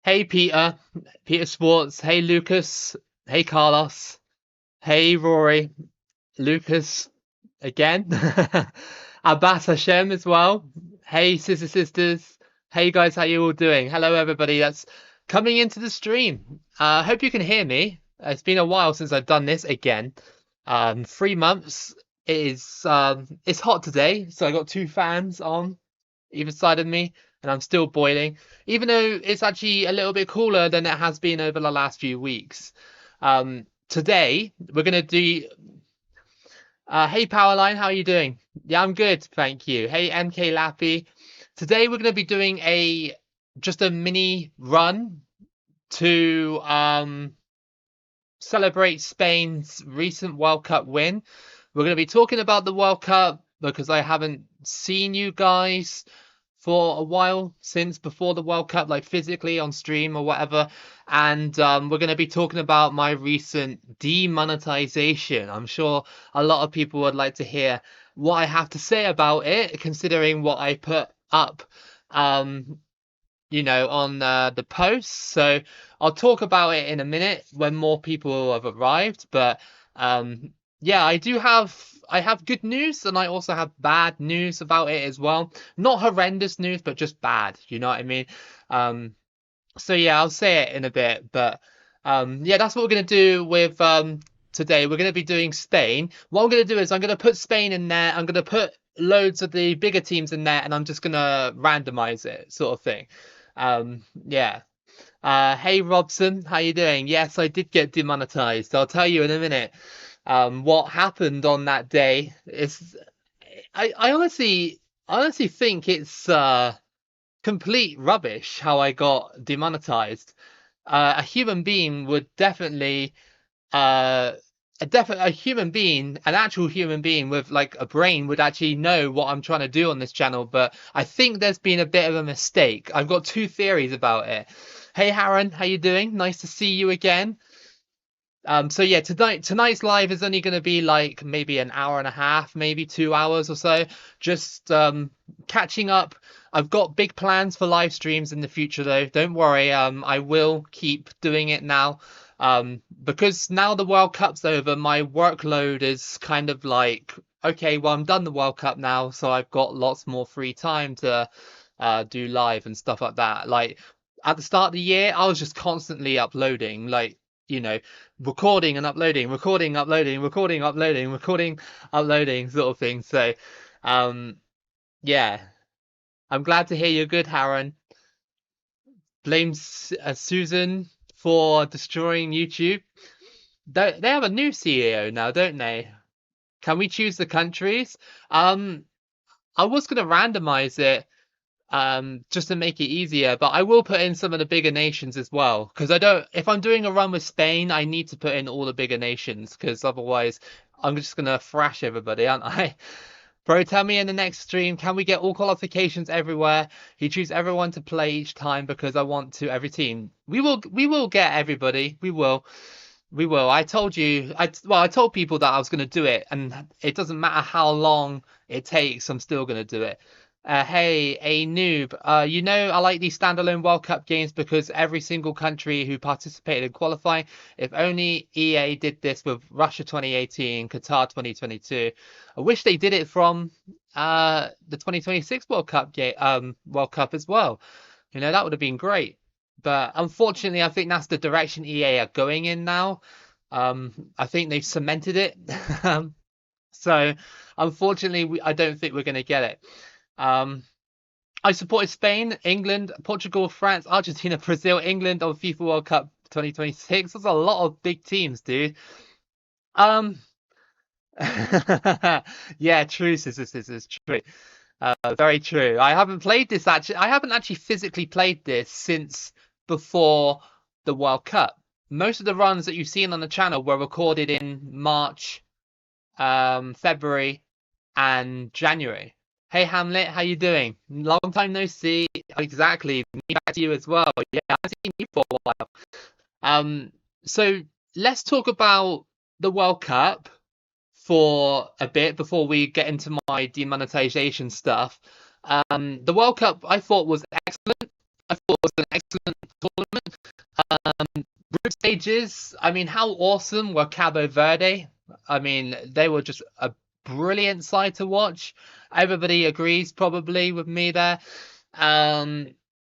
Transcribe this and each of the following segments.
Hey Peter, Peter Sports. Hey Lucas. Hey Carlos. Hey Rory. Lucas again. Abbas Hashem as well. Hey sisters. Hey guys, how you all doing? Hello everybody that's coming into the stream. Hope you can hear me. It's been a while since I've done this again. 3 months. It's hot today, so I got two fans on either side of me, and I'm still boiling, even though it's actually a little bit cooler than it has been over the last few weeks. Today we're gonna do. Hey Powerline, how are you doing? Yeah, I'm good, thank you. Hey MK Lappy. Today we're gonna be doing just a mini run to celebrate Spain's recent World Cup win. We're going to be talking about the World Cup because I haven't seen you guys for a while since before the World Cup, like physically on stream or whatever. And we're going to be talking about my recent demonetization. I'm sure a lot of people would like to hear what I have to say about it, considering what I put up. On the post. So I'll talk about it in a minute when more people have arrived. But yeah, I have good news and I also have bad news about it as well. Not horrendous news, but just bad. You know what I mean? So yeah, I'll say it in a bit. But yeah, that's what we're gonna do with today. We're gonna be doing Spain. What I'm gonna do is I'm gonna put Spain in there. I'm gonna put loads of the bigger teams in there, and I'm just gonna randomize it, sort of thing. Yeah. Hey Robson, how you doing? Yes, I did get demonetized. I'll tell you in a minute. What happened on that day is, I honestly think it's complete rubbish how I got demonetized. A human being would definitely, uh, a human being, an actual human being with like a brain would actually know what I'm trying to do on this channel, but I think there's been a bit of a mistake. I've got two theories about it. Hey Haran, how you doing? Nice to see you again. So yeah, tonight's live is only going to be like maybe an hour and a half, maybe 2 hours or so. Just catching up. I've got big plans for live streams in the future though. Don't worry. I will keep doing it now. Because now the World Cup's over, my workload is kind of like, okay, well, I'm done the World Cup now, so I've got lots more free time to do live and stuff like that. Like at the start of the year, I was just constantly uploading, like, recording and uploading, recording, uploading, recording, uploading, recording, uploading, sort of thing. So, yeah, I'm glad to hear you're good, Haran. Blames Susan for destroying YouTube. They have a new CEO now, don't they? Can we choose the countries? I was gonna randomize it just to make it easier, but I will put in some of the bigger nations as well because I don't, if I'm doing a run with Spain, I need to put in all the bigger nations because otherwise I'm just gonna thrash everybody, aren't I? Bro, tell me in the next stream, can we get all qualifications everywhere? You choose everyone to play each time because I want to every team. We will get everybody. We will. I told you, I told people that I was gonna do it, and it doesn't matter how long it takes, I'm still gonna do it. Hey, a noob. I like these standalone World Cup games because every single country who participated in qualifying. If only EA did this with Russia 2018, Qatar 2022. I wish they did it from the 2026 World Cup as well. That would have been great. But unfortunately, I think that's the direction EA are going in now. I think they've cemented it. So unfortunately, I don't think we're going to get it. I supported Spain, England, Portugal, France, Argentina, Brazil, England on FIFA World Cup 2026. That's a lot of big teams, dude. Um, yeah, true, this is true. Very true. I haven't played this actually. I haven't actually physically played this since before the World Cup. Most of the runs that you've seen on the channel were recorded in March, February, and January. Hey Hamlet, how you doing? Long time no see. Exactly. Me back to you as well. Yeah, I've seen you for a while. So let's talk about the World Cup for a bit before we get into my demonetization stuff. The World Cup I thought was excellent. I thought it was an excellent tournament. Stages. I mean, how awesome were Cabo Verde? I mean, they were just a brilliant side to watch. Everybody agrees probably with me there. Um,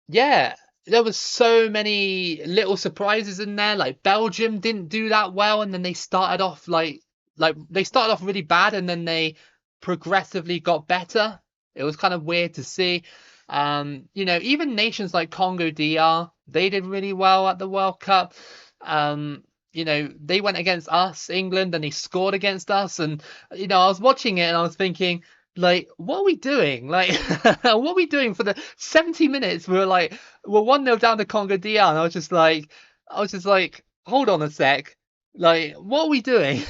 yeah, there was so many little surprises in there. Like Belgium didn't do that well, and then they started off like they started off really bad, and then they progressively got better. It was kind of weird to see. Even nations like Congo DR, they did really well at the World Cup. They went against us, England, and they scored against us. And I was watching it and I was thinking, like, what are we doing? Like, what are we doing for the 70 minutes? We're 1-0 down to Congo DR, and I was just like, hold on a sec. Like, what are we doing?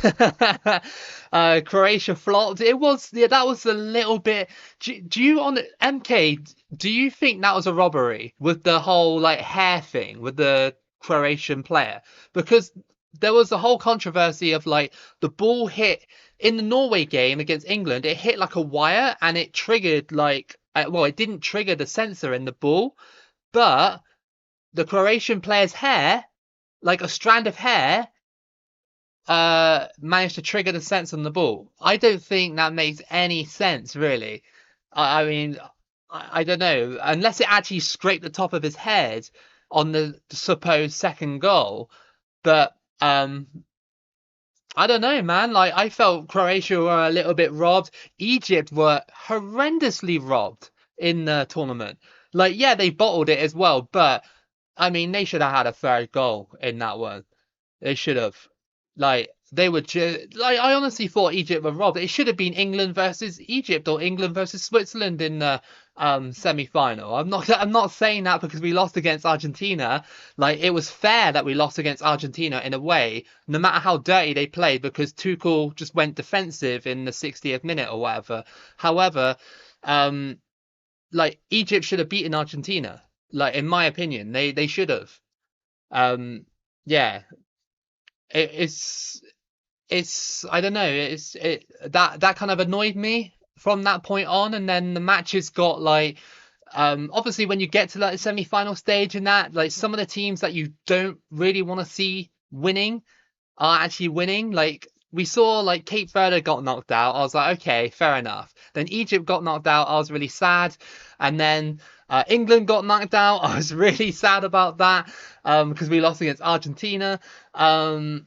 Croatia flopped. Yeah, that was a little bit. Do you on MK? Do you think that was a robbery with the whole like hair thing with the Croatian player? Because there was a whole controversy of like the ball hit in the Norway game against England. It hit like a wire and it triggered it didn't trigger the sensor in the ball, but the Croatian player's hair, like a strand of hair, managed to trigger the sense on the ball. I don't think that makes any sense, really. I mean, I don't know, unless it actually scraped the top of his head on the supposed second goal. But I don't know, man. Like I felt Croatia were a little bit robbed. Egypt were horrendously robbed in the tournament. Like, yeah, they bottled it as well, but I mean, they should have had a third goal in that one. They should have. Like they were just like I honestly thought Egypt were robbed. It should have been England versus Egypt or England versus Switzerland in the semi-final. I'm not saying that because we lost against Argentina. Like it was fair that we lost against Argentina in a way, no matter how dirty they played, because Tuchel just went defensive in the 60th minute or whatever. However, um, like Egypt should have beaten Argentina. Like in my opinion, they should have. Um, yeah, it's I don't know, that kind of annoyed me from that point on, and then the matches got like obviously when you get to like the semi-final stage and that like some of the teams that you don't really want to see winning are actually winning. Like we saw like Cape Verde got knocked out. I was like, okay, fair enough. Then Egypt got knocked out. I was really sad. And then England got knocked out. I was really sad about that because we lost against Argentina. Um,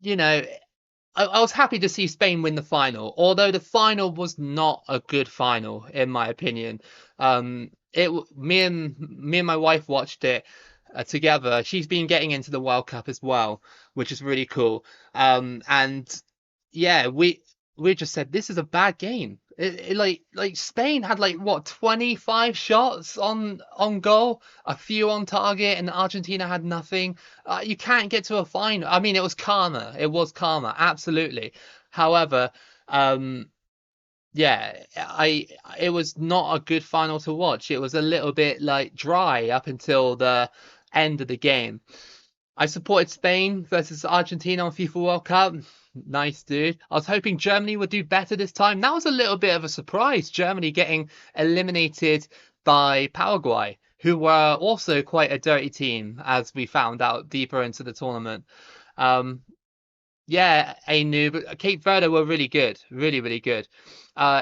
you know, I was happy to see Spain win the final, although the final was not a good final in my opinion. Me and my wife watched it together. She's been getting into the World Cup as well, which is really cool. And yeah, we just said this is a bad game. Like Spain had like what 25 shots on goal, a few on target, and Argentina had nothing. You can't get to a final. I mean, it was karma. It was karma, absolutely. However, um, yeah, it was not a good final to watch. It was a little bit like dry up until the end of the game. I supported Spain versus Argentina on FIFA World Cup. Nice, dude. I was hoping Germany would do better this time. That was a little bit of a surprise. Germany getting eliminated by Paraguay, who were also quite a dirty team, as we found out deeper into the tournament. Um, yeah, a new, but Cape Verde were really good, really, really good.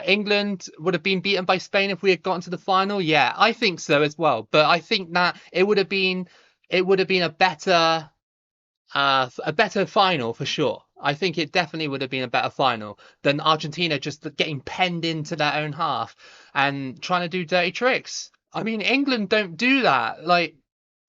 England would have been beaten by Spain if we had gotten to the final. Yeah, I think so as well. But I think that it would have been a better final for sure. I think it definitely would have been a better final than Argentina just getting penned into their own half and trying to do dirty tricks. I mean, England don't do that. Like,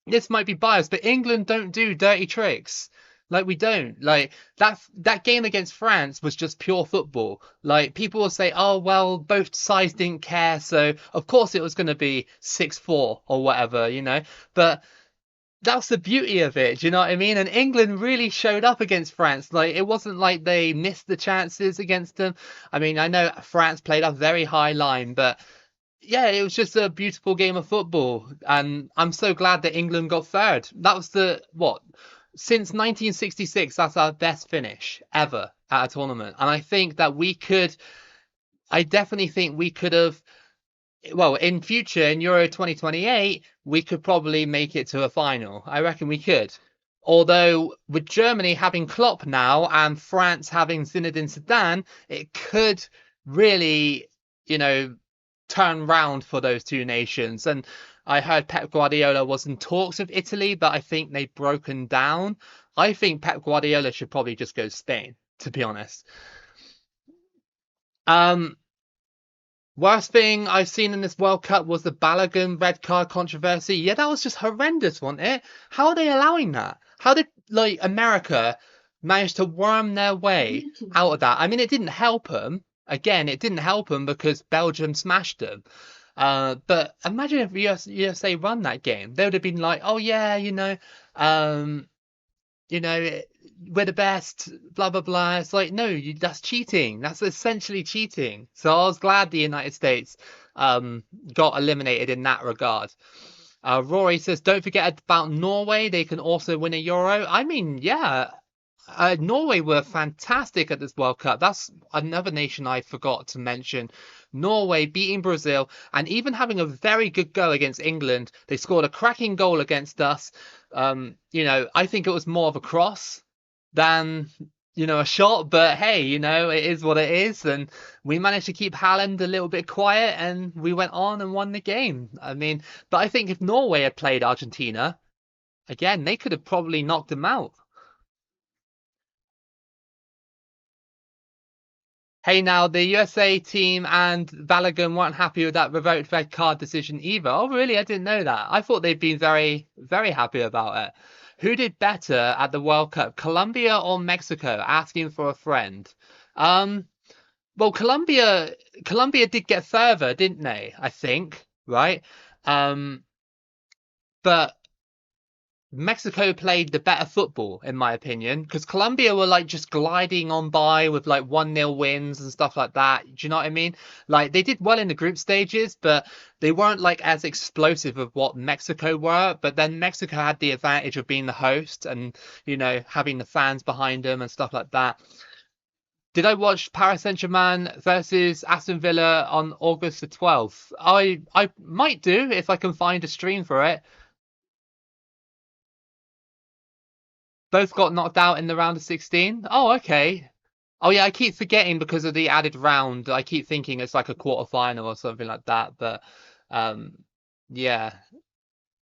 this might be biased, but England don't do dirty tricks. Like we don't. Like that game against France was just pure football. Like people will say, "Oh, well, both sides didn't care, so of course it was going to be 6-4 or whatever." But that's the beauty of it. Do you know what I mean? And England really showed up against France. Like it wasn't like they missed the chances against them. I mean, I know France played a very high line, but yeah, it was just a beautiful game of football. And I'm so glad that England got third. That was the what? Since 1966, that's our best finish ever at a tournament. And I definitely think we could have, well, in future, in Euro 2028, we could probably make it to a final. I reckon we could. Although with Germany having Klopp now and France having Zinedine Zidane, it could really, you know, turn round for those two nations. And I heard Pep Guardiola was in talks with Italy, but I think they've broken down. I think Pep Guardiola should probably just go Spain, to be honest. Um, Worst thing I've seen in this World Cup was the Balogun red card controversy. Yeah, that was just horrendous, wasn't it? How are they allowing that? How did like America manage to worm their way out of that? I mean, it didn't help them. Again, it didn't help them because Belgium smashed them. But imagine if USA won that game. They would have been like, oh yeah, um, you know, we're the best, blah blah blah. It's like, no, that's cheating. That's essentially cheating. So I was glad the United States um got eliminated in that regard. Rory says, don't forget about Norway. They can also win a Euro. I mean, yeah, Norway were fantastic at this World Cup. That's another nation I forgot to mention. Norway beating Brazil and even having a very good go against England. They scored a cracking goal against us. I think it was more of a cross than, a shot, but hey, it is what it is. And we managed to keep Haaland a little bit quiet and we went on and won the game. I mean, but I think if Norway had played Argentina, again, they could have probably knocked them out. Hey, now the USA team and Balogun weren't happy with that revoked red card decision either. Oh, really? I didn't know that. I thought they'd been very, very happy about it. Who did better at the World Cup, Colombia or Mexico? Asking for a friend. Um, well, Colombia did get further, didn't they? I think, right? Um, but Mexico played the better football, in my opinion, because Colombia were like just gliding on by with like 1-0 wins and stuff like that. Do you know what I mean? Like they did well in the group stages, but they weren't like as explosive of what Mexico were. But then Mexico had the advantage of being the host and, having the fans behind them and stuff like that. Did I watch Paris Saint-Germain versus Aston Villa on August the 12th? I might do if I can find a stream for it. Both got knocked out in the round of 16. Oh, okay. Oh yeah, I keep forgetting because of the added round. I keep thinking it's like a quarter final or something like that. But um, yeah,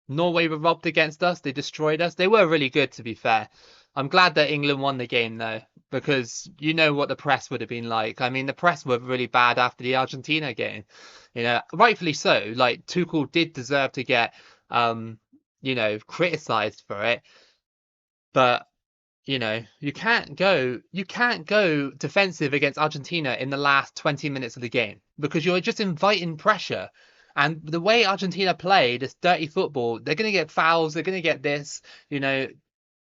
Norway were robbed against us. They destroyed us. They were really good, to be fair. I'm glad that England won the game though, because you know what the press would have been like. I mean, the press were really bad after the Argentina game. Rightfully so. Like Tuchel did deserve to get criticized for it, but you can't go defensive against Argentina in the last 20 minutes of the game because you're just inviting pressure. And the way Argentina play this dirty football, they're going to get fouls, they're going to get this, you know,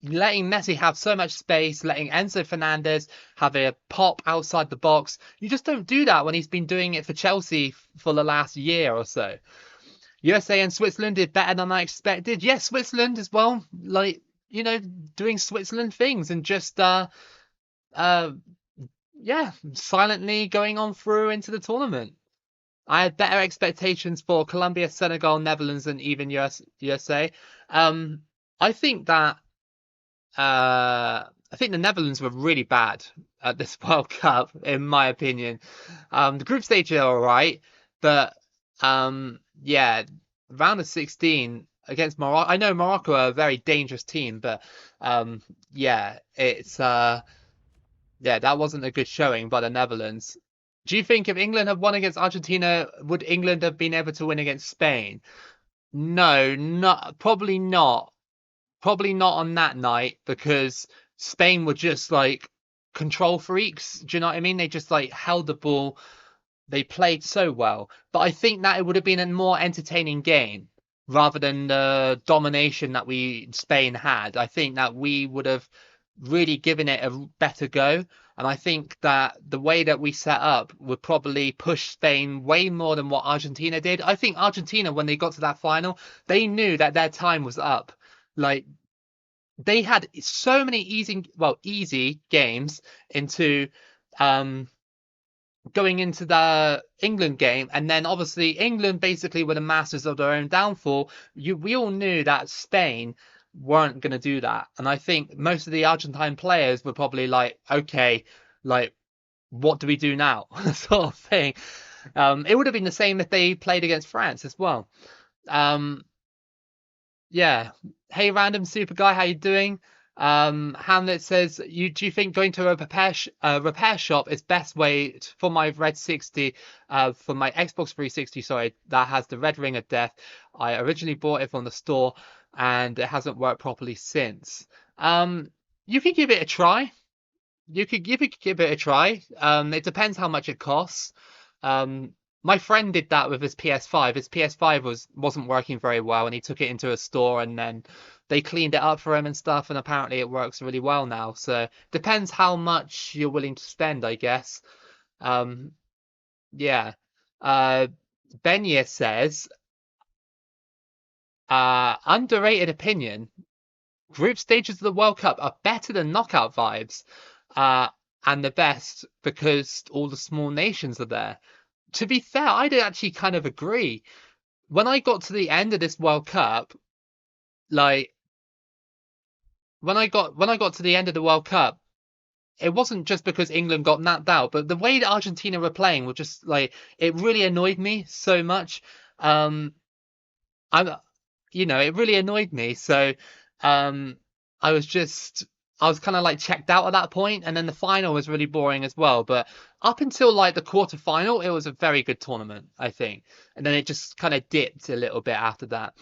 letting Messi have so much space, letting Enzo Fernandez have a pop outside the box. You just don't do that when he's been doing it for Chelsea for the last year or so. USA and Switzerland did better than I expected. Yes, Switzerland as well, like, doing Switzerland things and just uh yeah, silently going on through into the tournament. I had better expectations for Colombia, Senegal, Netherlands, and even USA. Um, I think that I think the Netherlands were really bad at this World Cup, in my opinion. The group stage are all right, but yeah, round of 16 against Morocco. I know Morocco are a very dangerous team, but yeah, it's yeah, that wasn't a good showing by the Netherlands. Do you think if England had won against Argentina, would England have been able to win against Spain? No, not probably not. Probably not on that night because Spain were just like control freaks. Do you know what I mean? They just like held the ball. They played so well. But I think that it would have been a more entertaining game rather than the domination that we Spain had. I think that we would have really given it a better go. And I think that the way that we set up would probably push Spain way more than what Argentina did. I think Argentina, when they got to that final, they knew that their time was up. Like they had so many easy games into um going into the England game, and then obviously England basically were the masters of their own downfall. We all knew that Spain weren't going to do that. And I think most of the Argentine players were probably like, okay, like, what do we do now? Sort of thing. It would have been the same if they played against France as well. Um, yeah. Hey, random super guy, how you doing? Hamlet says, "You do you think going to a repair shop is best way for my Red 60, for my Xbox 360, sorry, that has the red ring of death. I originally bought it from the store, and it hasn't worked properly since. Um, you could give it a try. You could give it a try. It depends how much it costs. Um, my friend did that with his PS5. His PS5 wasn't working very well, and he took it into a store, and then they cleaned it up for him and stuff, and apparently it works really well now. So depends how much you're willing to spend, I guess. Um, yeah. Uh, Benya says, underrated opinion. Group stages of the World Cup are better than knockout vibes, uh, and the best because all the small nations are there. To be fair, I did actually kind of agree. When I got to the end of this World Cup, like when I got to the end of the World Cup, it wasn't just because England got knocked out, but the way that Argentina were playing was just like it really annoyed me so much. Um, I'm it really annoyed me. So um I was just I was kind of like checked out at that point, and then the final was really boring as well. But up until like the quarter final, it was a very good tournament, I think. And then it just kind of dipped a little bit after that.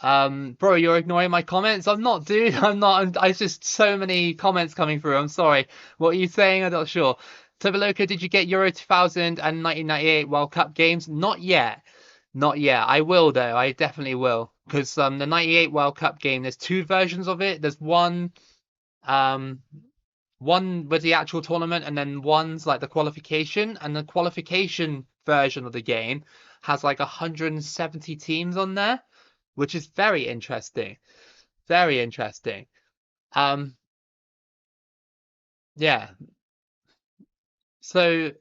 Bro, you're ignoring my comments. I'm not, dude. I'm not. I just so many comments coming through. I'm sorry. What are you saying? I'm not sure. Loco, did you get Euro 2000 and 1998 World Cup games? Not yet. Not yet. I will though. I definitely will. Because the 98 World Cup game, there's two versions of it. There's um one with the actual tournament, and then one's like the qualification. And the qualification version of the game has like 170 teams on there, which is very interesting. Very interesting. Um, yeah. So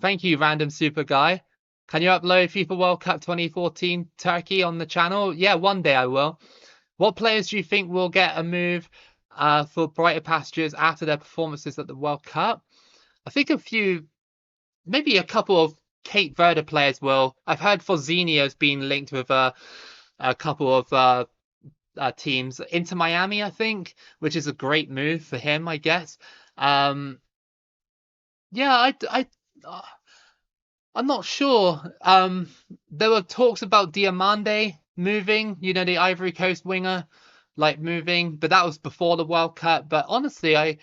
thank you, random super guy. Can you upload FIFA World Cup 2014 Turkey on the channel? Yeah, one day I will. What players do you think will get a move for brighter pastures after their performances at the World Cup? I think a few, maybe a couple of Cape Verde players will. I've heard Forzinho's been linked with a couple of teams into Miami, I think, which is a great move for him, I guess. Um, yeah, uh, I'm not sure. There were talks about Diamande moving, the Ivory Coast winger, like moving, but that was before the World Cup. But honestly, I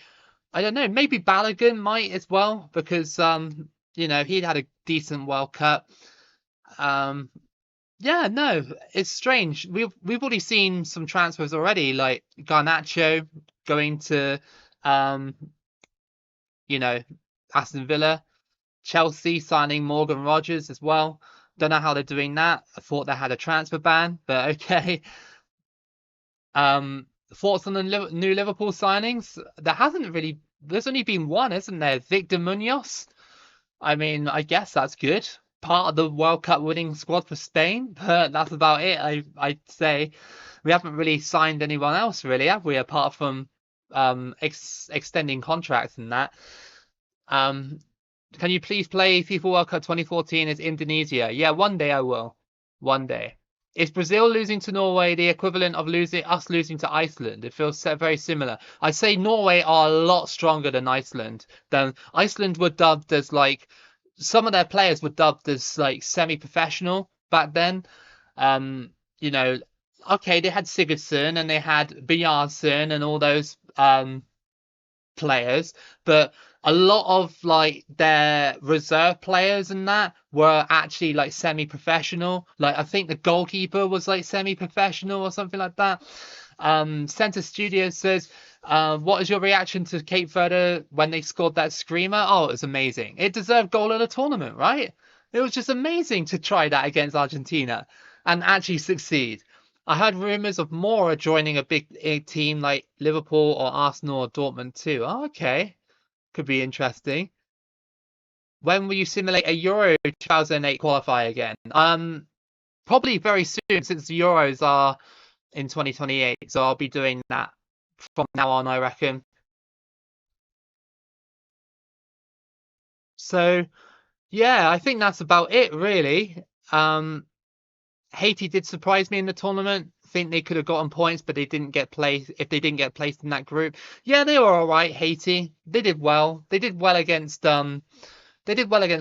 don't know. Maybe Balogun might as well because he'd had a decent World Cup. Um, yeah, no, it's strange. We've already seen some transfers already, like Garnacho going to um, you know, Aston Villa, Chelsea signing Morgan Rogers as well. Don't know how they're doing that. I thought they had a transfer ban, but okay. Thoughts on the new Liverpool signings? There's only been one, isn't there? Victor Munoz. I mean, I guess that's good. Part of the World Cup winning squad for Spain, but that's about it. I'd say we haven't really signed anyone else, really, have we? Apart from extending contracts and that. Um, can you please play FIFA World Cup 2014 as Indonesia? Yeah, one day I will. One day. Is Brazil losing to Norway the equivalent of losing to Iceland? It feels very similar. I'd say Norway are a lot stronger than Iceland. Then Iceland were dubbed as like some of their players were dubbed as like semi-professional back then. Um, you know, okay, they had Sigurdsson and they had Bjarnason and all those players, but a lot of like their reserve players and that were actually like semi-professional. Like I think the goalkeeper was like semi-professional or something like that. Center Studio says, what is your reaction to Cape Verde when they scored that screamer? Oh, it was amazing. It deserved goal of the tournament, right? It was just amazing to try that against Argentina and actually succeed. I heard rumors of more joining a big team like Liverpool or Arsenal or Dortmund too. Oh, okay. Could be interesting. When will you simulate a Euro 2008 qualifier again? Probably very soon since the Euros are in 2028. So I'll be doing that from now on, I reckon. So yeah, I think that's about it really. Haiti did surprise me in the tournament. Think they could have gotten points, but they didn't get placed. If they didn't get placed in that group, yeah, they were all right. Haiti, they did well. They did well against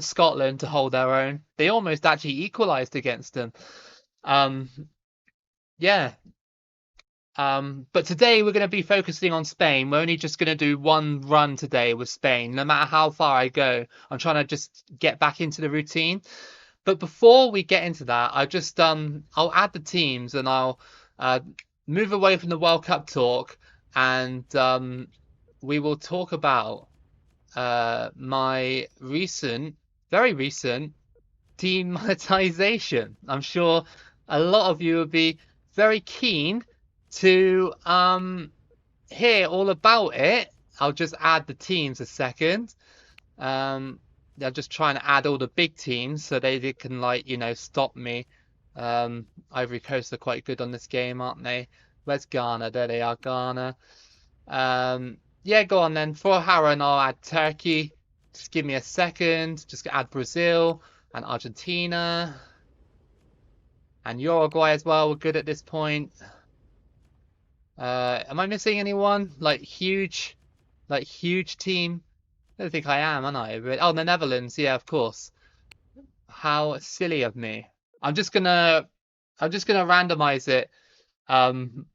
Scotland to hold their own. They almost actually equalised against them. Um, yeah. But today we're going to be focusing on Spain. We're only just going to do one run today with Spain. No matter how far I go, I'm trying to just get back into the routine. But before we get into that, I'll add the teams and I'll uh move away from the World Cup talk and we will talk about my very recent demonetization. I'm sure a lot of you would be very keen to hear all about it. I'll just add the teams a second. Um, they're just trying to add all the big teams so they can like stop me. Ivory Coast are quite good on this game, aren't they? Where's Ghana? There they are, Ghana. Yeah, go on then. For Harren, I'll add Turkey. Just give me a second. Just add Brazil and Argentina and Uruguay as well. We're good at this point. Am I missing anyone? Like huge team? I don't think I am, am I? Oh, the Netherlands. Yeah, of course. How silly of me. I'm just gonna, I'm just gonna randomize it. Um,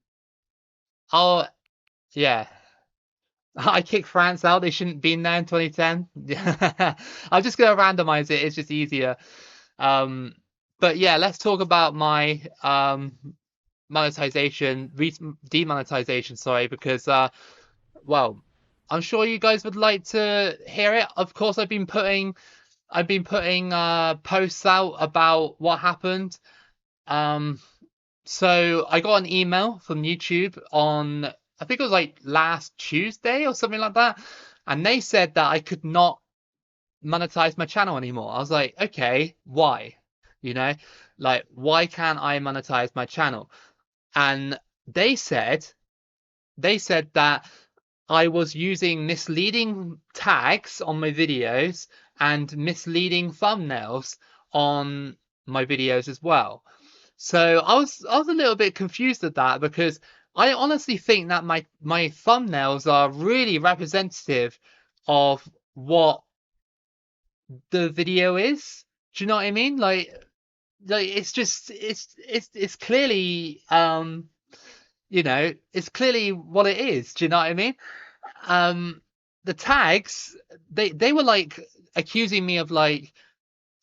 I'll, yeah. I kicked France out. They shouldn't be in there in 2010. I'm just gonna randomize it. It's just easier. Um, but yeah, let's talk about my monetization, demonetization. Sorry, because well, I'm sure you guys would like to hear it. Of course, I've been putting posts out about what happened. Um, so I got an email from YouTube on, I think it was like last Tuesday or something like that, and they said that I could not monetize my channel anymore. I was like, okay, why? You know, like why can't I monetize my channel? And they said they said that I was using misleading tags on my videos and misleading thumbnails on my videos as well. So I was a little bit confused at that because I honestly think that my thumbnails are really representative of what the video is. Do you know what I mean? Like it's just it's clearly it's clearly what it is. Do you know what I mean? Um, the tags they were like accusing me of like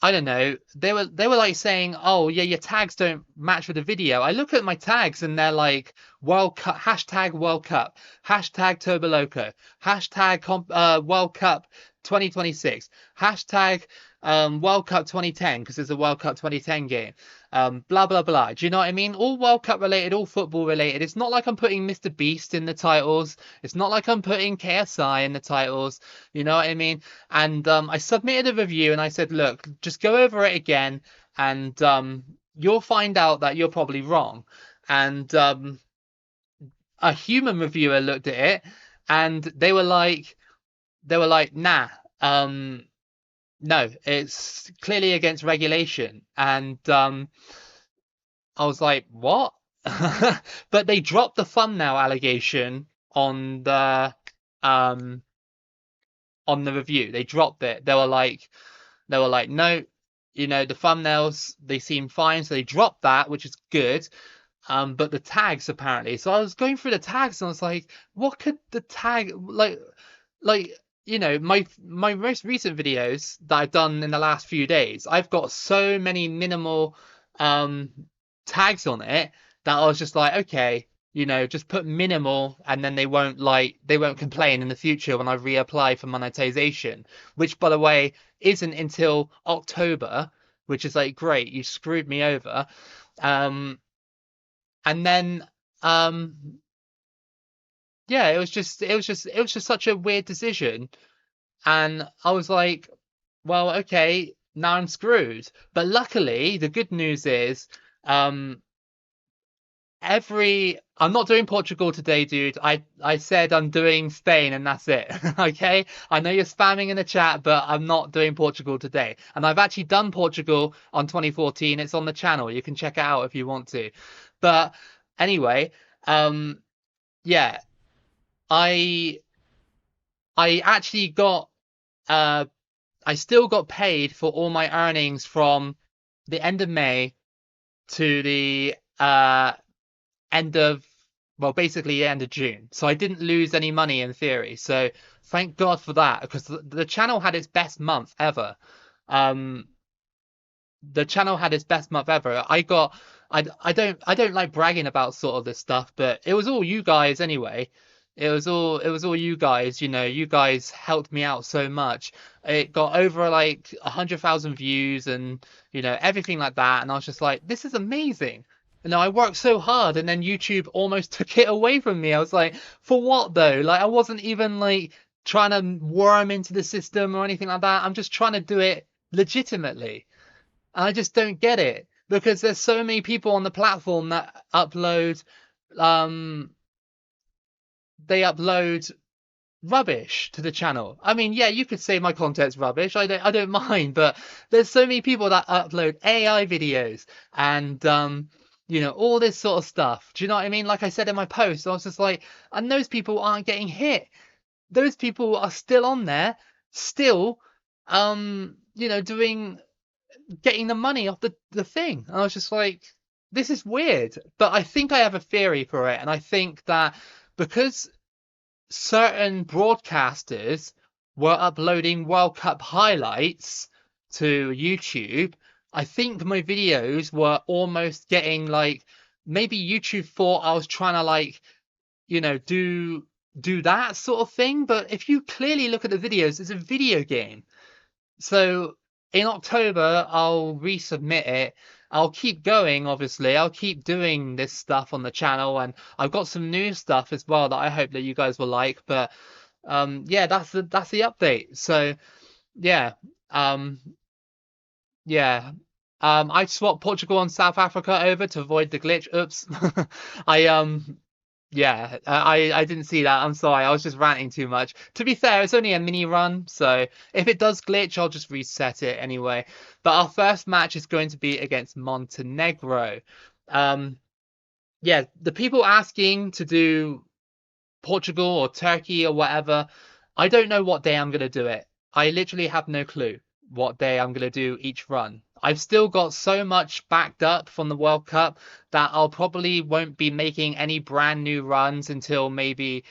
I don't know. They were like saying, "Oh yeah, your tags don't match with the video." I look at my tags and they're like World Cup hashtag World Cup hashtag Turbo Loco hashtag World Cup 2026 hashtag World Cup 2010 because there's a World Cup 2010 game. Blah blah blah. Do you know what I mean? All World Cup related, all football related. It's not like I'm putting Mr. Beast in the titles. It's not like I'm putting KSI in the titles. You know what I mean? And I submitted a review and I said, look, just go over it again and you'll find out that you're probably wrong. And a human reviewer looked at it and they were like, nah, no, it's clearly against regulation. And I was like, what? But they dropped the thumbnail allegation um on the review. They dropped it. They were like, no, the thumbnails they seem fine, so they dropped that, which is good. But the tags apparently. So I was going through the tags and I was like, what could the tag like my most recent videos that I've done in the last few days, I've got so many minimal um tags on it that I was just like, okay, just put minimal and then they won't complain in the future when I reapply for monetization, which by the way isn't until October, which is like great, you screwed me over. Um and then yeah, it was just such a weird decision. And I was like, well, okay, now I'm screwed. But luckily, the good news is, um, every I'm not doing Portugal today, dude. I said I'm doing Spain and that's it. Okay? I know you're spamming in the chat, but I'm not doing Portugal today. And I've actually done Portugal on 2014. It's on the channel. You can check it out if you want to. But anyway, um yeah, I I actually got uh I still got paid for all my earnings from the end of May to the end of well, basically the end of June. So I didn't lose any money in theory. So thank God for that because the channel had its best month ever. Um, the channel had its best month ever. I don't like bragging about sort of this stuff, but it was all you guys anyway. It was all you guys, you guys helped me out so much. It got over like 100,000 views and everything like that, and I was just like, this is amazing. I worked so hard and then YouTube almost took it away from me. I was like, for what though? Like I wasn't even like trying to worm into the system or anything like that. I'm just trying to do it legitimately. I just don't get it because there's so many people on the platform that um upload rubbish to the channel. I mean, yeah, you could say my content's rubbish. I don't mind, but there's so many people that upload AI videos and all this sort of stuff. Do you know what I mean? Like I said in my post, I was just like, and those people aren't getting hit. Those people are still on there, still doing getting the money off the thing. And I was just like, this is weird. But I think I have a theory for it. And I think that because certain broadcasters were uploading World Cup highlights to YouTube, I think my videos were almost getting like maybe YouTube thought I was trying to like, do that sort of thing. But if you clearly look at the videos, it's a video game. So in October, I'll resubmit it. I'll keep going, obviously. I'll keep doing this stuff on the channel, and I've got some new stuff as well that I hope that you guys will like. But yeah, that's the update. So yeah, um, yeah. I swapped Portugal and South Africa over to avoid the glitch. Oops. I Yeah, I didn't see that. I'm sorry. I was just ranting too much. To be fair, it's only a mini run, so if it does glitch, I'll just reset it anyway. But our first match is going to be against Montenegro. Um, yeah, the people asking to do Portugal or Turkey or whatever, I don't know what day I'm going to do it. I literally have no clue what day I'm going to do each run. I've still got so much backed up from the World Cup that I'll probably won't be making any brand new runs until maybe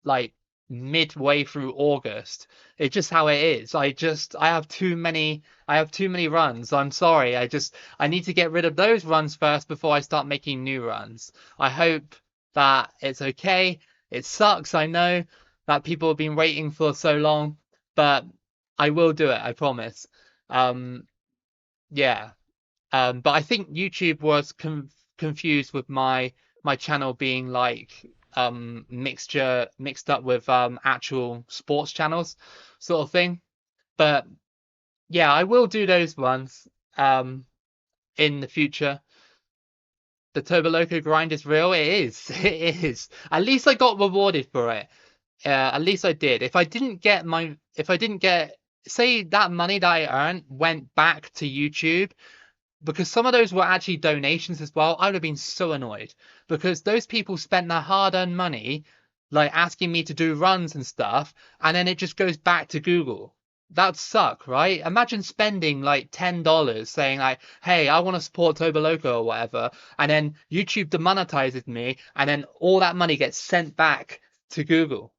like midway through August. It's just how it is. I have too many runs. I'm sorry. I need to get rid of those runs first before I start making new runs. I hope that it's okay. It sucks, I know that people have been waiting for so long, but I will do it, I promise. Um yeah. But I think YouTube was confused with my channel being like mixed up with actual sports channels sort of thing. But yeah, I will do those ones in the future. The Turbo Loco grind is real. It is. It is. At least I got rewarded for it. At least I did. If I didn't get, say that money that I earned went back to YouTube, because some of those were actually donations as well, I would have been so annoyed because those people spent their hard-earned money like asking me to do runs and stuff, and then it just goes back to Google. That'd suck, right? Imagine spending like $10 saying like, "Hey, I want to support Toba Loco or whatever," and then YouTube demonetizes me, and then all that money gets sent back to Google.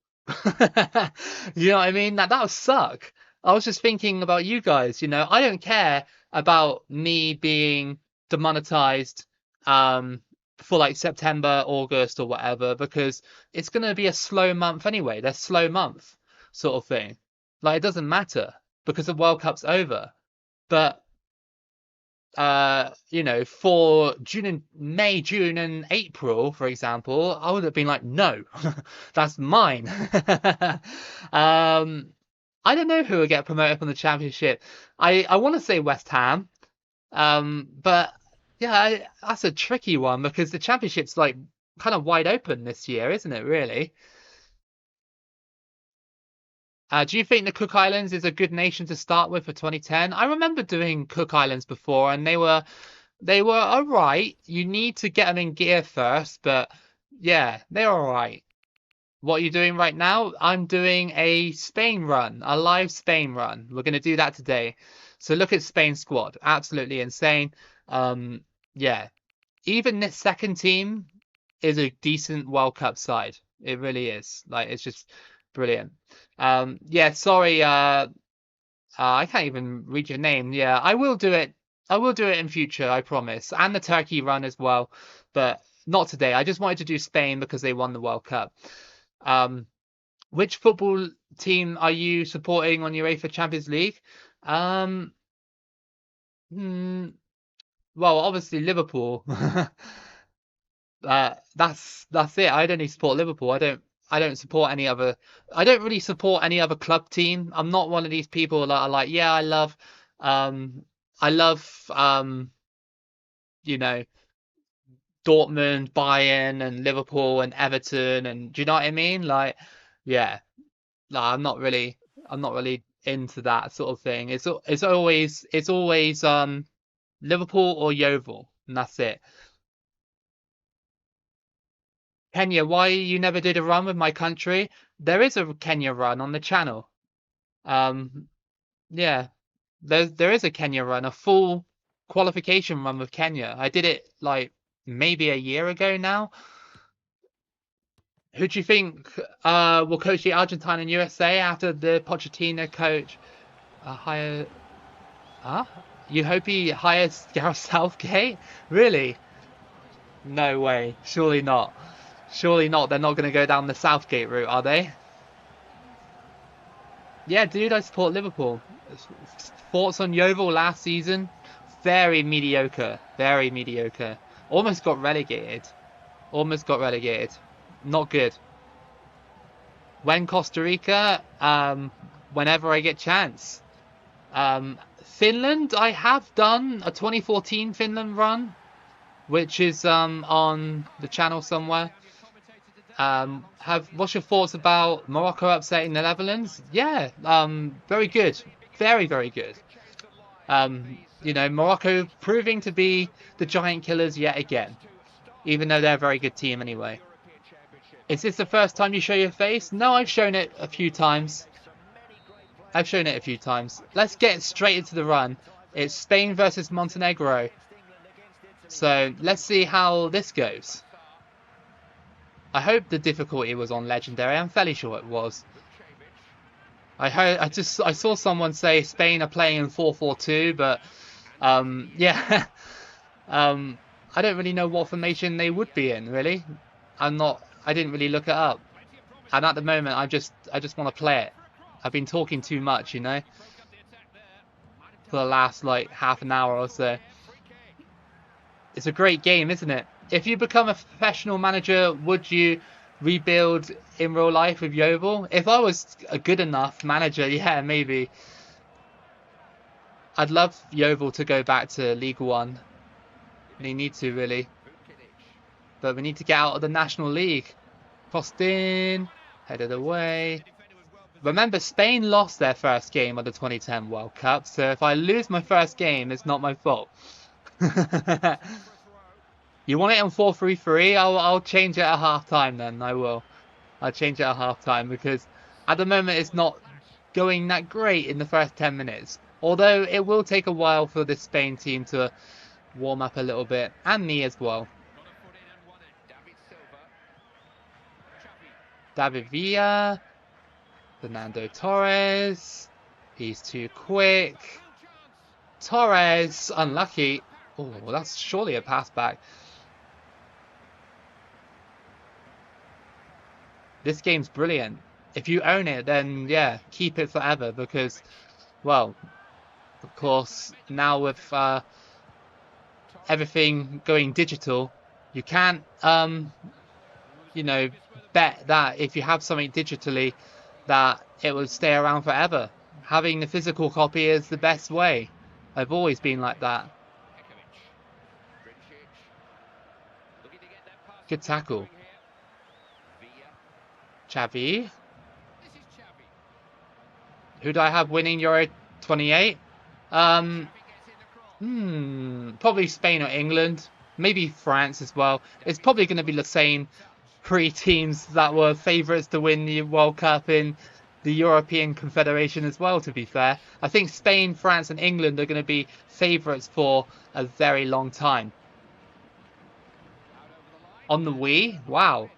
You know what I mean? That would suck. I was just thinking about you guys, I don't care about me being demonetized for like September, August or whatever, because it's gonna be a slow month anyway. They're slow month sort of thing. Like it doesn't matter because the World Cup's over. But for May, June, and April, for example, I would have been like, no, that's mine. um, I don't know who will get promoted from the championship. I want to say West Ham, but Yeah, that's a tricky one because the championship's like kind of wide open this year, isn't it, really? Do you think the Cook Islands is a good nation to start with for 2010? I remember doing Cook Islands before, and they were all right. You need to get them in gear first, but yeah, they're all right. What are you doing right now? I'm doing a Spain run, a live Spain run. We're going to do that today. So look at Spain squad. Absolutely insane. Um, yeah, even this second team is a decent World Cup side. It really is. Like it's just brilliant. Yeah, sorry, I can't even read your name. Yeah, I will do it. I will do it in future, I promise. And the Turkey run as well, but not today. I just wanted to do Spain because they won the World Cup. Um, which football team are you supporting on UEFA Champions League? Um, hmm, well, obviously Liverpool. That's it. I'd only support Liverpool. I don't support any other. I don't really support any other club team. I'm not one of these people that are like, yeah, um, I love, you know, Dortmund, Bayern, and Liverpool and Everton, and do you know what I mean? Like, yeah, no, I'm not really into that sort of thing. It's always Liverpool or Yeovil, and that's it. Kenya, why you never did a run with my country? There is a Kenya run on the channel. Um, yeah, there is a Kenya run, a full qualification run with Kenya. I did it like maybe a year ago now. Who do you think will coach the Argentine and USA after the Pochettino coach hire? Huh? You hope he hires Gareth Southgate? Really? No way. Surely not. Surely not. They're not going to go down the Southgate route, are they? Yeah, dude, I support Liverpool. Thoughts on Yeovil last season? Very mediocre. Very mediocre. Almost got relegated. Almost got relegated. Not good. When Costa Rica, whenever I get chance. Finland, I have done a 2014 Finland run, which is on the channel somewhere. Have what's your thoughts about Morocco upsetting the Netherlands? Yeah, very good, very very good. Morocco proving to be the giant killers yet again, even though they're a very good team anyway. Is this the first time you show your face? No, I've shown it a few times. I've shown it a few times. Let's get straight into the run. It's Spain versus Montenegro. So let's see how this goes. I hope the difficulty was on legendary. I'm fairly sure it was. I saw someone say Spain are playing in 4-4-2, but yeah, um, I don't really know what formation they would be in. Really, I didn't really look it up, and at the moment, I just want to play it. I've been talking too much, for the last like half an hour or so. It's a great game, isn't it? If you become a professional manager, would you rebuild in real life with Yeovil? If I was a good enough manager, yeah, maybe. I'd love Yeovil to go back to League One. They need to, really. But we need to get out of the National League. Crossed in, headed away. Remember, Spain lost their first game of the 2010 World Cup, so if I lose my first game, it's not my fault. You want it on 4-3-3? I'll change it at half time then. I will. I'll change it at half time because at the moment it's not going that great in the first 10 minutes. Although it will take a while for the Spain team to warm up a little bit, and me as well. David Villa, Fernando Torres. He's too quick. Torres, unlucky. Oh, that's surely a pass back. This game's brilliant. If you own it, then yeah, keep it forever because, well, of course, now with everything going digital, you can't, you know, bet that if you have something digitally, that it will stay around forever. Having the physical copy is the best way. I've always been like that. Good tackle. Xavi. Who do I have winning Euro 28? Probably Spain or England. Maybe France as well. It's probably going to be the same three teams that were favourites to win the World Cup in the European Confederation as well, to be fair. I think Spain, France and England are going to be favourites for a very long time. On the Wii? Wow.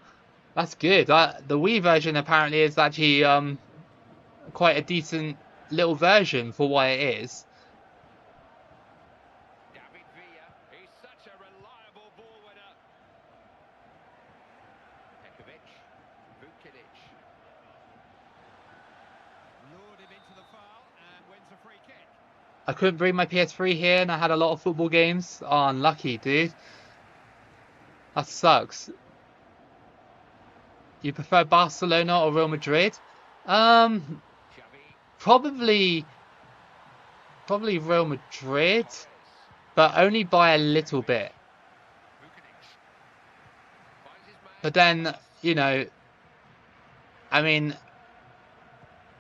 That's good. The Wii version apparently is actually quite a decent little version for what it is. I couldn't bring my PS3 here and I had a lot of football games. Oh, unlucky, dude. That sucks. You prefer Barcelona or Real Madrid? Probably Real Madrid, but only by a little bit. But then, you know, I mean,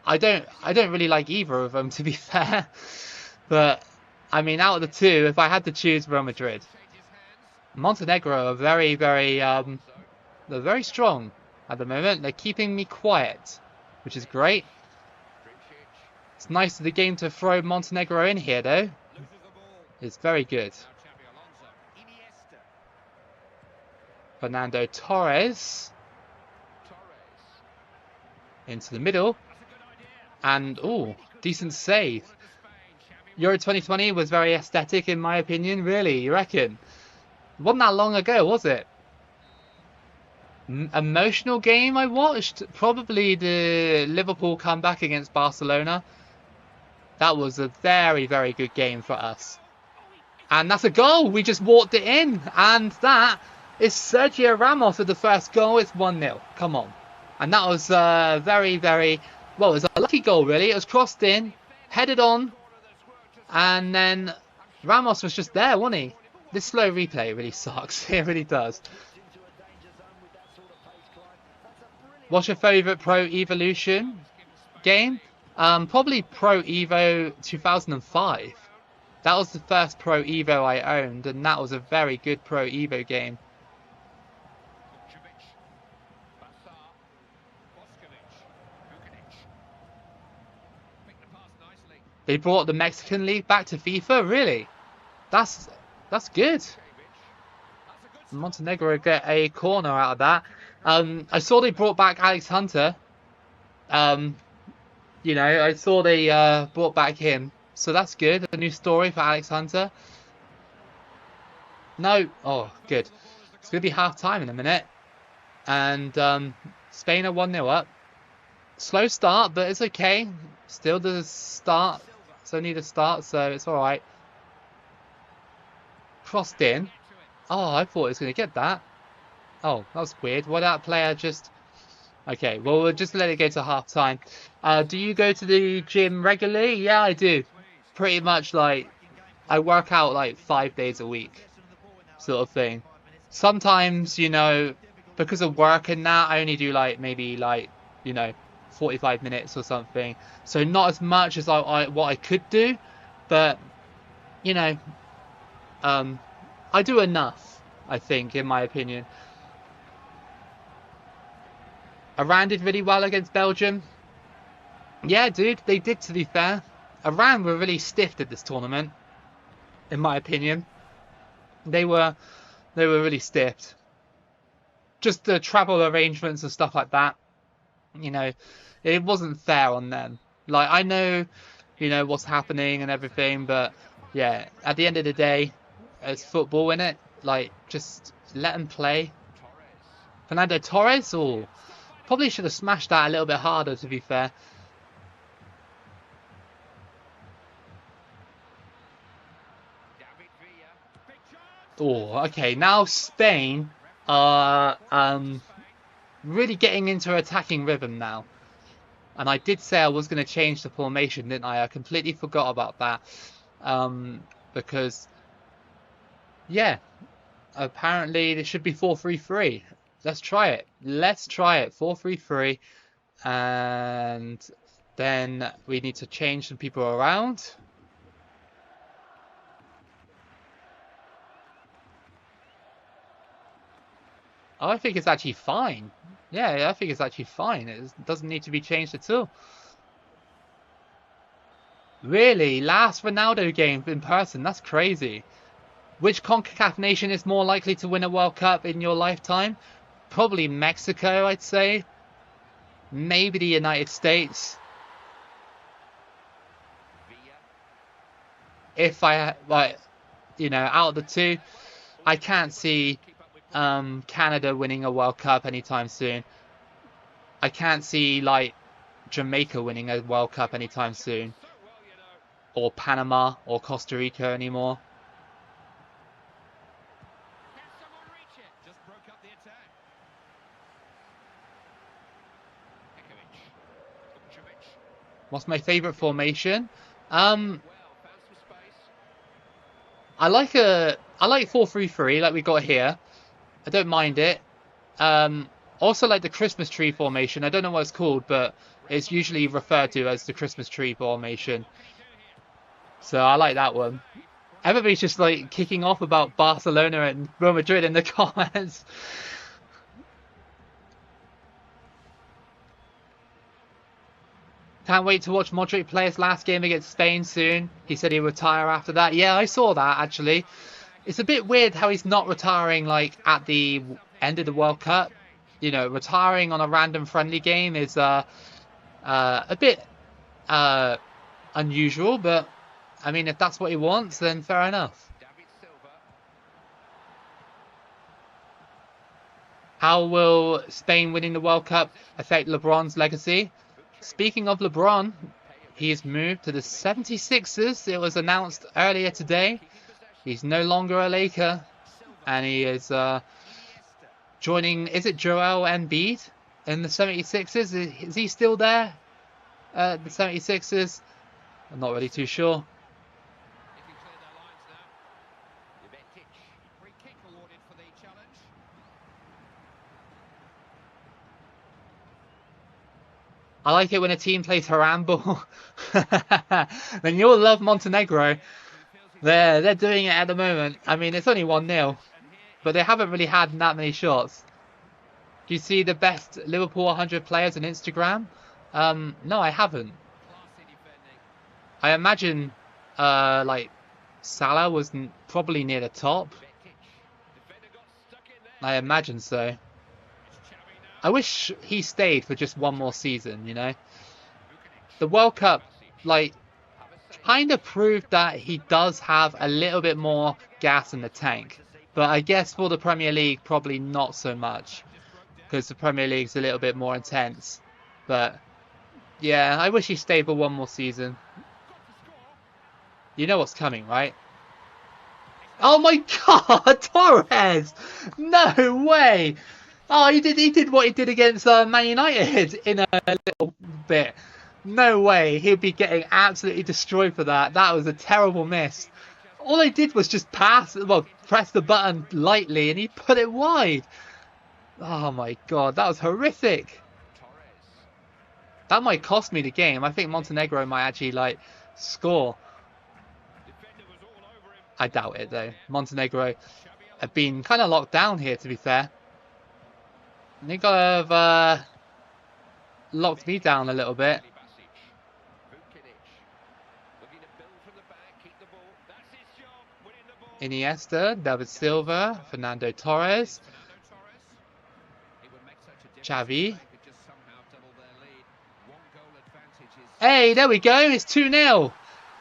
I don't really like either of them, to be fair. But I mean, out of the two, if I had to choose Real Madrid, Montenegro are very, they're very strong at the moment. They're keeping me quiet, which is great. It's nice of the game to throw Montenegro in here, though. It's very good. Fernando Torres into the middle, and oh, decent save. Euro 2020 was very aesthetic in my opinion. Really, you reckon? It wasn't that long ago, was it? Emotional game I watched? Probably the Liverpool comeback against Barcelona. That was a very, very good game for us. And that's a goal. We just walked it in. And that is Sergio Ramos with the first goal. It's 1-0. Come on. And that was very, very... Well, it was a lucky goal, really. It was crossed in, headed on. And then Ramos was just there, wasn't he? This slow replay really sucks. It really does. What's your favourite Pro Evolution game? Probably Pro Evo 2005. That was the first Pro Evo I owned, and that was a very good Pro Evo game. They brought the Mexican League back to FIFA, really? That's good. Montenegro get a corner out of that. I saw they brought back Alex Hunter. You know, I saw they brought back him. So that's good. A new story for Alex Hunter. No. Oh, good. It's going to be half-time in a minute. And Spain are 1-0 up. Slow start, but it's okay. Still the start. It's only the start, so it's alright. Crossed in. Oh, I thought it was going to get that. Oh, that was weird. Why that player just... Okay, well, we'll just let it go to half-time. Do you go to the gym regularly? Yeah, I do. Pretty much, like, I work out, like, 5 days a week. Sort of thing. Sometimes, you know, because of work and that, I only do, like, maybe, like, you know, 45 minutes or something. So not as much as what I could do. But, you know, I do enough, I think, in my opinion. Iran did really well against Belgium. Yeah, dude, they did, to be fair. Iran were really stiffed at this tournament, in my opinion. They were really stiffed. Just the travel arrangements and stuff like that. You know, it wasn't fair on them. Like, I know, you know, what's happening and everything, but yeah, at the end of the day, it's football, innit? Like, just let them play. Fernando Torres? Oh, probably should have smashed that a little bit harder, to be fair. Oh, okay. Now Spain are really getting into attacking rhythm now. And I did say I was going to change the formation, didn't I? I completely forgot about that. Because, yeah, Apparently, it should be 4-3-3. Let's try it. Let's try it. 4-3-3. And then we need to change some people around. Oh, I think it's actually fine. Yeah, I think it's actually fine. It doesn't need to be changed at all. Really? Last Ronaldo game in person? That's crazy. Which CONCACAF nation is more likely to win a World Cup in your lifetime? Probably Mexico, I'd say. Maybe the United States. If I, like, you know, out of the two, I can't see Canada winning a World Cup anytime soon. I can't see, like, Jamaica winning a World Cup anytime soon. Or Panama or Costa Rica anymore. What's my favourite formation? I like 4-3-3 like we got here. I don't mind it. Also like the Christmas tree formation. I don't know what it's called, but it's usually referred to as the Christmas tree formation. So I like that one. Everybody's just like kicking off about Barcelona and Real Madrid in the comments. Can't wait to watch Modric play his last game against Spain soon. He said he'd retire after that. Yeah, I saw that actually. It's a bit weird how he's not retiring like at the end of the World Cup. You know, retiring on a random friendly game is a bit unusual, but I mean, if that's what he wants, then fair enough. How will Spain winning the World Cup affect LeBron's legacy? Speaking of LeBron, he's moved to the 76ers. It was announced earlier today. He's no longer a Laker, and he is joining, is it Joel Embiid in the 76ers? Is he still there at the 76ers? I'm not really too sure. I like it when a team plays handball. Then you'll love Montenegro. They're doing it at the moment. I mean, it's only 1-0, but they haven't really had that many shots. Do you see the best Liverpool 100 players on Instagram? No, I haven't. I imagine like Salah was probably near the top. I imagine so. I wish he stayed for just one more season, you know. The World Cup, like, kind of proved that he does have a little bit more gas in the tank. But I guess for the Premier League, probably not so much. Because the Premier League's a little bit more intense. But, yeah, I wish he stayed for one more season. You know what's coming, right? Oh my god, Torres! No way! Oh, he did what he did against Man United in a little bit. No way, he'd be getting absolutely destroyed for that. That was a terrible miss. All I did was just press the button lightly and he put it wide. Oh my god, that was horrific. That might cost me the game. I think Montenegro might actually like score. I doubt it though. Montenegro have been kind of locked down here, to be fair. They have locked me down a little bit. Iniesta, David Silva, Fernando Torres, Xavi. Hey, there we go. It's 2-0.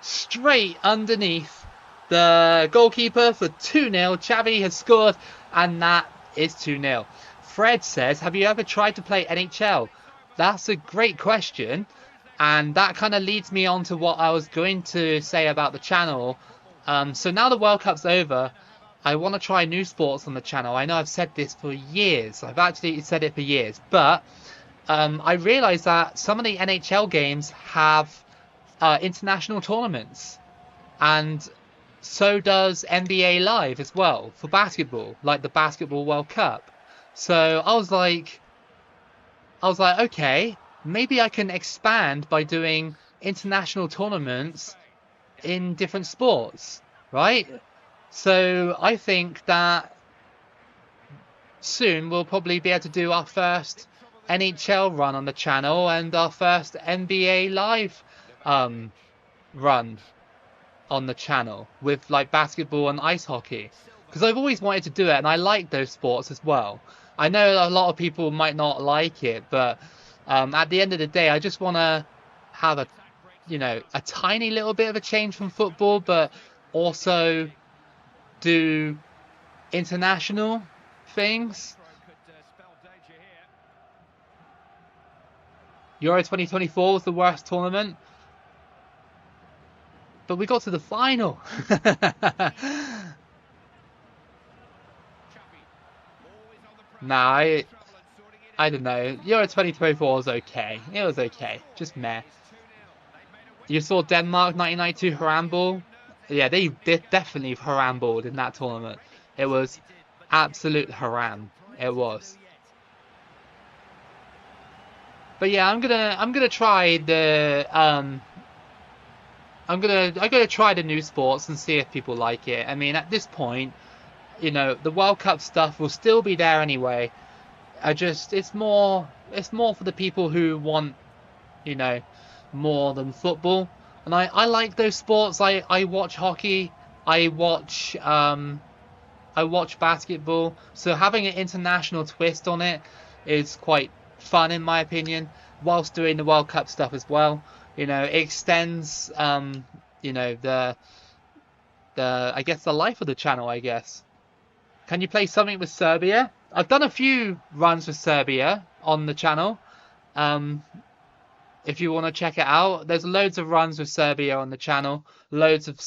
Straight underneath the goalkeeper for 2-0. Xavi has scored, and that is 2-0. Fred says, have you ever tried to play NHL? That's a great question. And that kind of leads me on to what I was going to say about the channel. So now the World Cup's over, I want to try new sports on the channel. I know I've said this for years. I've actually said it for years. But I realised that some of the NHL games have international tournaments. And so does NBA Live as well for basketball, like the Basketball World Cup. So I was like, okay, maybe I can expand by doing international tournaments in different sports, right? So I think that soon we'll probably be able to do our first NHL run on the channel and our first NBA Live run on the channel with like basketball and ice hockey. Because I've always wanted to do it and I like those sports as well. I know a lot of people might not like it, but at the end of the day, I just want to have a tiny little bit of a change from football, but also do international things. Euro 2024 was the worst tournament, but we got to the final. Nah, I don't know. Euro 2024 was okay. It was okay. Just meh. You saw Denmark 1992 Haramball? Yeah, they did definitely Haramballed in that tournament. It was absolute haram. It was. But yeah, I'm gonna try the I'm gonna try the new sports and see if people like it. I mean, at this point, the World Cup stuff will still be there anyway. It's more for the people who want, you know, more than football. And I like those sports. I watch hockey. I watch um I watch basketball. So having an international twist on it is quite fun in my opinion, whilst doing the World Cup stuff as well. It extends the I guess the life of the channel, I guess. Can you play something with Serbia? I've done a few runs with Serbia on the channel. Um, if you want to check it out, there's loads of runs with Serbia on the channel, loads of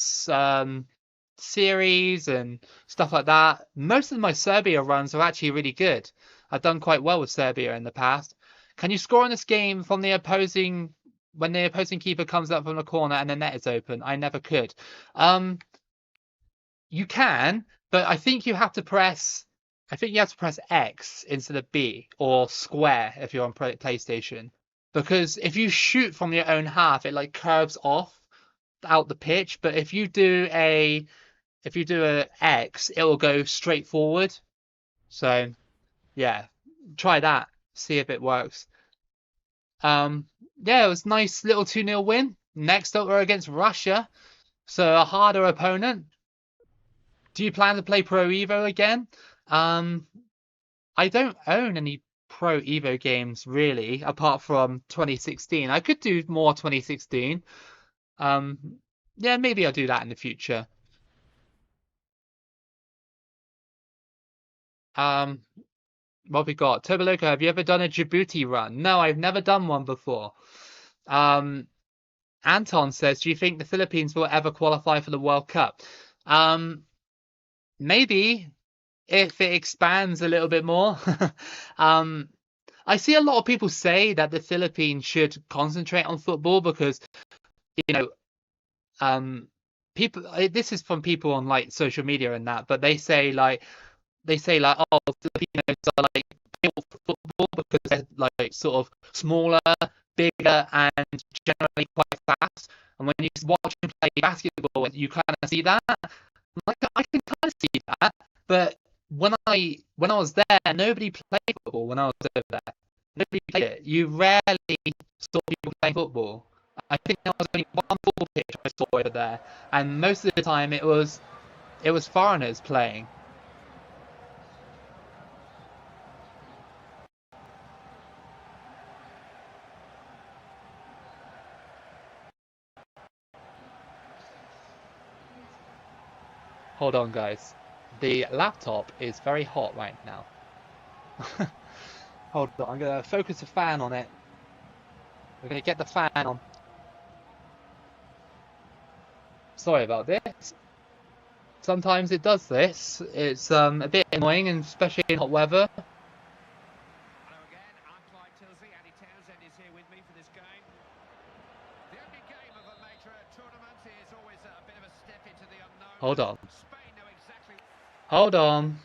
series and stuff like that. Most of my Serbia runs are actually really good. I've done quite well with Serbia in the past. Can you score in this game from the opposing when the opposing keeper comes up from the corner and the net is open? I never could. Um, you can, but I think you have to press X instead of B or square if you're on PlayStation. Because if you shoot from your own half, it like curves off out the pitch. But if you do a X, it will go straight forward. So yeah, try that. See if it works. Um, yeah, it was a nice little 2-0 win. Next up, we're against Russia, so a harder opponent. Do you plan to play Pro Evo again? Um, I don't own any Pro Evo games really, apart from 2016. I could do more 2016. Um, yeah, maybe I'll do that in the future. Um, what have we got? Turbo Loco, have you ever done a Djibouti run? No, I've never done one before. Um, Anton says, do you think the Philippines will ever qualify for the World Cup? Um, maybe if it expands a little bit more. Um, I see a lot of people say that the Philippines should concentrate on football because, you know, um, this is from people on like social media and that, but they say like, oh, Filipinos are like built for football because they're like sort of smaller, bigger, and generally quite fast. And when you watch them play basketball, you kind of see that. Like I can kind of see that, but when I was there, nobody played football when I was over there. Nobody played it. You rarely saw people playing football. I think there was only one football pitch I saw over there, and most of the time it was foreigners playing. Hold on, guys. The laptop is very hot right now. Hold on, I'm gonna focus the fan on it. We're gonna get the fan on. Sorry about this. Sometimes it does this. It's a bit annoying, and especially in hot weather. Hold on. Hold on.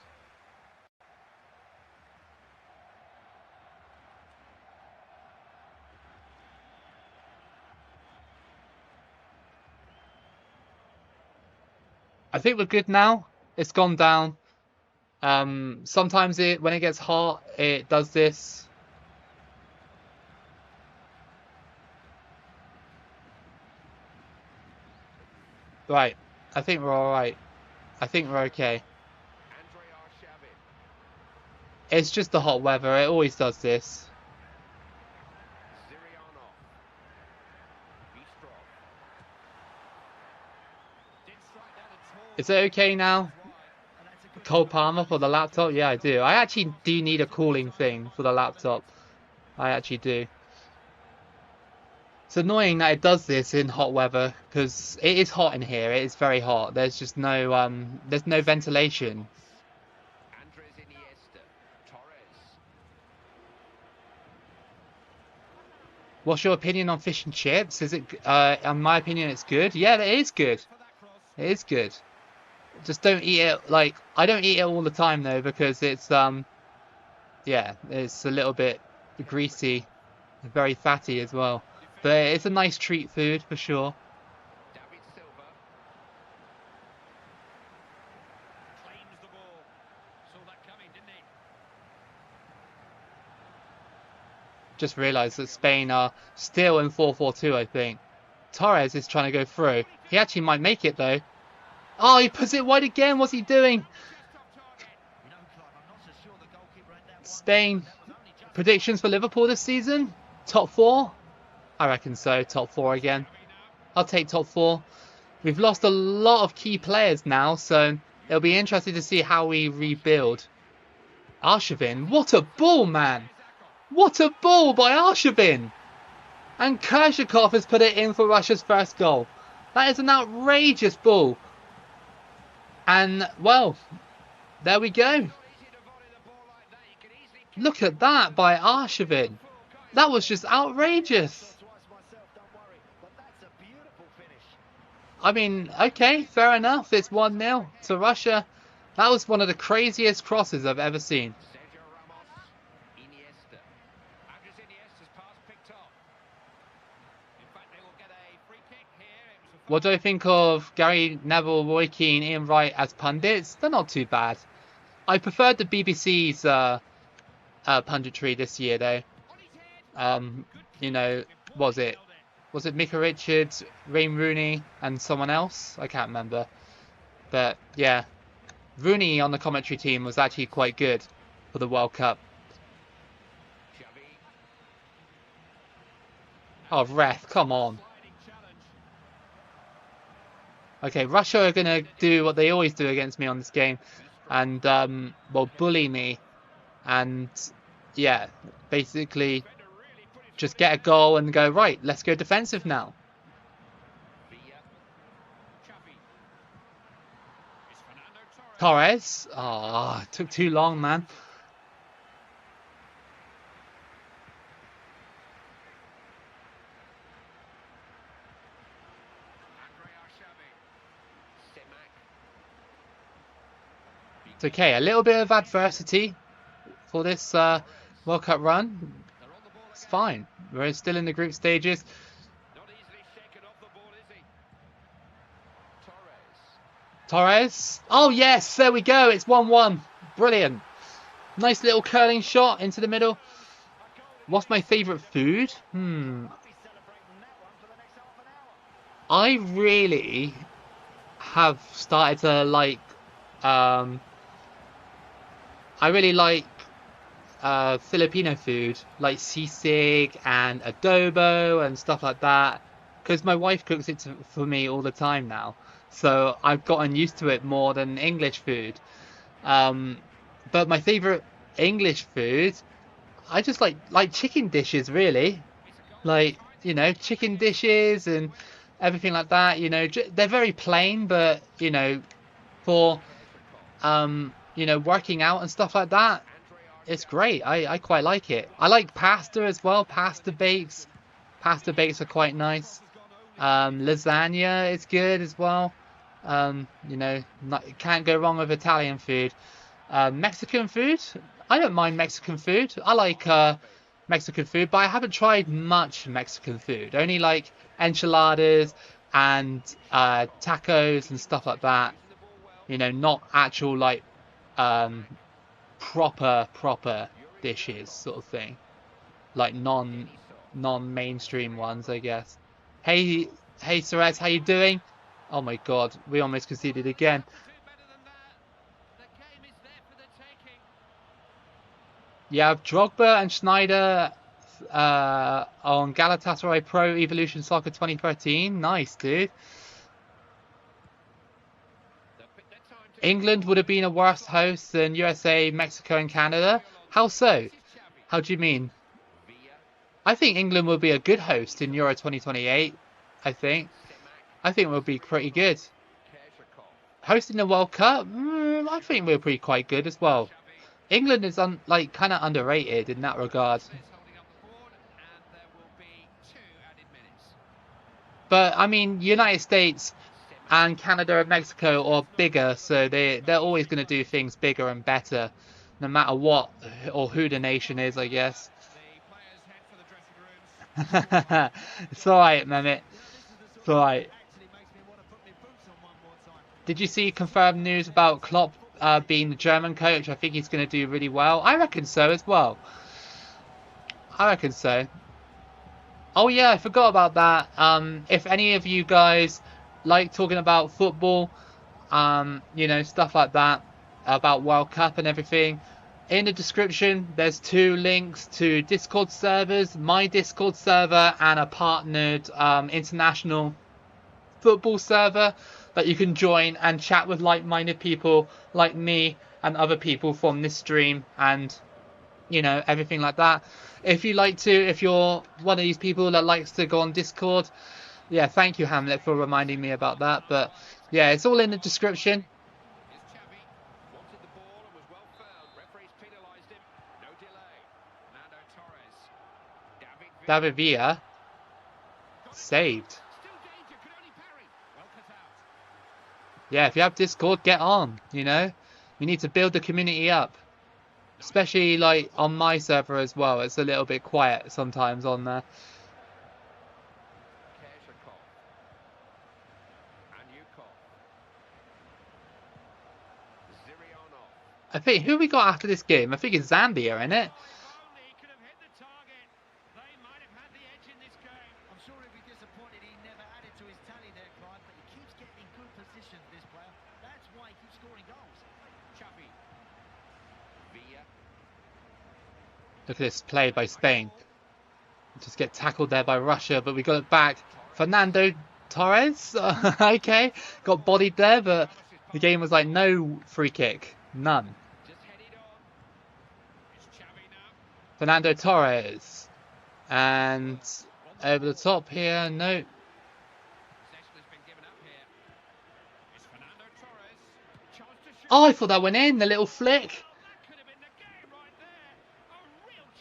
I think we're good now. It's gone down. Sometimes when it gets hot, it does this. Right. I think we're all right. I think we're okay. It's just the hot weather. It always does this. Is it okay now? Cold Palmer for the laptop? Yeah, I do. I actually do need a cooling thing for the laptop. I actually do. It's annoying that it does this in hot weather because it is hot in here. It is very hot. There's no ventilation. What's your opinion on fish and chips? Is it, in my opinion, it's good. Yeah, it is good. It is good. Just don't eat it like I don't eat it all the time though because yeah, it's a little bit greasy, very fatty as well. But it's a nice treat food for sure. Just realised that Spain are still in 4-4-2, I think. Torres is trying to go through. He actually might make it though. Oh, he puts it wide again. What's he doing? Spain. Predictions for Liverpool this season? Top 4? I reckon so. Top 4 again. I'll take top 4. We've lost a lot of key players now, so it'll be interesting to see how we rebuild. Arshavin. What a ball, man. What a ball by Arshavin. And Kershakov has put it in for Russia's first goal. That is an outrageous ball. And, well, there we go. Look at that by Arshavin. That was just outrageous. I mean, okay, fair enough. It's 1-0 to Russia. That was one of the craziest crosses I've ever seen. What do I think of Gary Neville, Roy Keane, Ian Wright as pundits? They're not too bad. I preferred the BBC's punditry this year, though. You know, was it Micah Richards, Wayne Rooney, and someone else? I can't remember. But yeah, Rooney on the commentary team was actually quite good for the World Cup. Oh, ref, come on. Okay, Russia are going to do what they always do against me on this game. And, well, bully me. And, yeah, basically just get a goal and go, right, let's go defensive now. Torres. Oh, it took too long, man. It's okay, a little bit of adversity for this World Cup run. It's fine. We're still in the group stages. Torres. Oh, yes, there we go. It's 1-1. Brilliant. Nice little curling shot into the middle. What's my favourite food? I really have started to like... I really like Filipino food, like sisig and adobo and stuff like that, because my wife cooks it for me all the time now. So I've gotten used to it more than English food. But my favourite English food, I just like chicken dishes, really. Like, you know, chicken dishes and everything like that. You know, they're very plain, but, you know, for you know, working out and stuff like that, it's great. I quite like it. I like pasta as well. Pasta bakes are quite nice. Lasagna is good as well. You know, can't go wrong with Italian food. Mexican food? I don't mind Mexican food. I like Mexican food, but I haven't tried much Mexican food. Only like enchiladas and tacos and stuff like that. You know, not actual like um, proper dishes sort of thing. Like non-mainstream ones, I guess. Hey, hey, Suarez, how you doing? Oh my God, we almost conceded again. You have Drogba and Schneider on Galatasaray Pro Evolution Soccer 2013. Nice, dude. England would have been a worse host than USA, Mexico, and Canada. How so? How do you mean? I think England will be a good host in Euro 2028. I think. I think we'll be pretty good. Hosting the World Cup, I think we're pretty quite good as well. England is like kind of underrated in that regard. But I mean, United States and Canada and Mexico are bigger, so they're always going to do things bigger and better, no matter what or who the nation is, I guess. It's alright, Mehmet. It's alright. Did you see confirmed news about Klopp being the German coach? I think he's going to do really well. I reckon so as well. I reckon so. Oh yeah, I forgot about that. If any of you guys like talking about football, you know, stuff like that, about World Cup and everything, in the description there's 2 links to Discord servers, my Discord server and a partnered international football server that you can join and chat with like-minded people like me and other people from this stream and, you know, everything like that. If you like to, if you're one of these people that likes to go on Discord, yeah, thank you, Hamlet, for reminding me about that. But yeah, it's all in the description. David Villa saved. Yeah, if you have Discord, get on, you know. We need to build the community up. Especially like on my server as well. It's a little bit quiet sometimes on there. I think who we got after this game? I think it's Zambia, isn't it? Look at this play by Spain. Just get tackled there by Russia, but we got it back. Fernando Torres, okay, got bodied there, but the game was like no free kick, none. Fernando Torres, and over the top here, no. Oh, I thought that went in, the little flick.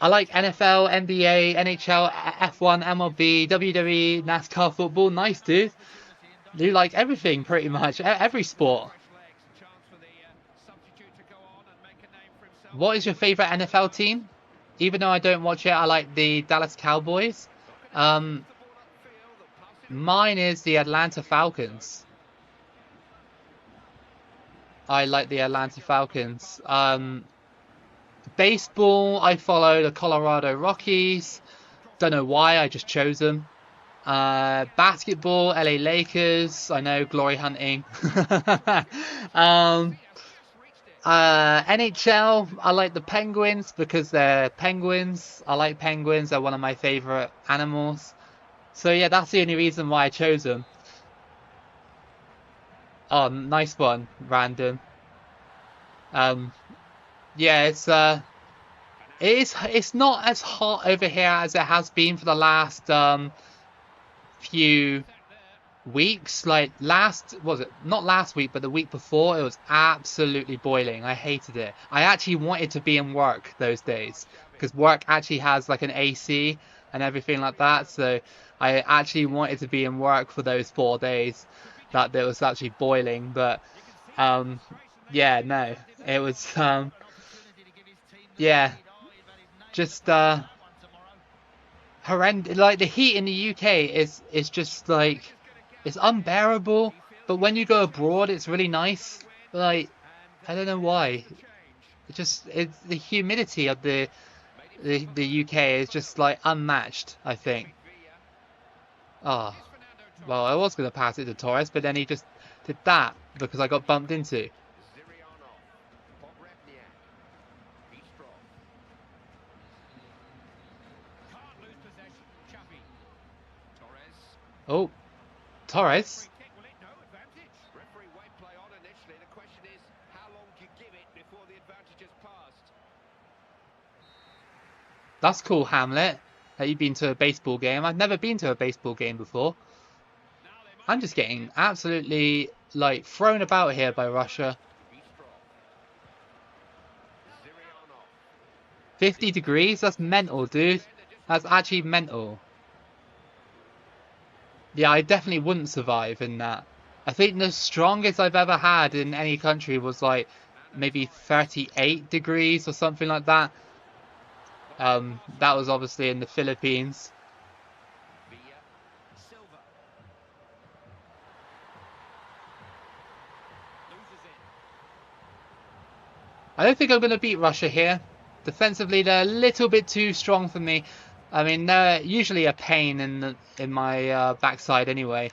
I like NFL, NBA, NHL, F1, MLB, WWE, NASCAR, football. Nice, dude. You like everything, pretty much. Every sport. What is your favorite NFL team? Even though I don't watch it, I like the Dallas Cowboys. Mine is the Atlanta Falcons. I like the Atlanta Falcons. Baseball, I follow the Colorado Rockies. Don't know why, I just chose them. Basketball, LA Lakers. I know, glory hunting. NHL, I like the Penguins because they're penguins. I like penguins, they're one of my favorite animals. So yeah, that's the only reason why I chose them. Oh, nice one, random. Yeah, it's not as hot over here as it has been for the last few weeks. Like was it not last week, but the week before, it was absolutely boiling. I hated it. I actually wanted to be in work those days because work actually has like an AC and everything like that. So I actually wanted to be in work for those 4 days. that it was actually boiling, but um, yeah, no, it was yeah, just horrendous. Like the heat in the UK is just like it's unbearable. But when you go abroad, it's really nice. Like I don't know why. It's the humidity of the UK is just like unmatched, I think. Oh, well, I was gonna pass it to Torres, but then he just did that because I got bumped into. Oh, Torres. That's cool, Hamlet. That you've been to a baseball game. I've never been to a baseball game before. I'm just getting absolutely like thrown about here by Russia. 50 degrees? That's mental, dude. That's actually mental. Yeah, I definitely wouldn't survive in that. I think the strongest I've ever had in any country was like maybe 38 degrees or something like that. That was obviously in the Philippines. I don't think I'm going to beat Russia here. Defensively, they're a little bit too strong for me. I mean, they're usually a pain in my backside anyway,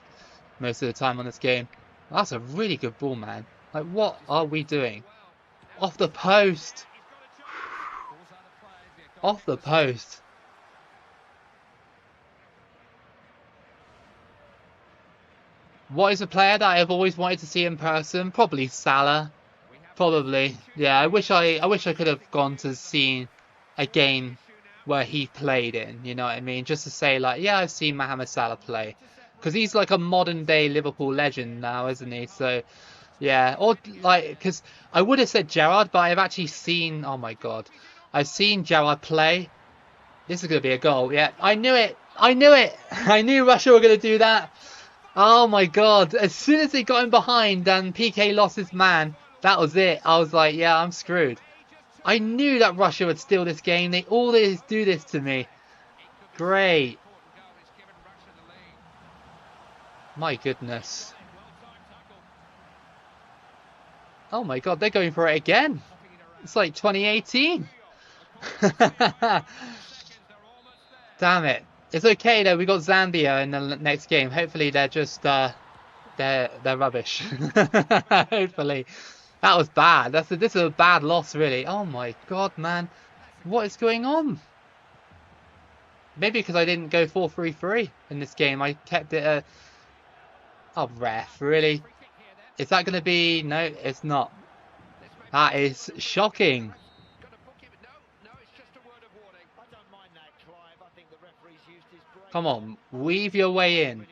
most of the time on this game. That's a really good ball, man. Like, what are we doing? Off the post. Off the post. What is a player that I've always wanted to see in person? Probably Salah. Probably. Yeah, I wish I could have gone to see a game where he played in, you know what I mean? Just to say like, yeah, I've seen Mohamed Salah play. Because he's like a modern day Liverpool legend now, isn't he? So, yeah, or like because I would have said Gerrard, but I've actually seen, oh my God. I've seen Gerrard play. This is going to be a goal. Yeah, I knew it. I knew it. I knew Russia were going to do that. Oh my God. As soon as they got him behind and PK lost his man, that was it. I was like, yeah, I'm screwed. I knew that Russia would steal this game. They always do this to me. Great. My goodness. Oh my God, they're going for it again. It's like 2018. Damn it. It's okay though. We got Zambia in the next game. Hopefully they're just they're rubbish. Hopefully. That was bad. This is a bad loss really. Oh my God, man. What is going on? Maybe because I didn't go 4-3-3 in this game. I kept it oh, ref, really? Is that going to be... No, it's not. That is shocking. Come on, weave your way in.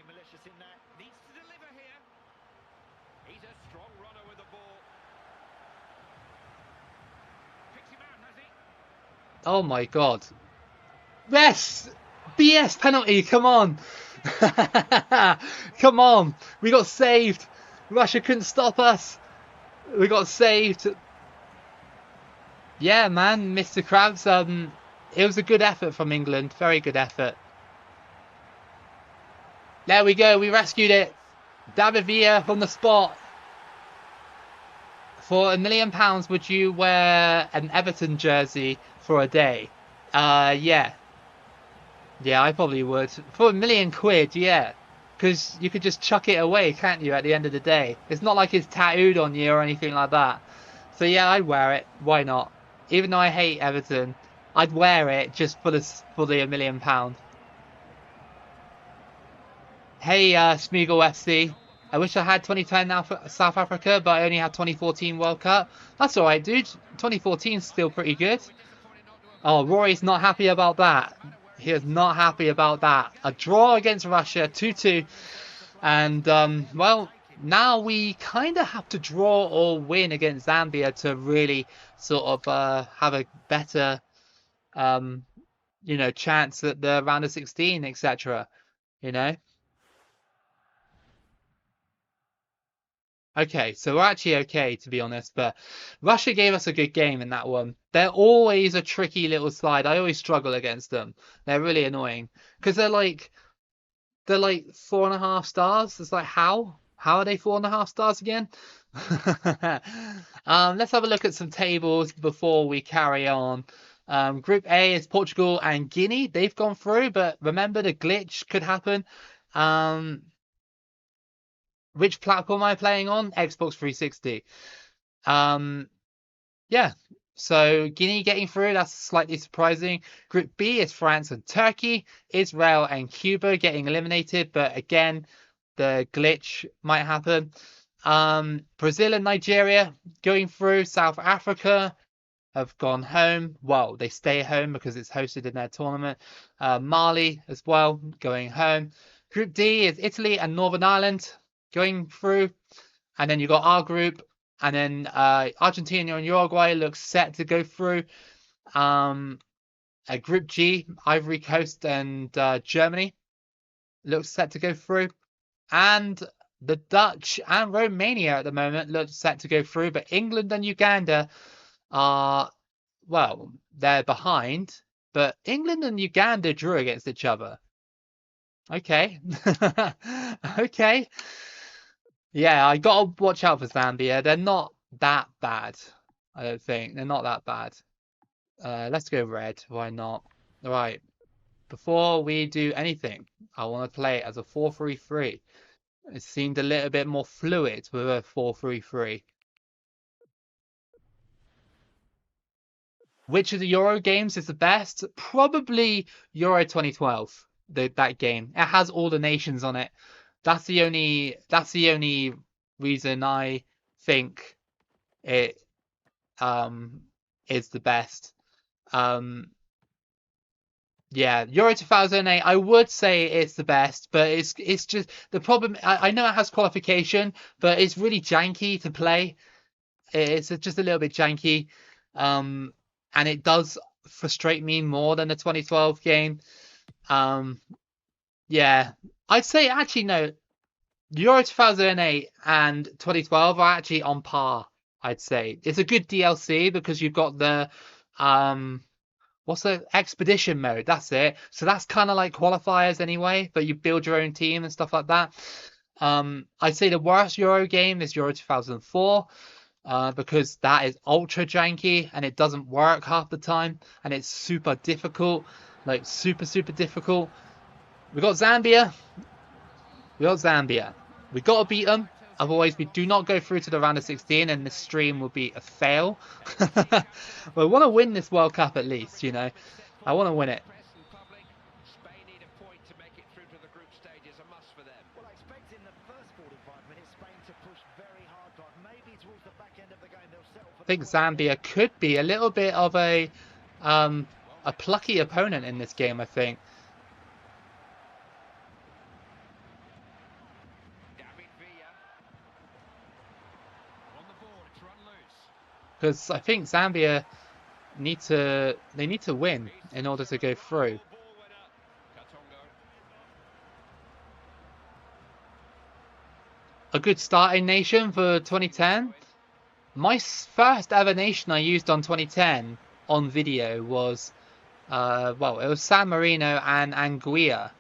Oh my God. Yes! BS penalty, come on. Come on. We got saved. Russia couldn't stop us. We got saved. Yeah, man, Mr. Krabs. It was a good effort from England. Very good effort. There we go. We rescued it. David Villa from the spot. For £1 million, would you wear an Everton jersey for a day? Yeah. Yeah, I probably would. For £1 million, yeah. Because you could just chuck it away, can't you, at the end of the day? It's not like it's tattooed on you or anything like that. So yeah, I'd wear it. Why not? Even though I hate Everton, I'd wear it just for the £1 million. Hey, Smeagol FC. I wish I had 2010 South Africa, but I only had 2014 World Cup. That's alright, dude. 2014 is still pretty good. Oh, Rory's not happy about that. He is not happy about that. A draw against Russia, 2-2. And, well, now we kind of have to draw or win against Zambia to really sort of have a better, um, chance at the round of 16, etc. You know? Okay, so we're actually okay, to be honest, but Russia gave us a good game in that one. They're always a tricky little side. I always struggle against them. They're really annoying because they're like 4.5 stars. It's like how? How are they 4.5 stars again? Let's have a look at some tables before we carry on. Group A is Portugal and Guinea. They've gone through, but remember the glitch could happen. Um, which platform am I playing on? Xbox 360. Um, yeah. So Guinea getting through, that's slightly surprising. Group B is France and Turkey. Israel and Cuba getting eliminated, but again, the glitch might happen. Brazil and Nigeria going through. South Africa have gone home. Well, they stay home because it's hosted in their tournament. Mali as well going home. Group D is Italy and Northern Ireland going through. And then you got our group. And then Argentina and Uruguay looks set to go through. Group G, Ivory Coast and Germany looks set to go through. And the Dutch and Romania at the moment look set to go through. But England and Uganda are, well, they're behind. But England and Uganda drew against each other. Okay. Okay. Yeah, I gotta watch out for Zambia. They're not that bad. I don't think. They're not that bad. Let's go red. Why not? All right. Before we do anything, I want to play it as a 4-3-3. It seemed a little bit more fluid with a 4-3-3. Which of the Euro games is the best? Probably Euro 2012. That game. It has all the nations on it. That's the only reason I think it is the best. Yeah, Euro 2008, I would say it's the best, but it's just the problem. I know it has qualification, but it's really janky to play. It's just a little bit janky, and it does frustrate me more than the 2012 game. Yeah, I'd say actually no. Euro 2008 and 2012 are actually on par, I'd say. It's a good DLC because you've got the what's the expedition mode? That's it. So that's kind of like qualifiers anyway, but you build your own team and stuff like that. I'd say the worst Euro game is Euro 2004 because that is ultra janky and it doesn't work half the time and it's super difficult, like super difficult. We got Zambia. We got Zambia. We got to beat them. Otherwise, we do not go through to the round of 16 and this stream will be a fail. We want to win this World Cup at least, you know. I want to win it. I think Zambia could be a little bit of a plucky opponent in this game, I think. Because I think Zambia need to win in order to go through. A good starting nation for 2010. My first ever nation I used on 2010 on video was well, it was San Marino and Anguilla.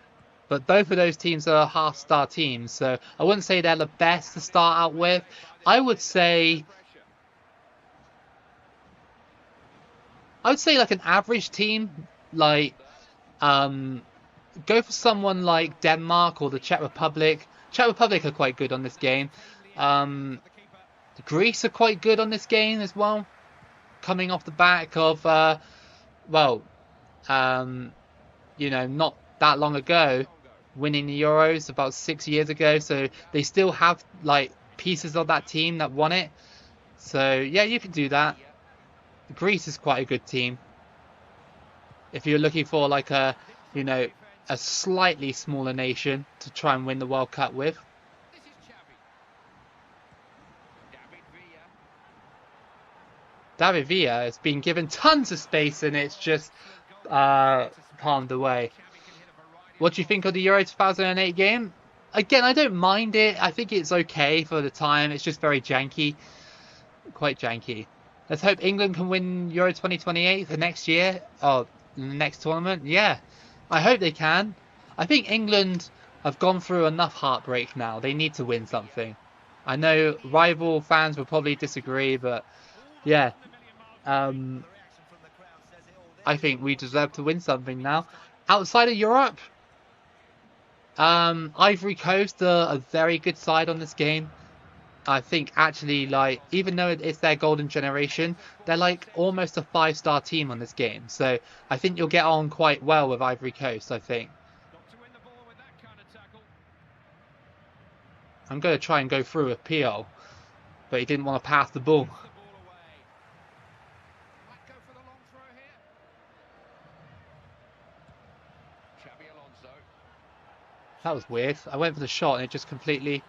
But both of those teams are half-star teams, so I wouldn't say they're the best to start out with. I would say like an average team, like go for someone like Denmark or the Czech Republic. Czech Republic are quite good on this game. Greece are quite good on this game as well, coming off the back of well, you know, not that long ago, winning the Euros about 6 years ago. So they still have like pieces of that team that won it. So yeah, you can do that. Greece is quite a good team. If you're looking for like a, you know, a slightly smaller nation to try and win the World Cup with. David Villa has been given tons of space and it's just palmed away. What do you think of the Euro 2008 game? Again, I don't mind it. I think it's okay for the time. It's just very janky. Quite janky. Let's hope England can win Euro 2028 for next year. Oh, the next tournament. Yeah, I hope they can. I think England have gone through enough heartbreak now. They need to win something. I know rival fans will probably disagree, but yeah, I think we deserve to win something now. Outside of Europe, Ivory Coast are a very good side on this game. I think actually, like, even though it's their golden generation, they're like almost a 5-star team on this game. So I think you'll get on quite well with Ivory Coast, I think. I'm going to try and go through with Pio, but he didn't want to pass the ball. That was weird. I went for the shot and it just completely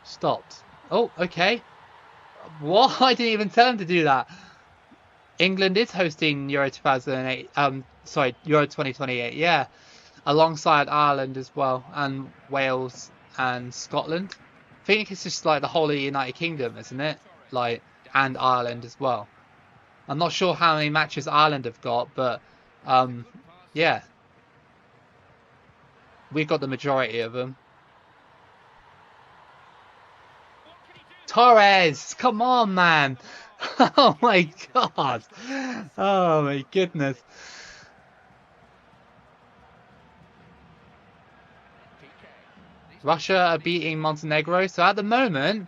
stopped. Oh, okay. What? I didn't even tell him to do that. England is hosting Euro 2008. Sorry, Euro 2028. Yeah, alongside Ireland as well, and Wales and Scotland. I think it's just like the whole of the United Kingdom, isn't it? Like, and Ireland as well. I'm not sure how many matches Ireland have got, but yeah, we've got the majority of them. Torres, come on, man! Oh my god! Oh my goodness! Russia are beating Montenegro, so at the moment,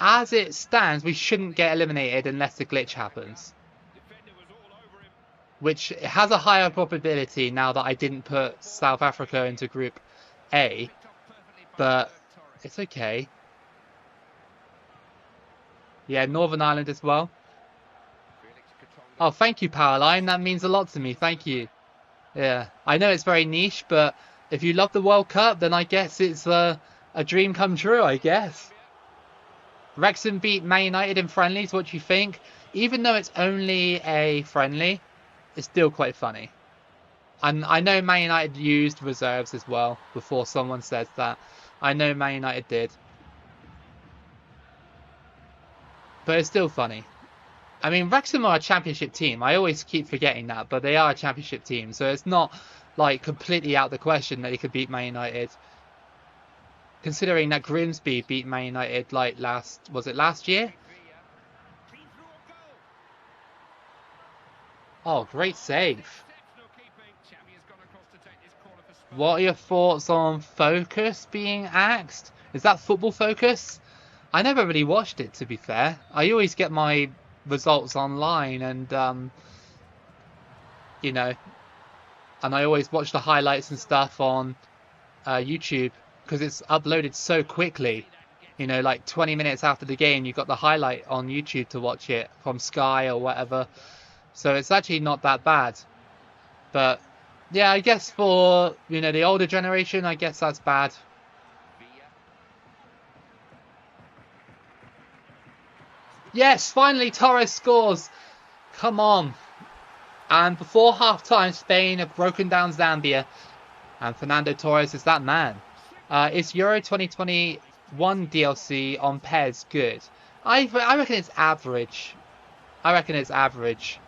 as it stands, we shouldn't get eliminated unless the glitch happens. Which has a higher probability now that I didn't put South Africa into Group A, but it's okay. Yeah, Northern Ireland as well. Oh, thank you, Powerline. That means a lot to me. Thank you. Yeah, I know it's very niche, but if you love the World Cup, then I guess it's a dream come true, I guess. Wrexham beat Man United in friendlies. What do you think? Even though it's only a friendly, it's still quite funny. And I know Man United used reserves as well before someone says that. I know Man United did. But it's still funny. I mean, Wrexham are a championship team. I always keep forgetting that, but they are a championship team. So it's not like completely out of the question that they could beat Man United. Considering that Grimsby beat Man United like was it last year? Oh, great save. What are your thoughts on Focus being axed? Is that Football Focus? I never really watched it, to be fair. I always get my results online and, you know, and I always watch the highlights and stuff on YouTube because it's uploaded so quickly. You know, like 20 minutes after the game, you've got the highlight on YouTube to watch it from Sky or whatever. So it's actually not that bad. But yeah, I guess for, you know, the older generation, I guess that's bad. Yes, finally Torres scores. Come on. And before half-time, Spain have broken down Zambia. And Fernando Torres is that man. Is Euro 2021 DLC on PES good? I reckon it's average. I reckon it's average.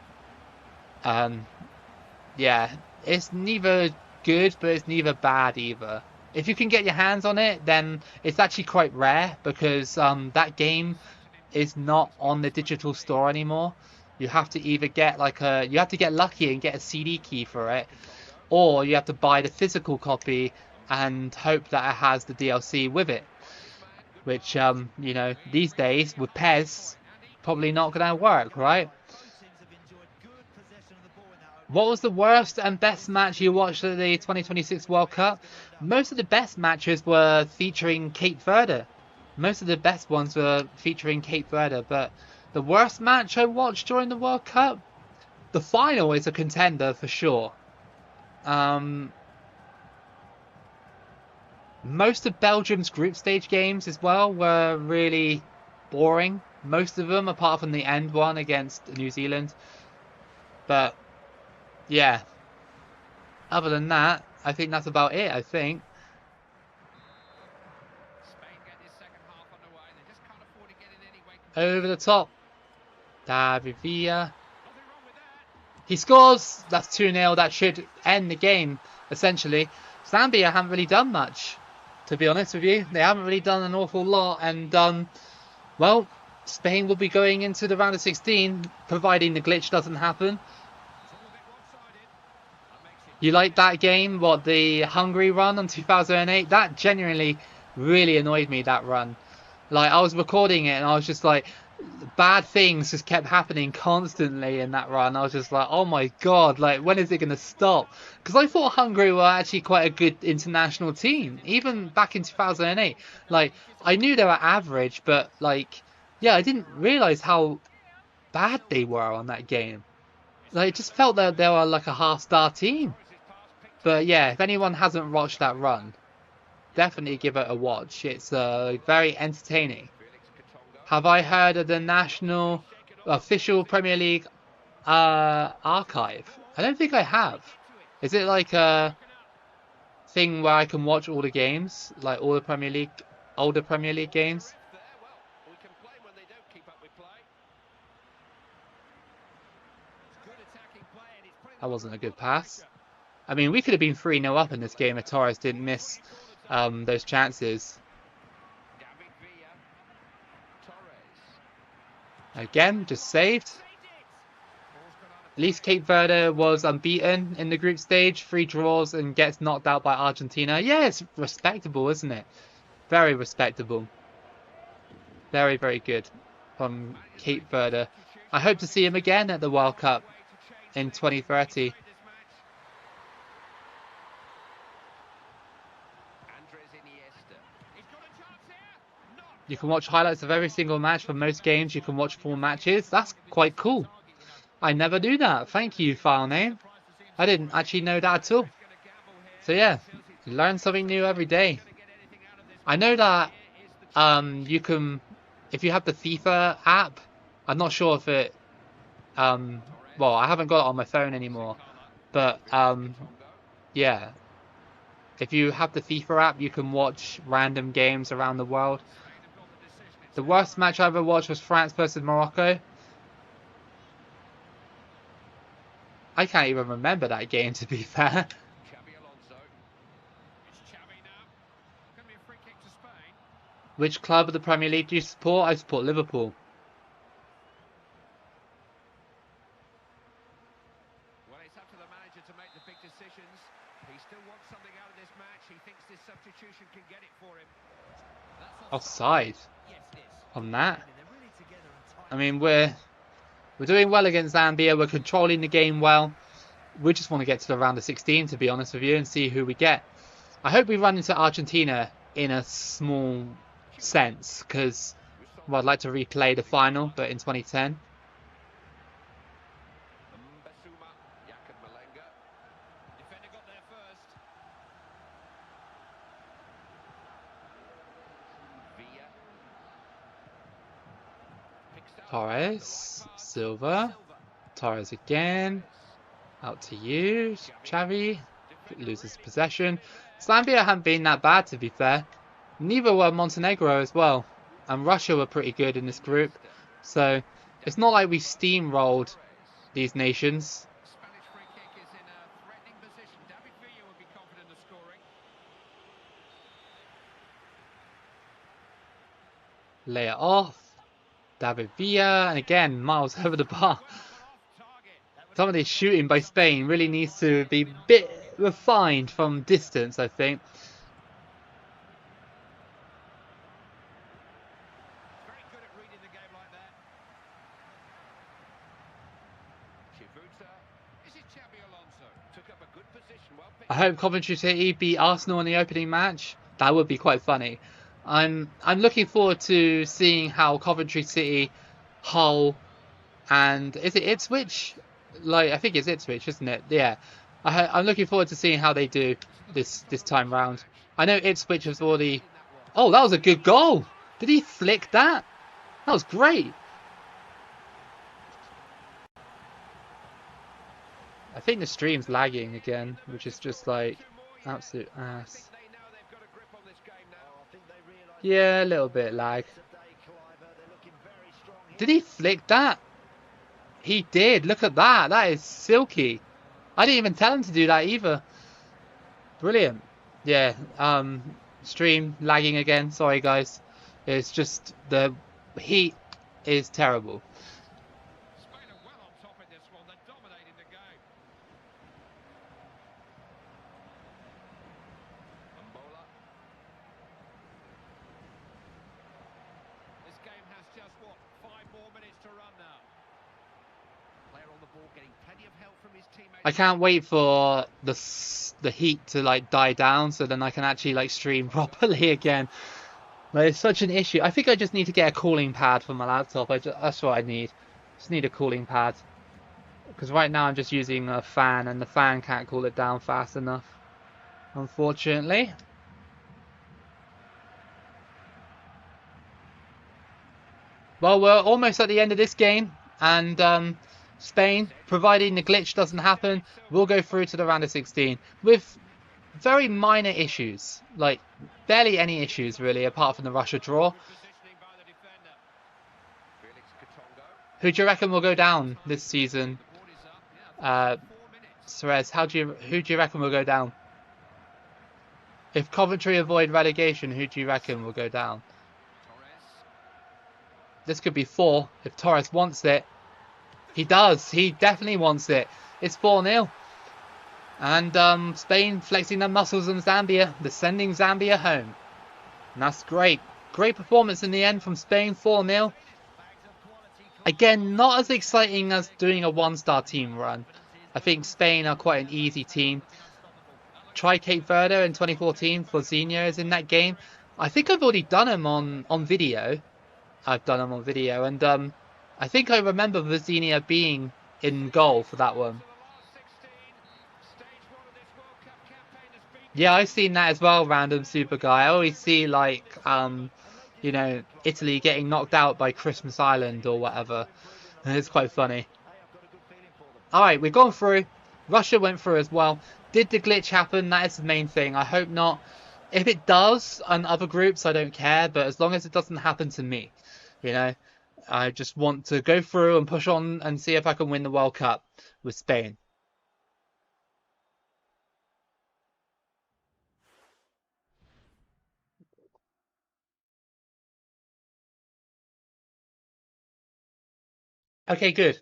Yeah, it's neither good, but it's neither bad either. If you can get your hands on it, then it's actually quite rare because that game is not on the digital store anymore. You have to either get you have to get lucky and get a CD key for it, or you have to buy the physical copy and hope that it has the DLC with it. Which, you know, these days with PES, probably not going to work, right? What was the worst and best match you watched at the 2026 World Cup? Most of the best matches were featuring Cape Verde. Most of the best ones were featuring Cape Verde, but the worst match I watched during the World Cup? The final is a contender for sure. Most of Belgium's group stage games as well were really boring. Most of them, apart from the end one against New Zealand. But yeah, other than that, I think that's about it, I think. Over the top. David Villa. He scores. That's 2-0. That should end the game, essentially. Zambia haven't really done much, to be honest with you. They haven't really done an awful lot. And, well, Spain will be going into the round of 16, providing the glitch doesn't happen. You like that game? What, the Hungary run on 2008? That genuinely really annoyed me, that run. Like, I was recording it and I was just like, bad things just kept happening constantly in that run. I was just like, oh my god, like, when is it going to stop? Because I thought Hungary were actually quite a good international team, even back in 2008. Like, I knew they were average, but, like, yeah, I didn't realise how bad they were on that game. Like, it just felt that they were like a half-star team. But yeah, if anyone hasn't watched that run, definitely give it a watch. It's very entertaining. Have I heard of the National Official Premier League archive? I don't think I have. Is it like a thing where I can watch all the games, like all the Premier League, older Premier League games? That wasn't a good pass. I mean, we could have been 3-0 up in this game if Torres didn't miss those chances. Again, just saved. At least Cape Verde was unbeaten in the group stage. 3 draws and gets knocked out by Argentina. Yeah, it's respectable, isn't it? Very respectable. Very, very good from Cape Verde. I hope to see him again at the World Cup in 2030. You can watch highlights of every single match for most games. You can watch full matches. That's quite cool. I never knew that. Thank you, file name. I didn't actually know that at all. So yeah, learn something new every day. I know that you can, if you have the FIFA app, I'm not sure if it, well, I haven't got it on my phone anymore, but yeah, if you have the FIFA app, you can watch random games around the world. The worst match I ever watched was France versus Morocco. I can't even remember that game, to be fair. Which club of the Premier League do you support? I support Liverpool. Well, it's up to the manager to make the big decisions. He still wants something out of this match. He thinks this substitution can get it for him. Offside on that. I mean, we're doing well against Zambia. We're controlling the game well. We just want to get to the round of 16, to be honest with you, and see who we get. I hope we run into Argentina in a small sense, because, well, I'd like to replay the final, but in 2010. Torres, Silva, Torres again, out to you, Xavi, loses possession. Zambia haven't been that bad, to be fair. Neither were Montenegro as well, and Russia were pretty good in this group, so it's not like we steamrolled these nations. Lay it off. David Villa, and again, miles over the bar. Some of this shooting by Spain really needs to be a bit refined from distance, I think. I hope Coventry City beat Arsenal in the opening match. That would be quite funny. I'm looking forward to seeing how Coventry City, Hull, and is it Ipswich? Like, I think it's Ipswich, isn't it? Yeah. I'm looking forward to seeing how they do this time round. I know Ipswich has already. Oh, that was a good goal. Did he flick that? That was great. I think the stream's lagging again, which is just like absolute ass. Yeah, a little bit lag. Did he flick that? He did. Look at that. That is silky. I didn't even tell him to do that either. Brilliant. Yeah. Stream lagging again. Sorry, guys. It's just the heat is terrible. Spain are well on top in this one. They're dominating the game. Mbola. This game has just, what, 5 more minutes to run now. Player on the ball getting plenty of help from his teammates. I can't wait for the heat to like die down so then I can actually like stream properly again. Like, it's such an issue. I think I just need to get a cooling pad for my laptop. That's what I need. Just need a cooling pad. Because right now I'm just using a fan and the fan can't cool it down fast enough. Unfortunately. Well, we're almost at the end of this game. And Spain, providing the glitch doesn't happen, will go through to the round of 16 with very minor issues, like barely any issues really, apart from the Russia draw. Who do you reckon will go down this season? Suarez, who do you reckon will go down? If Coventry avoid relegation, who do you reckon will go down? This could be 4 if Torres wants it. He does. He definitely wants it. It's 4-0. And Spain flexing their muscles in Zambia. They're sending Zambia home. And that's great. Great performance in the end from Spain, 4-0. Again, not as exciting as doing a 1-star team run. I think Spain are quite an easy team. Try Cape Verde in 2014 for Zinho is in that game. I think I've already done him on video. I've done him on video. And I think I remember Vizinia being in goal for that one. Yeah, I've seen that as well, random super guy. I always see like, you know, Italy getting knocked out by Christmas Island or whatever. It's quite funny. Alright, we've gone through. Russia went through as well. Did the glitch happen? That is the main thing. I hope not. If it does on other groups, I don't care. But as long as it doesn't happen to me, you know, I just want to go through and push on and see if I can win the World Cup with Spain. Okay, good.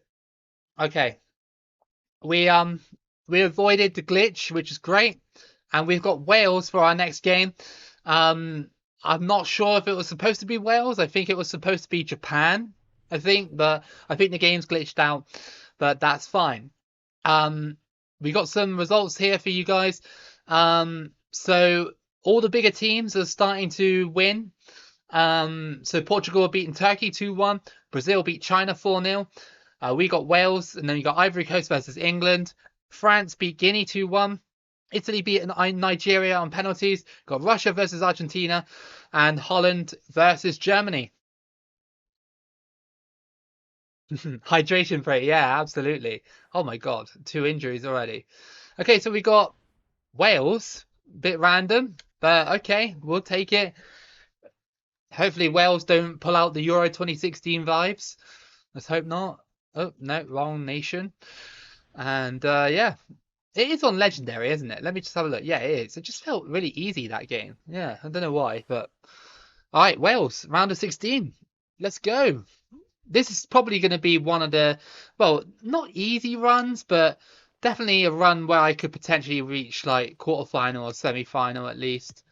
Okay. We avoided the glitch, which is great. And we've got Wales for our next game. I'm not sure if it was supposed to be Wales. I think it was supposed to be Japan. But I think the game's glitched out. But that's fine. We got some results here for you guys. So all the bigger teams are starting to win. So Portugal beating Turkey 2-1. Brazil beat China 4-0. We got Wales, and then we got Ivory Coast versus England. France beat Guinea 2-1. Italy beat Nigeria on penalties. Got Russia versus Argentina, and Holland versus Germany. Hydration break, yeah, absolutely. Oh my God, 2 injuries already. Okay, so we got Wales, bit random, but okay, we'll take it. Hopefully Wales don't pull out the Euro 2016 vibes. Let's hope not. Oh, no, wrong nation. And yeah, it is on Legendary, isn't it? Let me just have a look. Yeah, it is. It just felt really easy, that game. Yeah, I don't know why, but... Alright, Wales, round of 16. Let's go. This is probably going to be one of the, well, not easy runs, but definitely a run where I could potentially reach like quarterfinal or semi-final at least.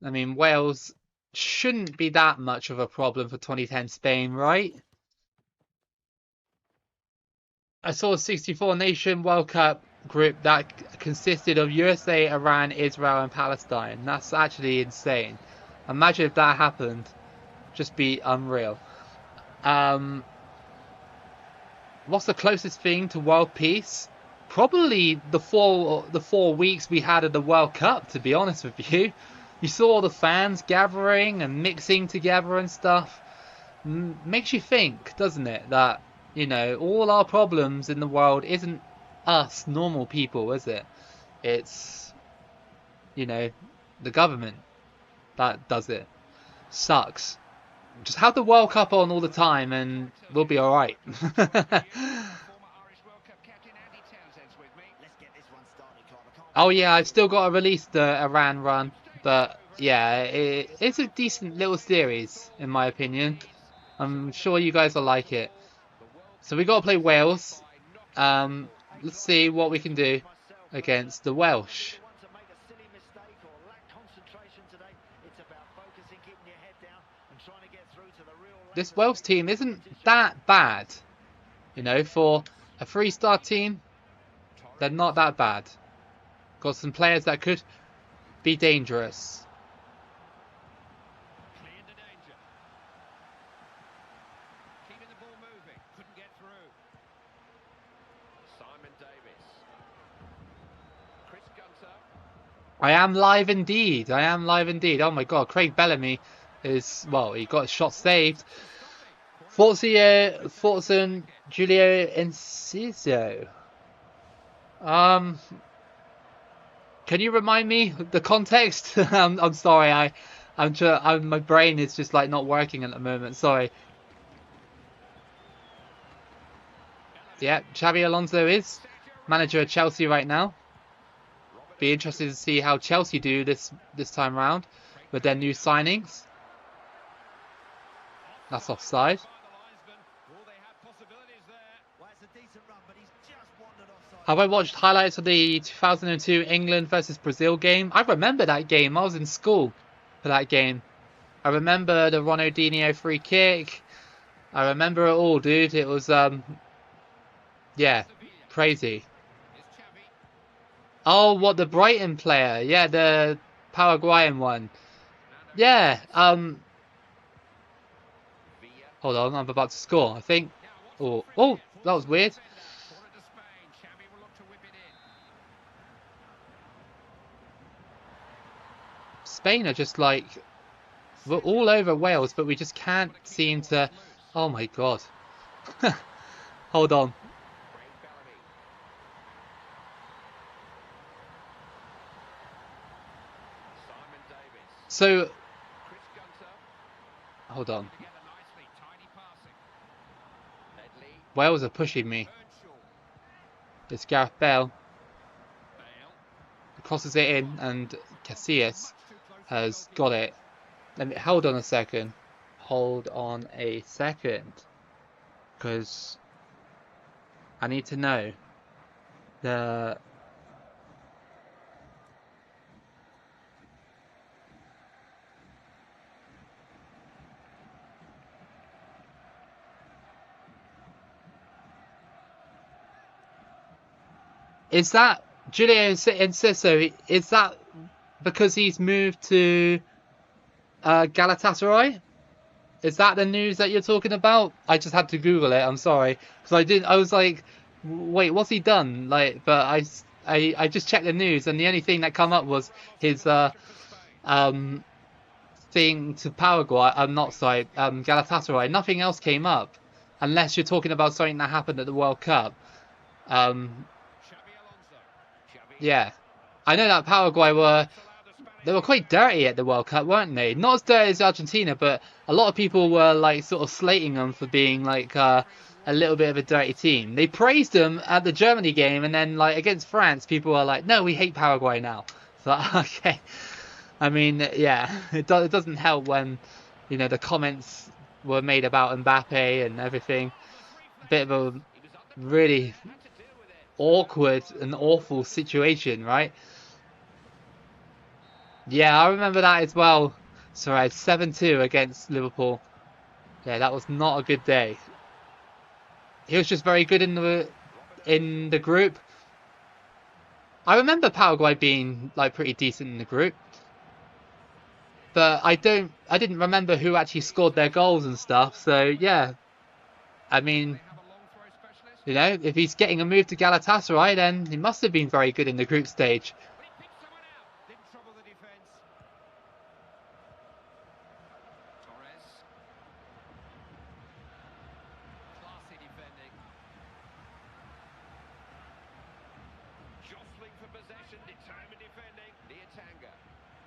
I mean, Wales shouldn't be that much of a problem for 2010 Spain, right? I saw a 64 nation World Cup group that consisted of USA, Iran, Israel, and Palestine. That's actually insane. Imagine if that happened. Just be unreal. What's the closest thing to world peace? Probably the 4 weeks we had at the World Cup, to be honest with you. You saw all the fans gathering and mixing together and stuff. Makes you think, doesn't it, that, you know, all our problems in the world isn't us normal people, is it? It's, you know, the government that does it. Sucks. Just have the World Cup on all the time and we'll be alright. Oh yeah, I've still got to release the Iran run, but yeah, it's a decent little series in my opinion. I'm sure you guys will like it. So we got to play Wales. Um, let's see what we can do against the Welsh. This Welsh team isn't that bad, you know, for a 3-star team. They're not that bad. Got some players that could be dangerous. I am live indeed. I am live indeed. Oh my god, Craig Bellamy is, well, he got his shot saved. Forza Julio Enciso. Can you remind me the context? I'm sorry. My brain is just like not working at the moment. Sorry. Yeah, Xabi Alonso is manager of Chelsea right now. Be interested to see how Chelsea do this time round with their new signings. That's offside. Have I watched highlights of the 2002 England versus Brazil game? I remember that game. I was in school for that game. I remember the Ronaldinho free kick. I remember it all, dude. It was, yeah, crazy. Oh, what, the Brighton player? Yeah, the Paraguayan one. Yeah, hold on, I'm about to score, I think. Oh, that was weird. Spain are just like, we're all over Wales, but we just can't seem to. Oh my god. Hold on. So, hold on. Wales are pushing me. It's Gareth Bale. Crosses it in, and Casillas has got it. Hold on a second. Hold on a second. Because I need to know the. Is that Julio Enciso? Is that because he's moved to Galatasaray? Is that the news that you're talking about? I just had to Google it. I'm sorry, because I didn't. I was like, wait, what's he done? Like, but I just checked the news, and the only thing that come up was his um thing to Paraguay. I'm not sorry, Galatasaray. Nothing else came up, unless you're talking about something that happened at the World Cup. Yeah, I know that Paraguay they were quite dirty at the World Cup, weren't they? Not as dirty as Argentina, but a lot of people were like sort of slating them for being like a little bit of a dirty team. They praised them at the Germany game, and then like against France, people were like, "No, we hate Paraguay now." So okay, I mean, yeah, it doesn't help when you know the comments were made about Mbappe and everything. Bit of a really awkward and awful situation, right? Yeah, I remember that as well. Sorry, 7-2 against Liverpool. Yeah, that was not a good day. He was just very good in the group. I remember Paraguay being like pretty decent in the group. But I didn't remember who actually scored their goals and stuff. So yeah. I mean, you know, if he's getting a move to Galatasaray, then he must have been very good in the group stage.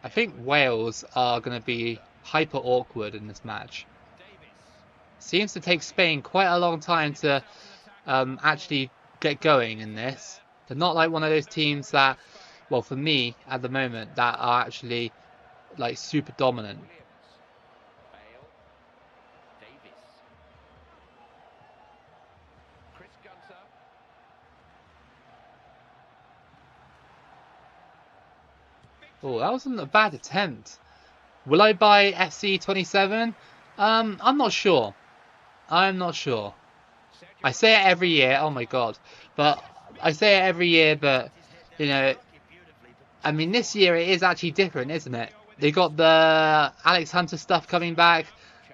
I think Wales are going to be hyper awkward in this match. Seems to take Spain quite a long time to actually get going in this. They're not like one of those teams that, well, for me at the moment, that are actually like super dominant. Oh, that wasn't a bad attempt. Will I buy FC27? I'm not sure. I'm not sure. I say it every year. Oh my god. But I say it every year, but you know, I mean this year it is actually different, isn't it? They got the Alex Hunter stuff coming back.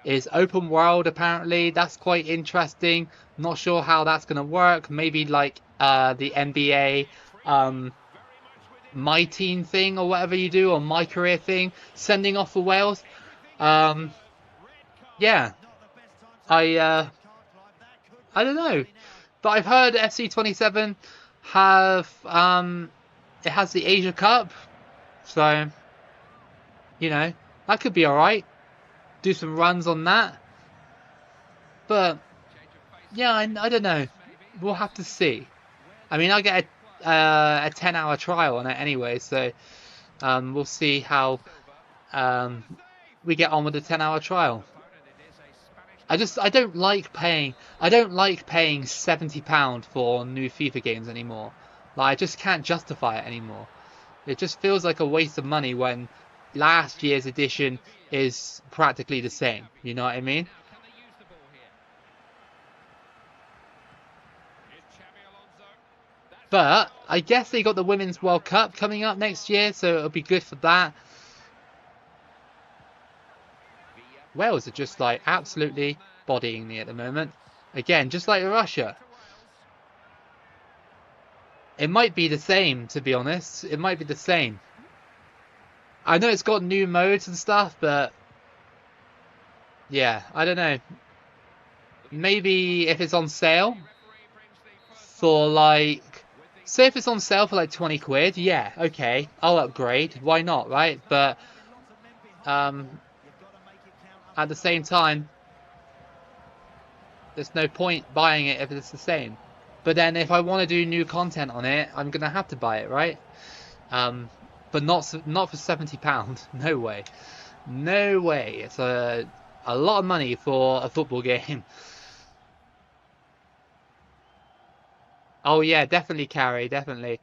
It's open world apparently. That's quite interesting. Not sure how that's gonna work. Maybe like the NBA my team thing or whatever you do, or my career thing, sending off for Wales. Um, yeah, I I don't know, but I've heard FC27 have it has the Asia Cup, so you know that could be all right. Do some runs on that, but yeah, I don't know. We'll have to see. I mean, I get a 10-hour trial on it anyway, so we'll see how um, we get on with the 10-hour trial. I don't like paying £70 for new FIFA games anymore. Like I just can't justify it anymore. It just feels like a waste of money when last year's edition is practically the same. You know what I mean? But I guess they got the Women's World Cup coming up next year, so it'll be good for that. Wales are just like absolutely bodying me at the moment. Again, just like Russia. It might be the same, to be honest. It might be the same. I know it's got new modes and stuff, but yeah, I don't know. Maybe if it's on sale for like, say if it's on sale for like 20 quid, yeah, okay, I'll upgrade. Why not, right? But at the same time, there's no point buying it if it's the same. But then if I want to do new content on it, I'm gonna have to buy it, right? But not for £70. No way, no way. It's a lot of money for a football game. Oh yeah, definitely carry, definitely.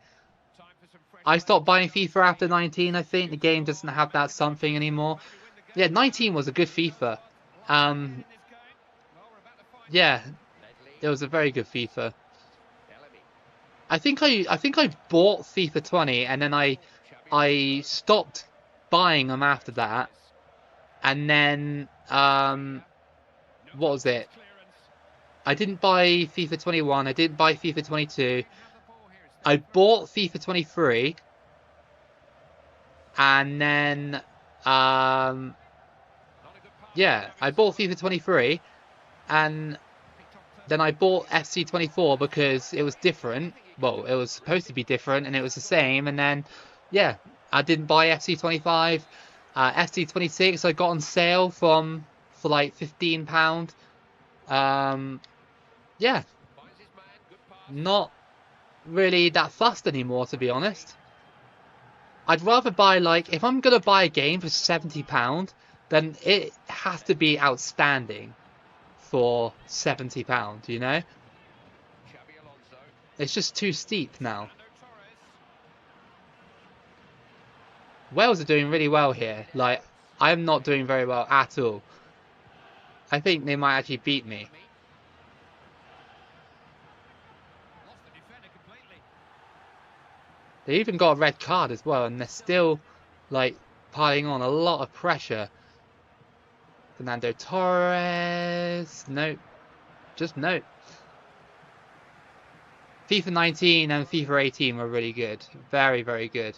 I stopped buying FIFA after 19. I think the game doesn't have that something anymore. Yeah, 19 was a good FIFA. Um, yeah, it was a very good FIFA. I think I bought FIFA 20 and then I stopped buying them after that. And then what was it? I didn't buy FIFA 21. I didn't buy FIFA 22. I bought FIFA 23, and then yeah, I bought FIFA 23, and then I bought FC24 because it was different. Well, it was supposed to be different, and it was the same. And then yeah, I didn't buy FC25. FC26 I got on sale for like £15. Yeah, not really that fussed anymore, to be honest. I'd rather buy, like, if I'm gonna buy a game for £70, then it has to be outstanding for £70, you know? It's just too steep now. Wales are doing really well here. Like, I'm not doing very well at all. I think they might actually beat me. They even got a red card as well, and they're still, like, piling on a lot of pressure. Fernando Torres. Nope. Just nope. FIFA 19 and FIFA 18 were really good. Very, very good.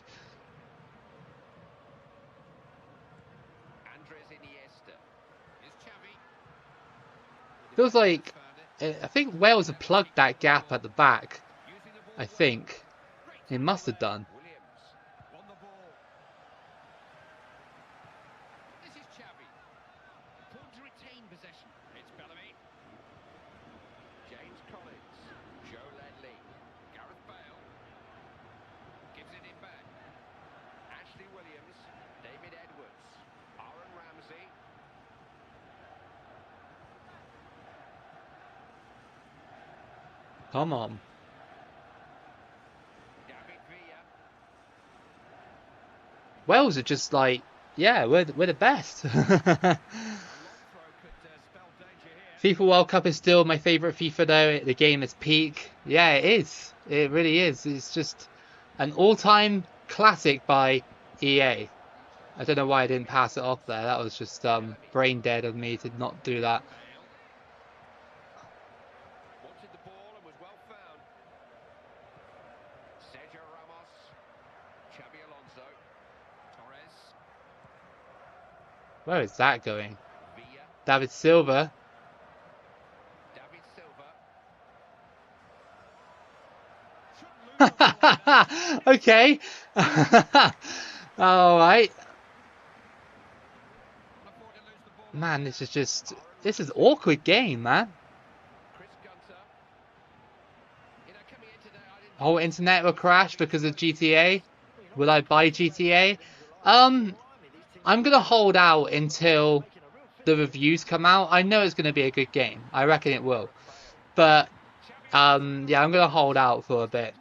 Feels like I think Wales have plugged that gap at the back. I think it must have done. Come on. David Villa. Wales are just like, yeah, we're the best. A long throw could spell danger here. FIFA World Cup is still my favourite FIFA though. The game is peak. Yeah, it is. It really is. It's just an all-time classic by EA. I don't know why I didn't pass it off there. That was just brain dead of me to not do that. Bale. Wanted the ball and was well found. Sergio Ramos. Xabi Alonso. Torres. Where is that going? Villa. David Silva. David Silva. Okay. All right. Man, this is awkward game, man. Whole internet will crash because of GTA. Will I buy GTA? I'm gonna hold out until the reviews come out. I know it's gonna be a good game. I reckon it will. But yeah, I'm gonna hold out for a bit.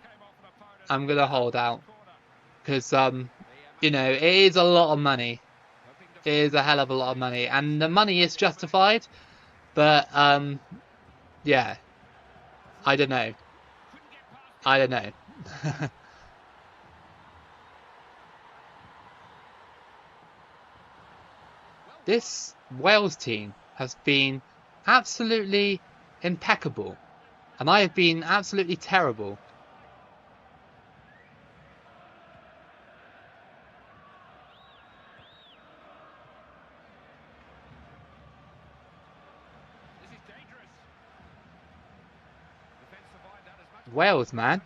I'm gonna hold out because you know, it is a lot of money. It is a hell of a lot of money, and the money is justified. But yeah, I don't know. I don't know. This Wales team has been absolutely impeccable, and I have been absolutely terrible. Wales, man,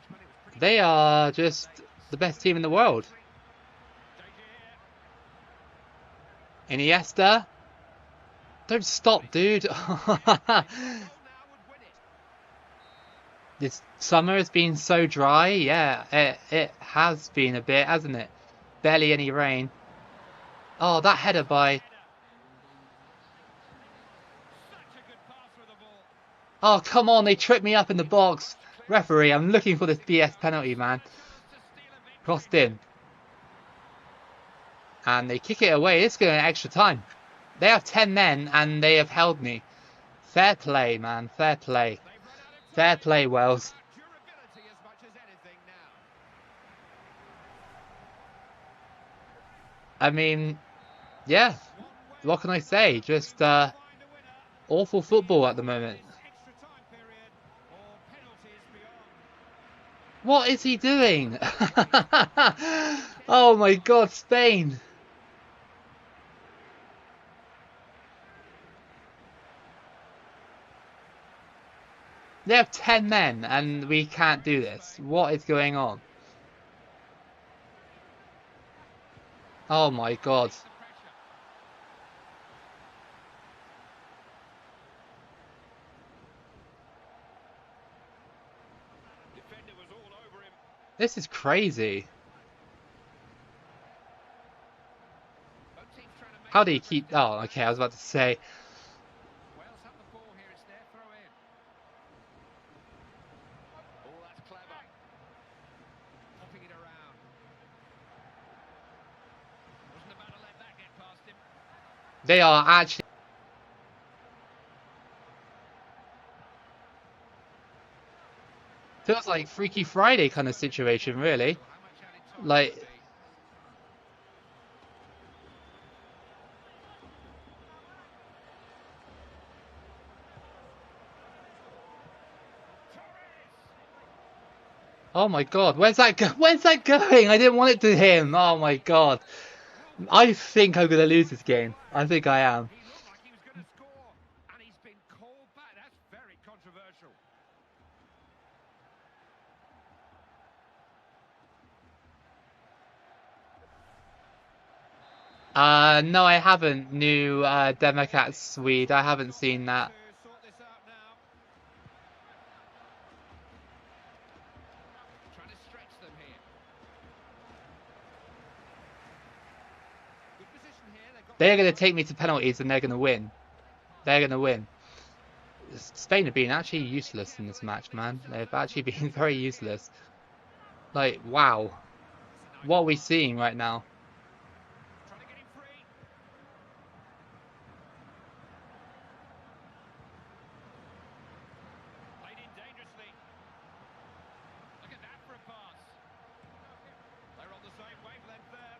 they are just the best team in the world. Iniesta, don't stop, dude. This summer has been so dry. Yeah, it has been a bit, hasn't it? Barely any rain. Oh, that header by... Oh, come on, they tripped me up in the box. Referee, I'm looking for this BS penalty, man. Crossed in. And they kick it away. It's going extra time. They have 10 men and they have held me. Fair play, man. Fair play. Fair play, Wales. I mean, yeah. What can I say? Just awful football at the moment. What is he doing? Oh my God, Spain. They have 10 men and we can't do this. What is going on? Oh my God. This is crazy. How do you keep... Oh, okay, I was about to say... They are actually... Feels like Freaky Friday kind of situation, really. Like... Oh my God, where's that going? I didn't want it to him. Oh my God. I think I'm going to lose this game. I think I am. He looked like he was going to score, and he's been called back. That's very controversial. No, I haven't. New Democrat Swede. I haven't seen that. They're going to take me to penalties and they're going to win. They're going to win. Spain have been actually useless in this match, man. They've actually been very useless. Like, wow. What are we seeing right now? Trying to get him free. Played in dangerously. Look at that for a pass. They're on the same wavelength there.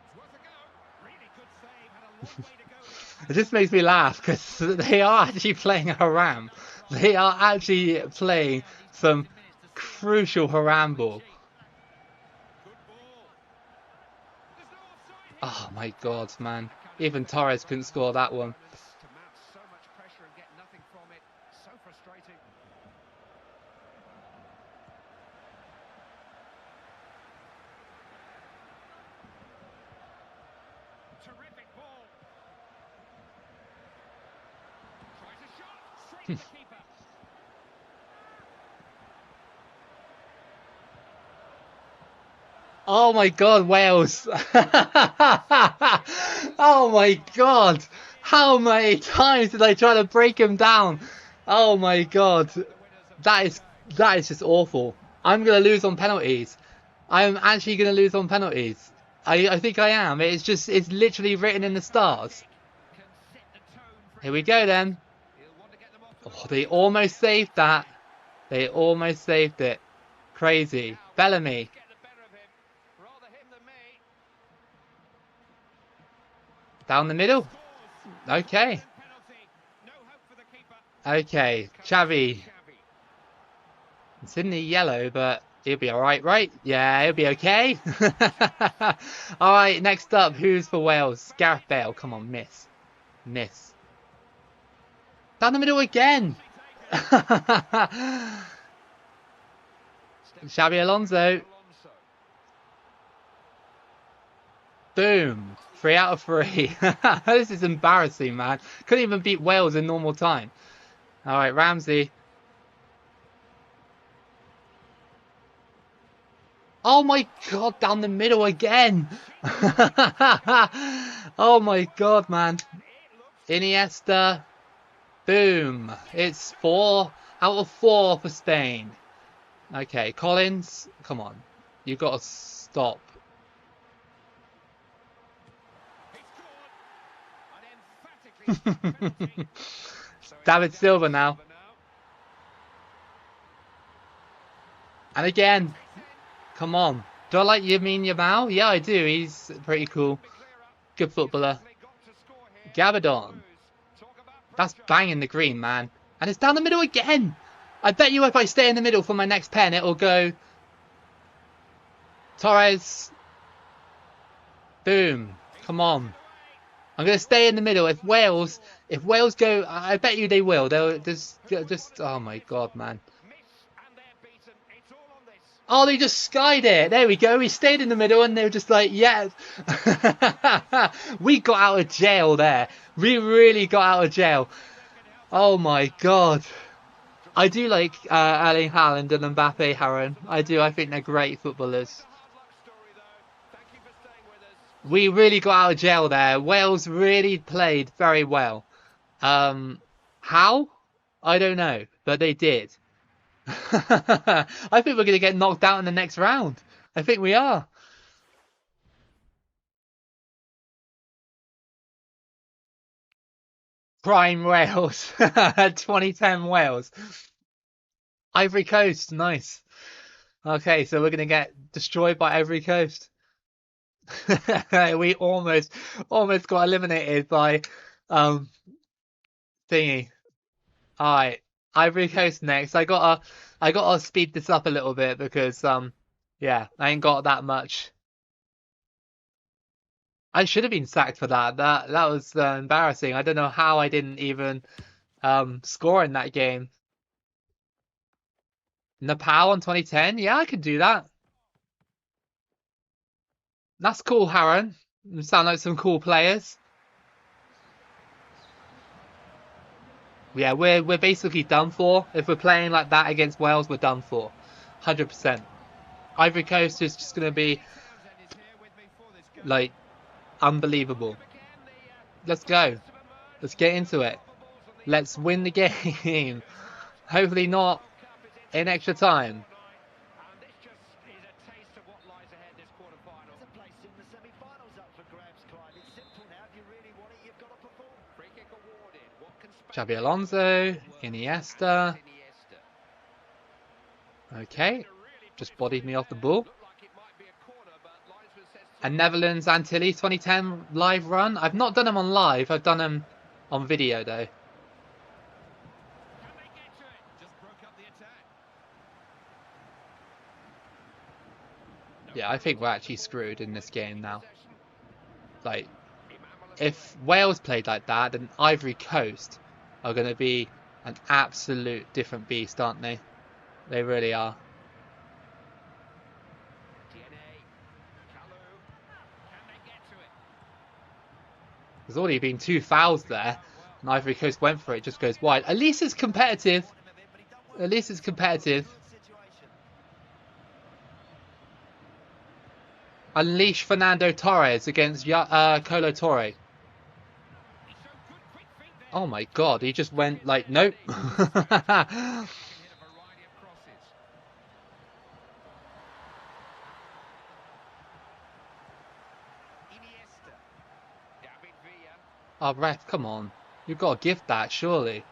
It's worth a go. Really good save. Had a long way to go to get. It just makes me laugh because they are actually playing haram. They are actually playing some crucial haram ball. Good ball. There's no offside here. Oh my god, man. Even Torres couldn't score that one. To mount so much pressure and get nothing from it. So frustrating. Terrific ball. Tries a shot. Straight to the keeper. Oh my god, Wales. Oh my god. How many times did I try to break him down? Oh my god. That is just awful. I'm going to lose on penalties. I'm actually going to lose on penalties. I think I am. It's literally written in the stars. Can set the tone for Here we go then. He'll want to get them off the Oh, they almost saved that. They almost saved it. Crazy. Bellamy. get the better of him. Rather him than me. Down the middle. Scores. Okay. Penalty. No hope for the keeper. Okay. Xavi. It's in the yellow, but he'll be alright, right? Yeah, he'll be okay. Alright, next up, who's for Wales? Gareth Bale. Come on, miss. Miss. Down the middle again. Xavi Alonso. Boom. 3 out of 3. This is embarrassing, man. Couldn't even beat Wales in normal time. Alright, Ramsey. Oh my god, down the middle again. Oh my god, man. Iniesta. Boom. It's 4 out of 4 for Spain. Okay, Collins. Come on. You've got to stop. David Silva now. And again. Come on. Do I like Yamin Yamal? Yeah, I do. He's pretty cool. Good footballer. Gabadon. That's banging the green, man. And it's down the middle again. I bet you if I stay in the middle for my next pen, it'll go Torres. Boom. Come on. I'm going to stay in the middle. If Wales go, I bet you they will. They'll just, oh my god, man. Oh, they just skied it. There we go. We stayed in the middle and they were just like, yeah. We got out of jail there. We really got out of jail. Oh my god. I do like Erling Haaland and Mbappe, Haran. I do. I think they're great footballers. We really got out of jail there. Wales really played very well. How? I don't know. But they did. I think we're going to get knocked out in the next round. I think we are. Prime Wales. 2010 Wales. Ivory Coast. Nice. Okay, so we're going to get destroyed by Ivory Coast. We almost got eliminated by thingy. Alright. Ivory Coast next. I gotta speed this up a little bit because yeah, I ain't got that much. I should have been sacked for that. That was embarrassing. I don't know how I didn't even score in that game. Nepal in 2010? Yeah, I could do that. That's cool, Haran. You sound like some cool players. Yeah, we're basically done for. If we're playing like that against Wales, we're done for. 100%. Ivory Coast is just going to be like unbelievable. Let's go. Let's get into it. Let's win the game. Hopefully not in extra time. And this just is a taste of what lies ahead this quarter-final. There's a place in the semi-finals up for grabs, Clive. It's simple now. If you really want it, you've got to perform. Free kick awarded. What can Spain Xabi do? Alonso, And Iniesta. it's Iniesta. Okay, just bodied me off the ball. Looked like it might be a corner, but linesman says A Netherlands Antilles 2010 live run. I've not done them on live. I've done them on video though. can they get to it? Just broke up the attack. Yeah, I think we're actually screwed in this game now. Like, if Wales played like that, then Ivory Coast are going to be an absolute different beast, aren't they? They really are. There's already been 2 fouls there, and Ivory Coast went for it, just goes wide. At least it's competitive. At least it's competitive. Unleash Fernando Torres against Colo Torre. Oh my god, he just went like, nope. Oh, ref, come on. You've got to give that, surely.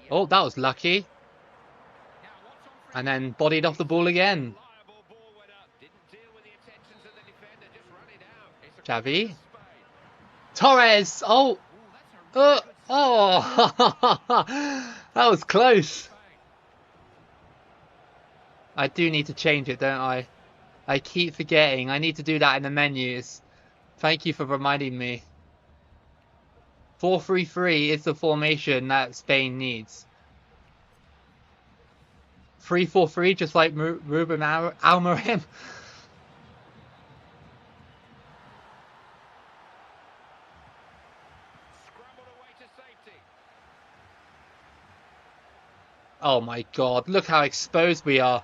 Oh, that was lucky. And then bodied off the ball again. Xavi. Torres! Oh! Oh! That was close. I do need to change it, don't I? I keep forgetting. I need to do that in the menus. Thank you for reminding me. 4-3-3 is the formation that Spain needs. 3-4-3, just like Ruben Almiron. Oh my god, look how exposed we are.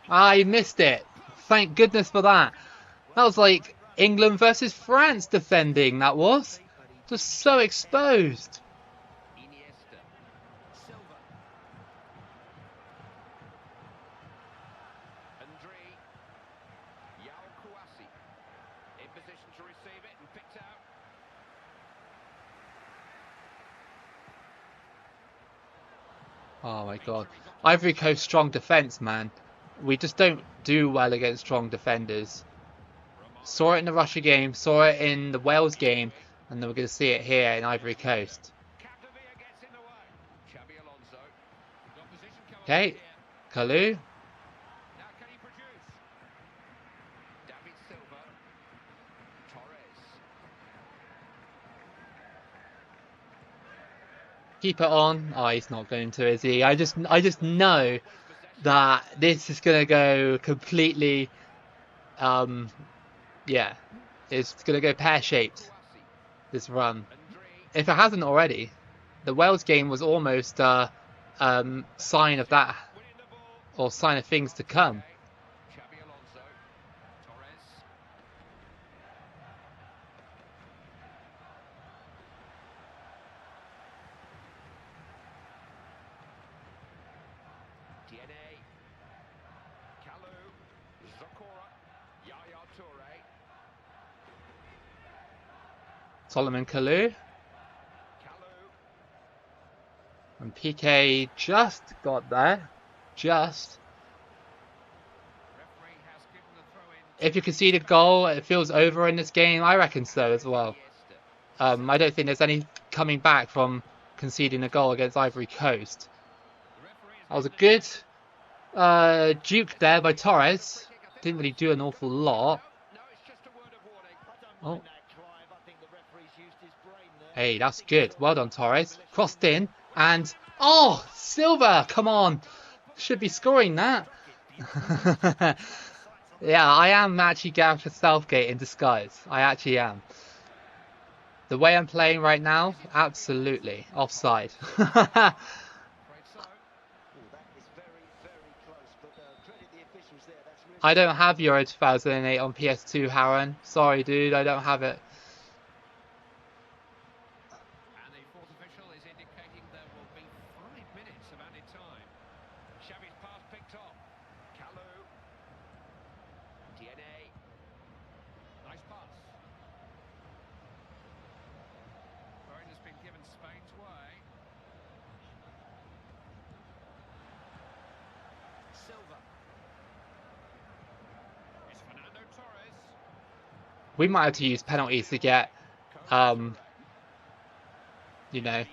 I missed it. Thank goodness for that. That was like England versus France defending, that was. Just so exposed. Oh my god. Ivory Coast strong defence, man. We just don't do well against strong defenders. Saw it in the Russia game, saw it in the Wales game, and then we're going to see it here in Ivory Coast. Okay, Kalou. Keep it on. Oh, he's not going to, is he? I just know that this is going to go completely, yeah, it's going to go pear-shaped, this run. If it hasn't already. The Wales game was almost a sign of that, or sign of things to come. Solomon Kalou. And PK just got there. Just. If you concede a goal, it feels over in this game. I reckon so as well. I don't think there's any coming back from conceding a goal against Ivory Coast. That was a good juke there by Torres. Didn't really do an awful lot. Oh. Hey, that's good. Well done, Torres. Crossed in. And, oh, Silva, come on. Should be scoring that. Yeah, I am actually Gareth Southgate in disguise. I actually am. The way I'm playing right now, absolutely. Offside. I don't have Euro 2008 on PS2, Harren. Sorry, dude, I don't have it. And the fourth official is indicating there will be 5 minutes of added time. Xavi's pass picked off. Kalu. DNA. Nice pass. Foreign has been given Spain's way. Silva. It's Fernando Torres. We might have to use penalties to get, you know,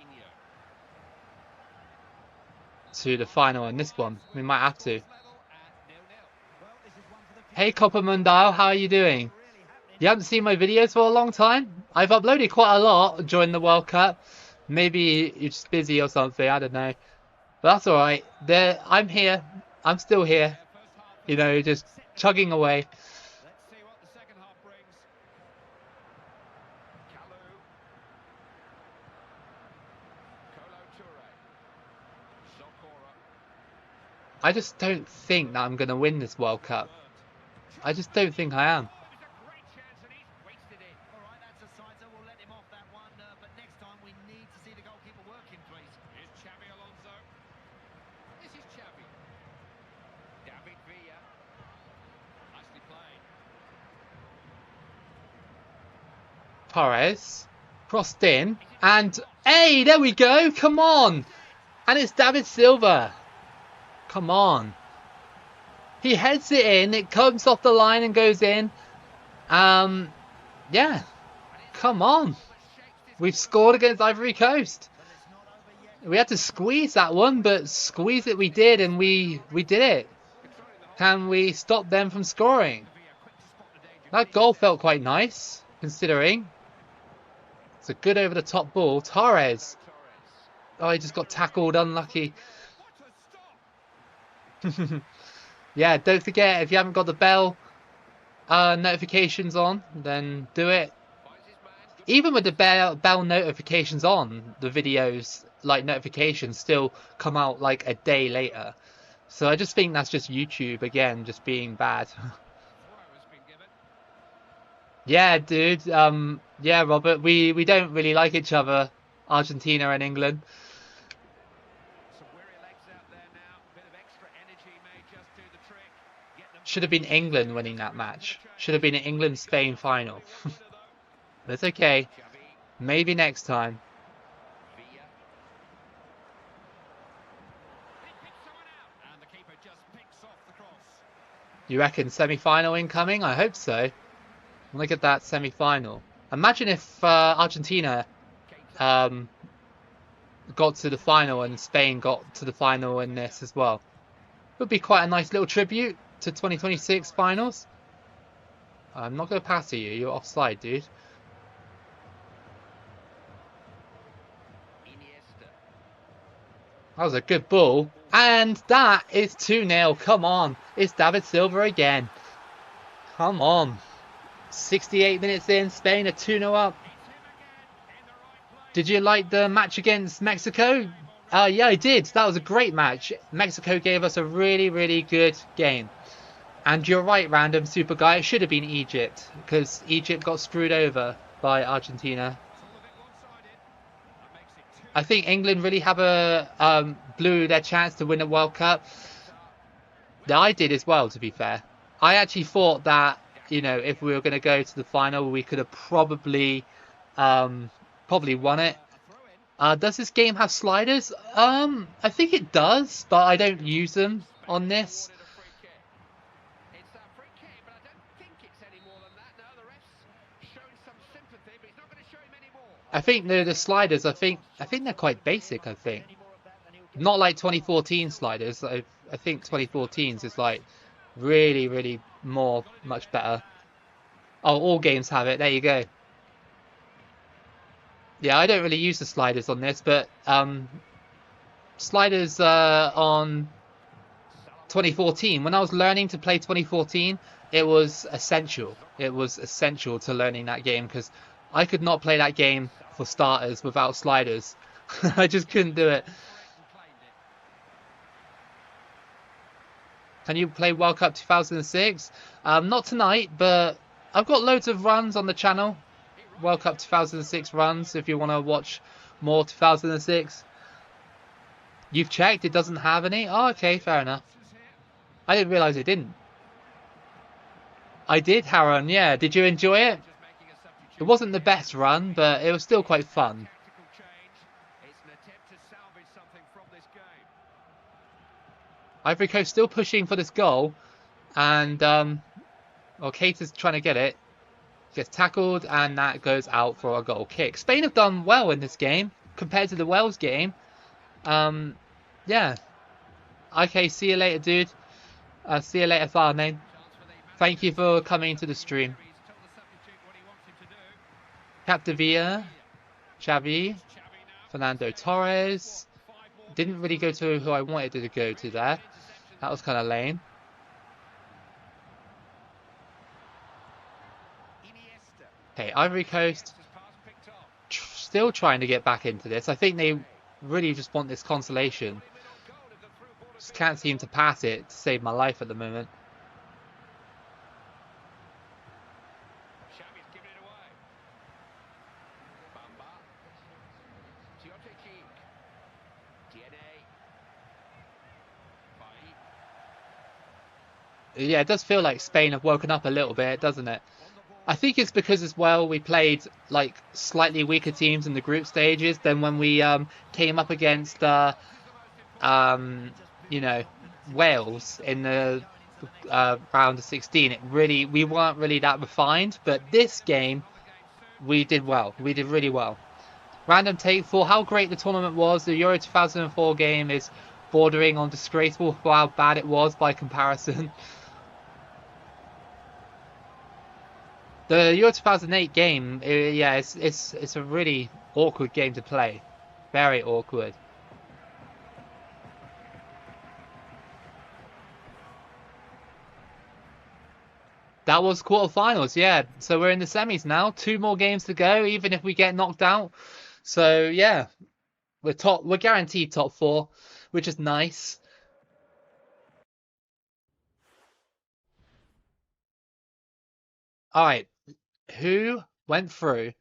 to the final in this one. We might have to. Hey Copper Mundile, how are you doing? You haven't seen my videos for a long time? I've uploaded quite a lot during the World Cup. Maybe you're just busy or something, I don't know. But that's alright. I'm here. I'm still here. You know, just chugging away. Let's see what the second half brings. Kalu. Kolo Toure. Zokora. I just don't think that I'm going to win this World Cup. I just don't think I am. It's a great chance and he's wasted it. All right, that's a sizer. We'll let him off that one. But next time we need to see the goalkeeper working, please. Here's Xavi Alonso. This is Xavi. David Villa. Nicely played. Torres crossed in, and hey, there we go. Come on, and it's David Silva. Come on. He heads it in. It comes off the line and goes in. Yeah. Come on. We've scored against Ivory Coast. We had to squeeze that one, but squeeze it we did, and we did it. Can we stop them from scoring? That goal felt quite nice, considering. It's a good over-the-top ball. Torres. Oh, he just got tackled. Unlucky. Yeah, don't forget, if you haven't got the bell notifications on, then do it. Even with the bell notifications on, the videos, like notifications, still come out like a day later. So I just think that's just YouTube, again, just being bad. Yeah, dude. Yeah, Robert, we don't really like each other, Argentina and England. Should have been England winning that match. Should have been an England-Spain final. That's okay. Maybe next time. You reckon semi-final incoming? I hope so. Look at that semi-final. Imagine if Argentina got to the final and Spain got to the final in this as well. It would be quite a nice little tribute to 2026 finals. I'm not going to pass to you. You're offside, dude. That was a good ball. And that is 2-0. Come on. It's David Silva again. Come on. 68 minutes in. Spain are 2-0 up. Did you like the match against Mexico? Yeah, I did. That was a great match. Mexico gave us a really, really good game. And you're right, random super guy. It should have been Egypt, because Egypt got screwed over by Argentina. I think England really have blew their chance to win a World Cup. Yeah, I did as well, to be fair. I actually thought that, you know, if we were going to go to the final, we could have probably won it. Does this game have sliders? I think it does, but I don't use them on this. I think the sliders, I think they're quite basic, I think. Not like 2014 sliders. I think 2014's is like really, really much better. Oh, all games have it. There you go. Yeah, I don't really use the sliders on this, but sliders on 2014. When I was learning to play 2014, it was essential. It was essential to learning that game, because I could not play that game for starters without sliders. I just couldn't do it. Can you play World Cup 2006? Not tonight, but I've got loads of runs on the channel. World Cup 2006 runs if you want to watch more 2006. You've checked? It doesn't have any? Oh, okay, fair enough. I didn't realise it didn't. I did, Haran, yeah. Did you enjoy it? It wasn't the best run, but it was still quite fun. Ivory Coast still pushing for this goal. And, well, Kate is trying to get it. Gets tackled, and that goes out for a goal kick. Spain have done well in this game compared to the Wales game. Yeah. Okay, see you later, dude. See you later, Farnane. Thank you for coming to the stream. Capdevilla, Xavi, Fernando Torres. Didn't really go to who I wanted to go to there. That was kind of lame. Okay, Ivory Coast still trying to get back into this. I think they really just want this consolation. Just can't seem to pass it to save my life at the moment. Yeah, it does feel like Spain have woken up a little bit, doesn't it? I think it's because as well we played like slightly weaker teams in the group stages than when we came up against you know, Wales in the round of 16. We weren't really that refined, but this game we did well. We did really well. Random take for how great the tournament was. The Euro 2004 game is bordering on disgraceful for how bad it was by comparison. The Euro 2008 game, yeah, it's a really awkward game to play. Very awkward. That was quarterfinals, yeah. So we're in the semis now. 2 more games to go, even if we get knocked out. So yeah, we're guaranteed top 4, which is nice. All right, who went through?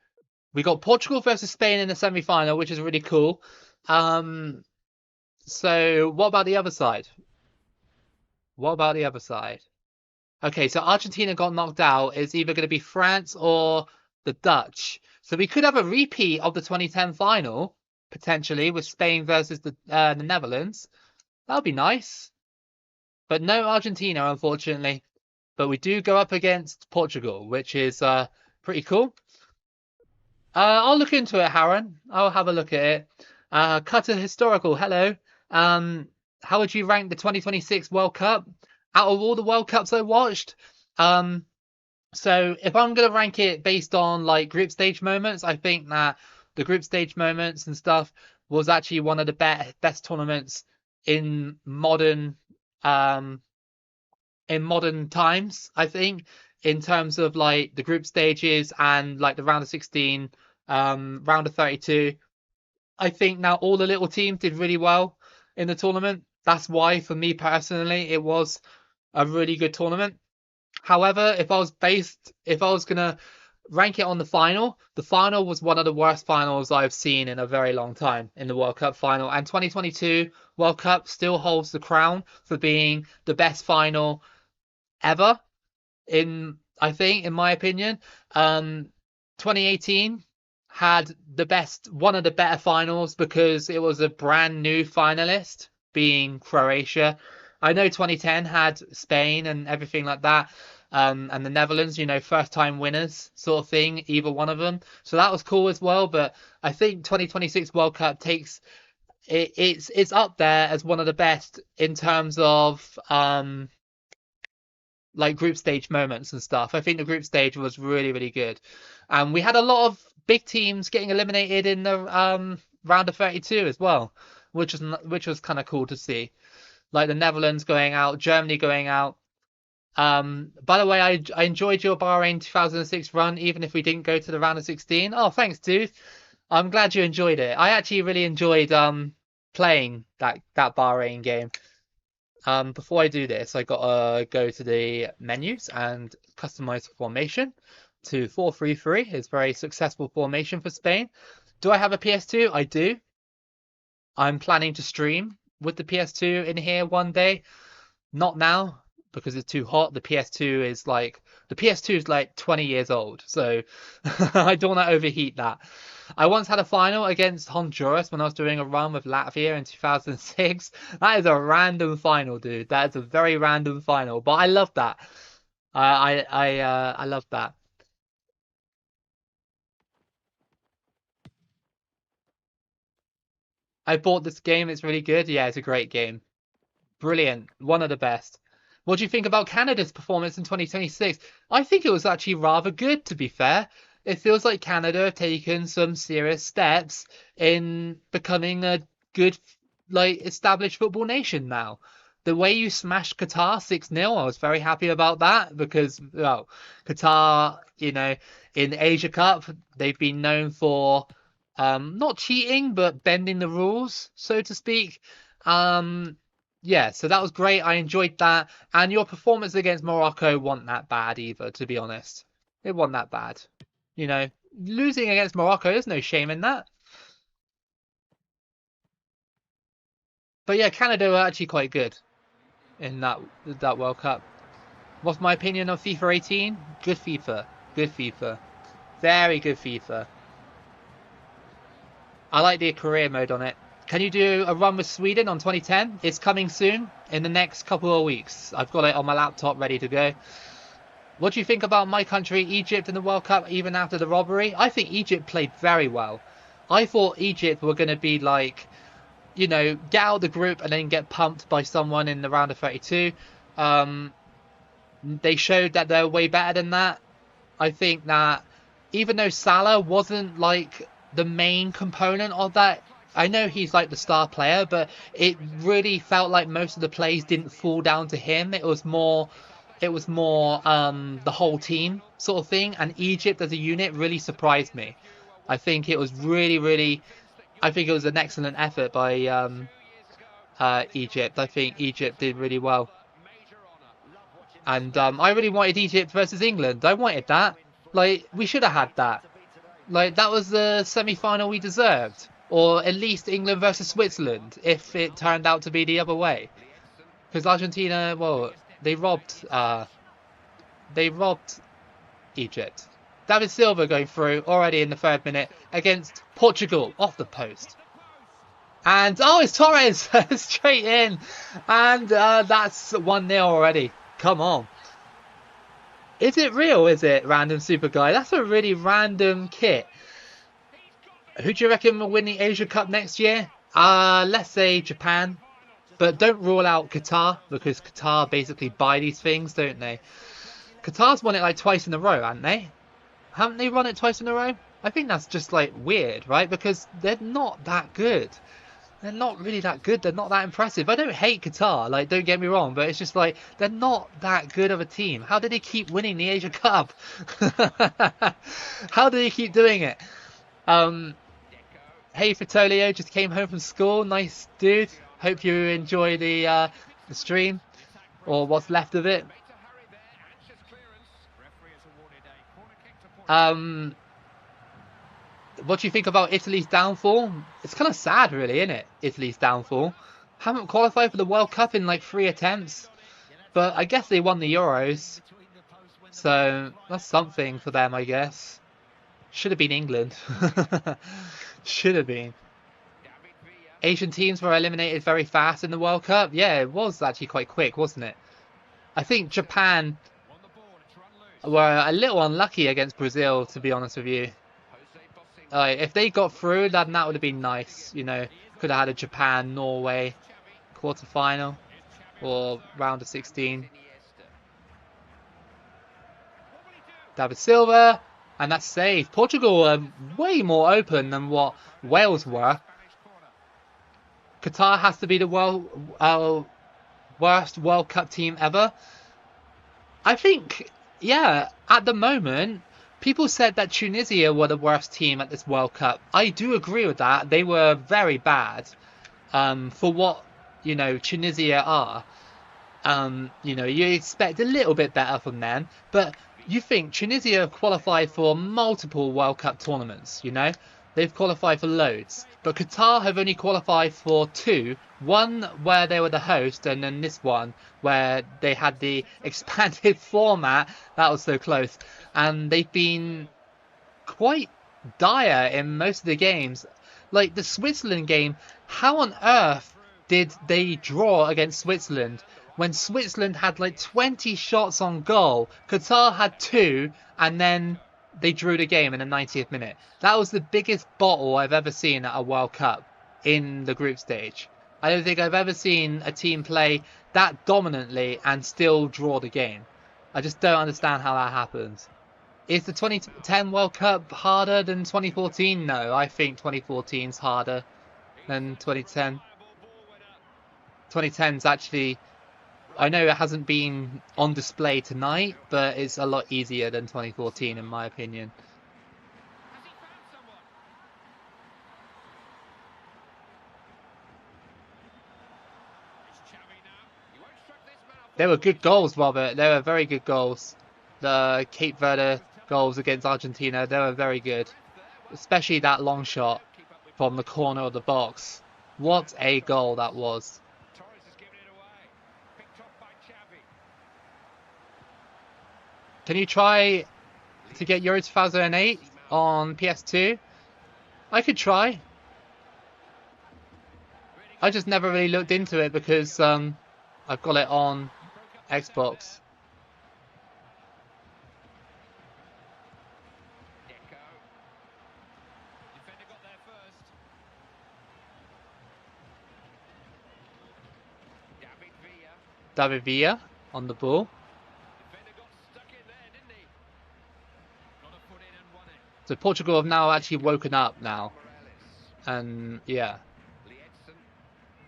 We got Portugal versus Spain in the semi-final, which is really cool. So what about the other side? What about the other side? Okay, so Argentina got knocked out. It's either going to be France or the Dutch. So we could have a repeat of the 2010 final, potentially, with Spain versus the Netherlands. That would be nice. But no Argentina, unfortunately. But we do go up against Portugal, which is pretty cool. I'll look into it, Haran. I'll have a look at it. Cutter Historical, hello. How would you rank the 2026 World Cup? Out of all the World Cups I watched, so if I'm gonna rank it based on like group stage moments, I think that the group stage moments and stuff was actually one of the best tournaments in modern times. I think in terms of like the group stages and like the round of 16, round of 32. I think now all the little teams did really well in the tournament. That's why, for me personally, it was a really good tournament. However, if I was gonna rank it on the final was one of the worst finals I've seen in a very long time in the World Cup final. And 2022 World Cup still holds the crown for being the best final ever. I think, in my opinion, 2018 had one of the better finals because it was a brand new finalist, being Croatia. I know 2010 had Spain and everything like that, and the Netherlands, first time winners sort of thing, either one of them. So that was cool as well. But I think 2026 World Cup takes it's up there as one of the best in terms of like group stage moments and stuff. I think the group stage was really, really good. And we had a lot of big teams getting eliminated in the round of 32 as well, which was kind of cool to see. Like the Netherlands going out, Germany going out. By the way, I enjoyed your Bahrain 2006 run, even if we didn't go to the round of 16. Oh, thanks, dude. I'm glad you enjoyed it. I actually really enjoyed playing that Bahrain game. Before I do this, I gotta go to the menus and customize the formation to 4-3-3. It's a very successful formation for Spain. Do I have a PS2? I do. I'm planning to stream with the PS2 in here one day. Not now because it's too hot. The PS2 is like 20 years old, so I don't want to overheat that. I once had a final against Honduras when I was doing a run with Latvia in 2006. That is a random final, dude. That is a very random final, but I love that. I love that. I bought this game. It's really good. Yeah, it's a great game. Brilliant. One of the best. What do you think about Canada's performance in 2026? I think it was actually rather good, to be fair. It feels like Canada have taken some serious steps in becoming a good, like, established football nation now. The way you smashed Qatar 6-0, I was very happy about that because, well, Qatar, in Asia Cup, they've been known for not cheating, but bending the rules, so to speak. Um, yeah, so that was great. I enjoyed that. And your performance against Morocco wasn't that bad either, to be honest. It wasn't that bad. You know, losing against Morocco, there's no shame in that. But yeah, Canada were actually quite good in that World Cup. What's my opinion of FIFA 18? Good FIFA. Good FIFA. Very good FIFA. I like the career mode on it. Can you do a run with Sweden on 2010? It's coming soon in the next couple of weeks. I've got it on my laptop ready to go. What do you think about my country, Egypt, in the World Cup, even after the robbery? I think Egypt played very well. I thought Egypt were going to be like, get out of the group and then get pumped by someone in the round of 32. They showed that they're way better than that. I think that even though Salah wasn't like the main component of that, I know he's like the star player, but it really felt like most of the plays didn't fall down to him. It was more the whole team sort of thing, and Egypt as a unit really surprised me. I think it was really, really, I think it was an excellent effort by Egypt. I think Egypt did really well. And I really wanted Egypt versus England. I wanted that. Like, we should have had that. Like, that was the semi-final we deserved. Or at least England versus Switzerland, if it turned out to be the other way. Because Argentina, well, they robbed Egypt. David Silva going through already in the 3rd minute against Portugal off the post. And, oh, it's Torres straight in. And that's 1-0 already. Come on. Is it real? Is it random super guy? That's a really random kit. Who do you reckon will win the Asia Cup next year? Let's say Japan. But don't rule out Qatar, because Qatar basically buy these things, don't they? Qatar's won it like twice in a row, haven't they? Haven't they won it twice in a row? I think that's just like weird, right? Because they're not that good. They're not really that good. They're not that impressive. I don't hate Qatar, like, don't get me wrong, but it's just like they're not that good of a team. How did they keep winning the Asia Cup? How do they keep doing it? Hey, Fratolio just came home from school. Nice dude. Hope you enjoy the stream or what's left of it. What do you think about Italy's downfall? It's kind of sad, really, isn't it? Italy's downfall. Haven't qualified for the World Cup in like 3 attempts, but I guess they won the Euros, so that's something for them, I guess. Should have been England. Should have been. Asian teams were eliminated very fast in the World Cup. Yeah, it was actually quite quick, wasn't it? I think Japan were a little unlucky against Brazil, to be honest with you. If they got through, then that would have been nice. Could have had a Japan-Norway quarter-final or round of 16. David Silva, and that's saved. Portugal are way more open than what Wales were. Qatar has to be the worst World Cup team ever. I think, yeah, at the moment, people said that Tunisia were the worst team at this World Cup. I do agree with that. They were very bad for what, Tunisia are. You know, you expect a little bit better from them, but you think Tunisia have qualified for multiple World Cup tournaments, you know? They've qualified for loads, but Qatar have only qualified for two. One where they were the host, and then this one where they had the expanded format. That was so close. And they've been quite dire in most of the games. Like the Switzerland game, how on earth did they draw against Switzerland when Switzerland had like 20 shots on goal? Qatar had two, and then they drew the game in the 90th minute. That was the biggest bottle I've ever seen at a World Cup in the group stage. I don't think I've ever seen a team play that dominantly and still draw the game. I just don't understand how that happens. Is the 2010 World Cup harder than 2014? No, I think 2014 is harder than 2010. 2010 is actually, I know it hasn't been on display tonight, but it's a lot easier than 2014 in my opinion. They were good goals, Robert. They were very good goals. The Cape Verde goals against Argentina, they were very good. Especially that long shot from the corner of the box. What a goal that was. Can you try to get Euro 2008 on PS2? I could try. I just never really looked into it because I've got it on Xbox. David Villa on the ball. So Portugal have now actually woken up now. And yeah.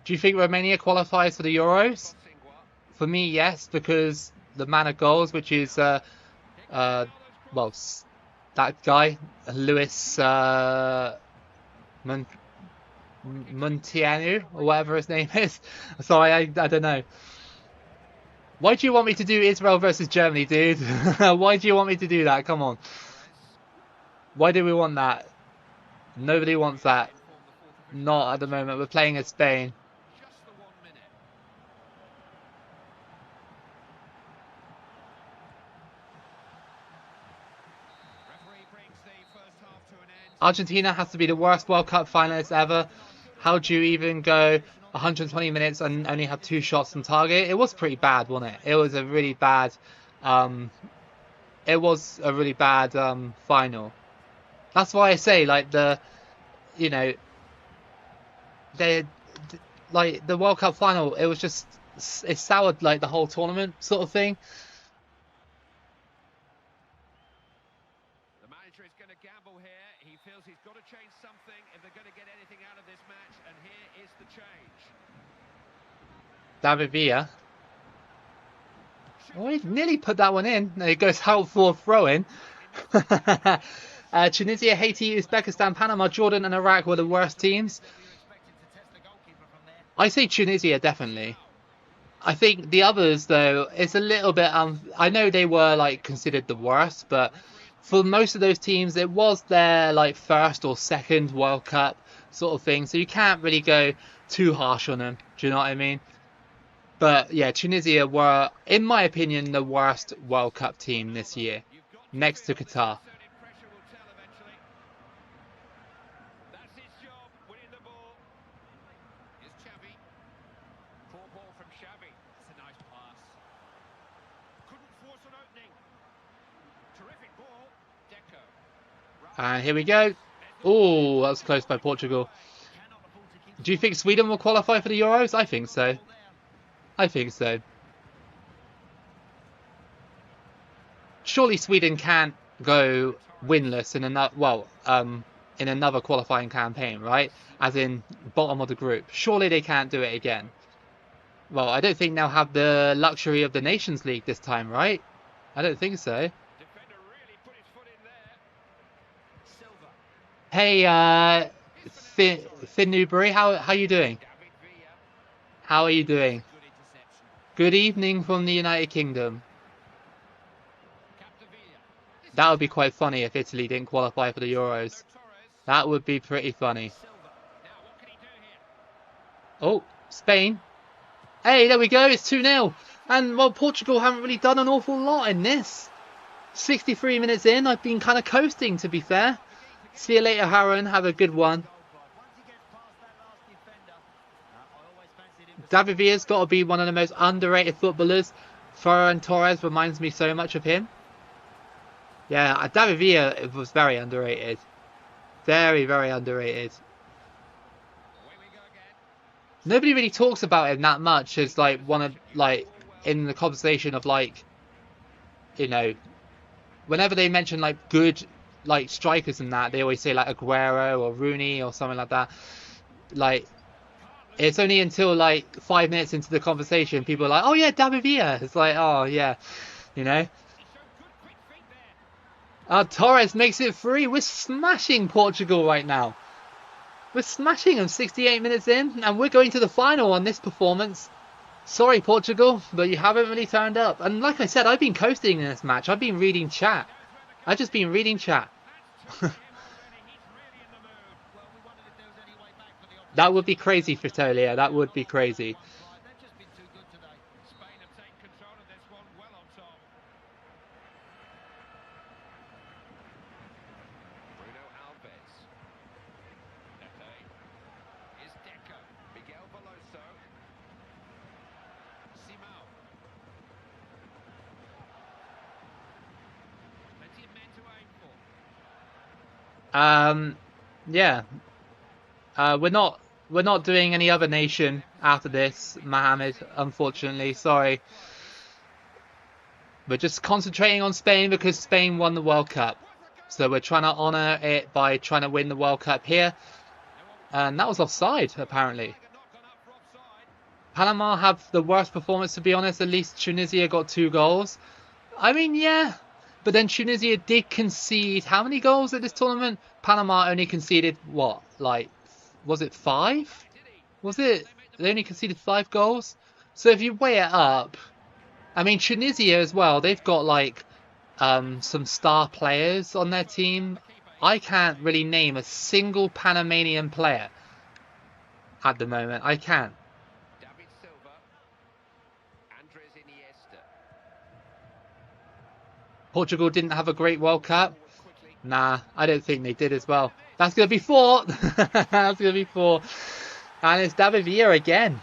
Do you think Romania qualifies for the Euros? For me, yes, because the man of goals, which is well, that guy, Luis Munteanu, or whatever his name is. Sorry, I don't know. Why do you want me to do Israel versus Germany, dude? Why do you want me to do that? Come on. Why do we want that? Nobody wants that. Not at the moment. We're playing as Spain. Argentina has to be the worst World Cup finalists ever. How do you even go 120 minutes and only have two shots on target? It was pretty bad, wasn't it? It was a really bad final. That's why I say, like, you know, like the World Cup final, it was just, it soured like the whole tournament sort of thing. The manager is going to gamble here. He feels he's got to change something if they're going to get anything out of this match, and here is the change. David Villa. Oh, he nearly put that one in. It goes out for a throw-in. Tunisia, Haiti, Uzbekistan, Panama, Jordan and Iraq were the worst teams. I say Tunisia, definitely. I think the others, though, it's a little bit... I know they were like considered the worst, but for most of those teams, it was their like first or second World Cup sort of thing. So you can't really go too harsh on them. Do you know what I mean? But yeah, Tunisia were, in my opinion, the worst World Cup team this year, next to Qatar. And here we go. Oh, that was close by Portugal. Do you think Sweden will qualify for the Euros? I think so. I think so. Surely Sweden can't go winless in another qualifying campaign, right? As in bottom of the group. Surely they can't do it again. Well, I don't think they'll have the luxury of the Nations League this time, right? I don't think so. Hey, Finn Newbury, how you doing? How are you doing? Good evening from the United Kingdom. That would be quite funny if Italy didn't qualify for the Euros. That would be pretty funny. Oh, Spain. Hey, there we go. It's 2-0. And, well, Portugal haven't really done an awful lot in this. 63 minutes in, I've been kind of coasting, to be fair. See you later, Harron. Have a good one. David Villa's got to be one of the most underrated footballers. Ferran Torres reminds me so much of him. Yeah, David Villa was very underrated. Very, very underrated. Nobody really talks about him that much as like one of like in the conversation of like, you know, whenever they mention like good like strikers and that, they always say like Aguero or Rooney or something like that. Like it's only until like 5 minutes into the conversation people are like, oh yeah, David Villa. It's like, oh yeah, you know. Torres makes it 3. We're smashing Portugal right now. We're smashing them 68 minutes in, and we're going to the final on this performance. Sorry, Portugal, but you haven't really turned up. And like I said, I've been coasting in this match. I've been reading chat. I've just been reading chat. That would be crazy for Tolia. That would be crazy. Yeah. We're not doing any other nation after this, Mohammed, unfortunately. Sorry. We're just concentrating on Spain because Spain won the World Cup. So we're trying to honour it by trying to win the World Cup here. And that was offside, apparently. Panama have the worst performance, to be honest. At least Tunisia got 2 goals. I mean, yeah. But then Tunisia did concede how many goals at this tournament? Panama only conceded, what, like, was it 5? Was it? They only conceded 5 goals? So if you weigh it up, I mean, Tunisia as well, they've got, like, some star players on their team. I can't really name a single Panamanian player at the moment. I can't. Portugal didn't have a great World Cup. Nah, I don't think they did as well. That's going to be 4. That's going to be 4. And it's David Villa again.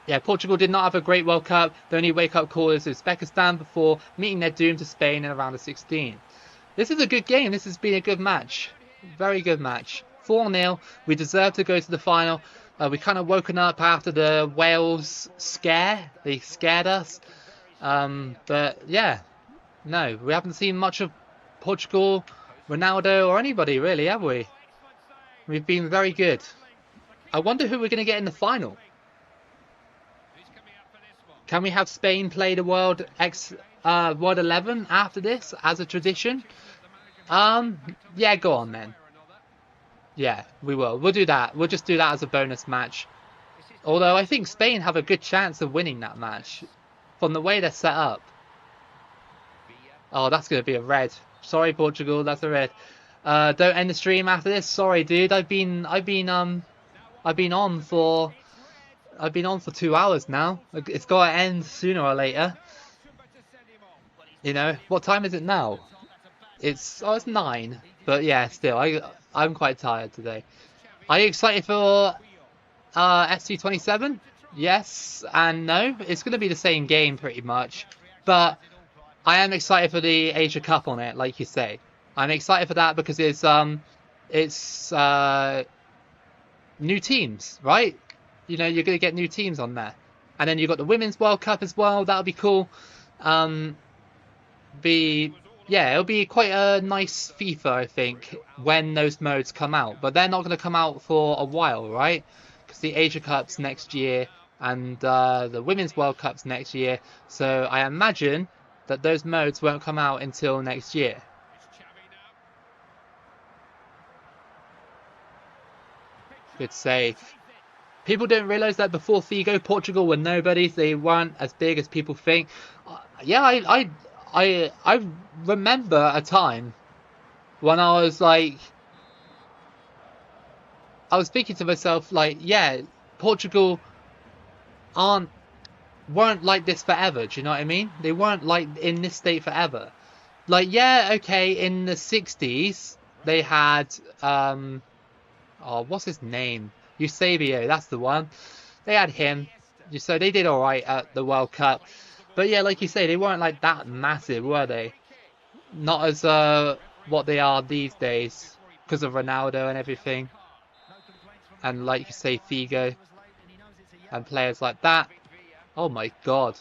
Yeah, Portugal did not have a great World Cup. The only wake-up call is Uzbekistan before meeting their doom to Spain in around the 16. This is a good game. This has been a good match. Very good match. 4-0. We deserve to go to the final. We kind of woken up after the Wales scare. They scared us. But yeah, no, we haven't seen much of Portugal, Ronaldo, or anybody really, have we? We've been very good. I wonder who we're going to get in the final. Can we have Spain play the World 11 after this as a tradition? Yeah, go on then. Yeah, we will. We'll do that. We'll just do that as a bonus match. Although I think Spain have a good chance of winning that match from the way they're set up. Oh, that's going to be a red. Sorry, Portugal, that's a red. Don't end the stream after this. Sorry, dude. I've been on for 2 hours now. It's got to end sooner or later. You know, what time is it now? It's 9. But yeah, still, I'm quite tired today. Are you excited for SC27? Yes and no. It's going to be the same game pretty much, but I am excited for the Asia Cup on it, like you say. I'm excited for that because it's new teams, right? You know, you're going to get new teams on there, and then you've got the Women's World Cup as well. That'll be cool. Yeah, it'll be quite a nice FIFA, I think, when those modes come out. But they're not going to come out for a while, right? Because the Asia Cup's next year and the Women's World Cup's next year. So I imagine that those modes won't come out until next year. Good save. People don't realize that before Figo, Portugal were nobodies. They weren't as big as people think. Yeah, I remember a time when I was like, I was thinking to myself, like, yeah, Portugal aren't weren't like this forever. Do you know what I mean? They weren't like in this state forever. Like, yeah, okay, in the 60s they had oh, what's his name? Eusebio, that's the one. They had him. So they did all right at the World Cup. But yeah, like you say, they weren't like that massive, were they? Not as what they are these days because of Ronaldo and everything. And like you say, Figo and players like that. Oh my God.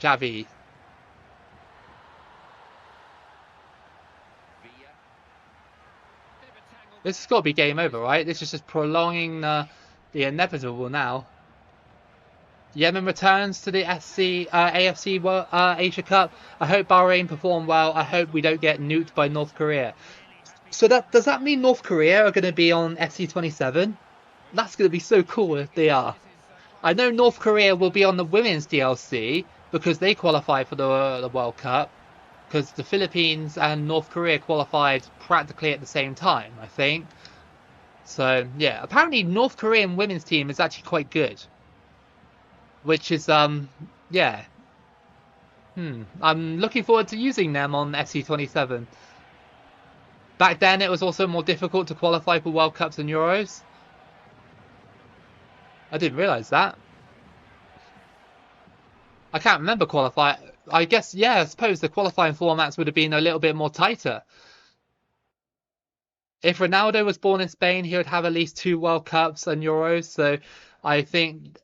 Javi. This has got to be game over, right? This is just prolonging the inevitable now. Yemen returns to the AFC Asia Cup. I hope Bahrain perform well. I hope we don't get nuked by North Korea. So does that mean North Korea are going to be on FC27? That's going to be so cool if they are. I know North Korea will be on the women's DLC because they qualify for the World Cup. Because the Philippines and North Korea qualified practically at the same time, I think. So yeah, apparently North Korean women's team is actually quite good, which is yeah. I'm looking forward to using them on FC27. Back then, it was also more difficult to qualify for World Cups and Euros. I didn't realize that. I can't remember qualify. I guess, yeah, I suppose the qualifying formats would have been a little bit more tighter. If Ronaldo was born in Spain, he would have at least 2 World Cups and Euros. So I think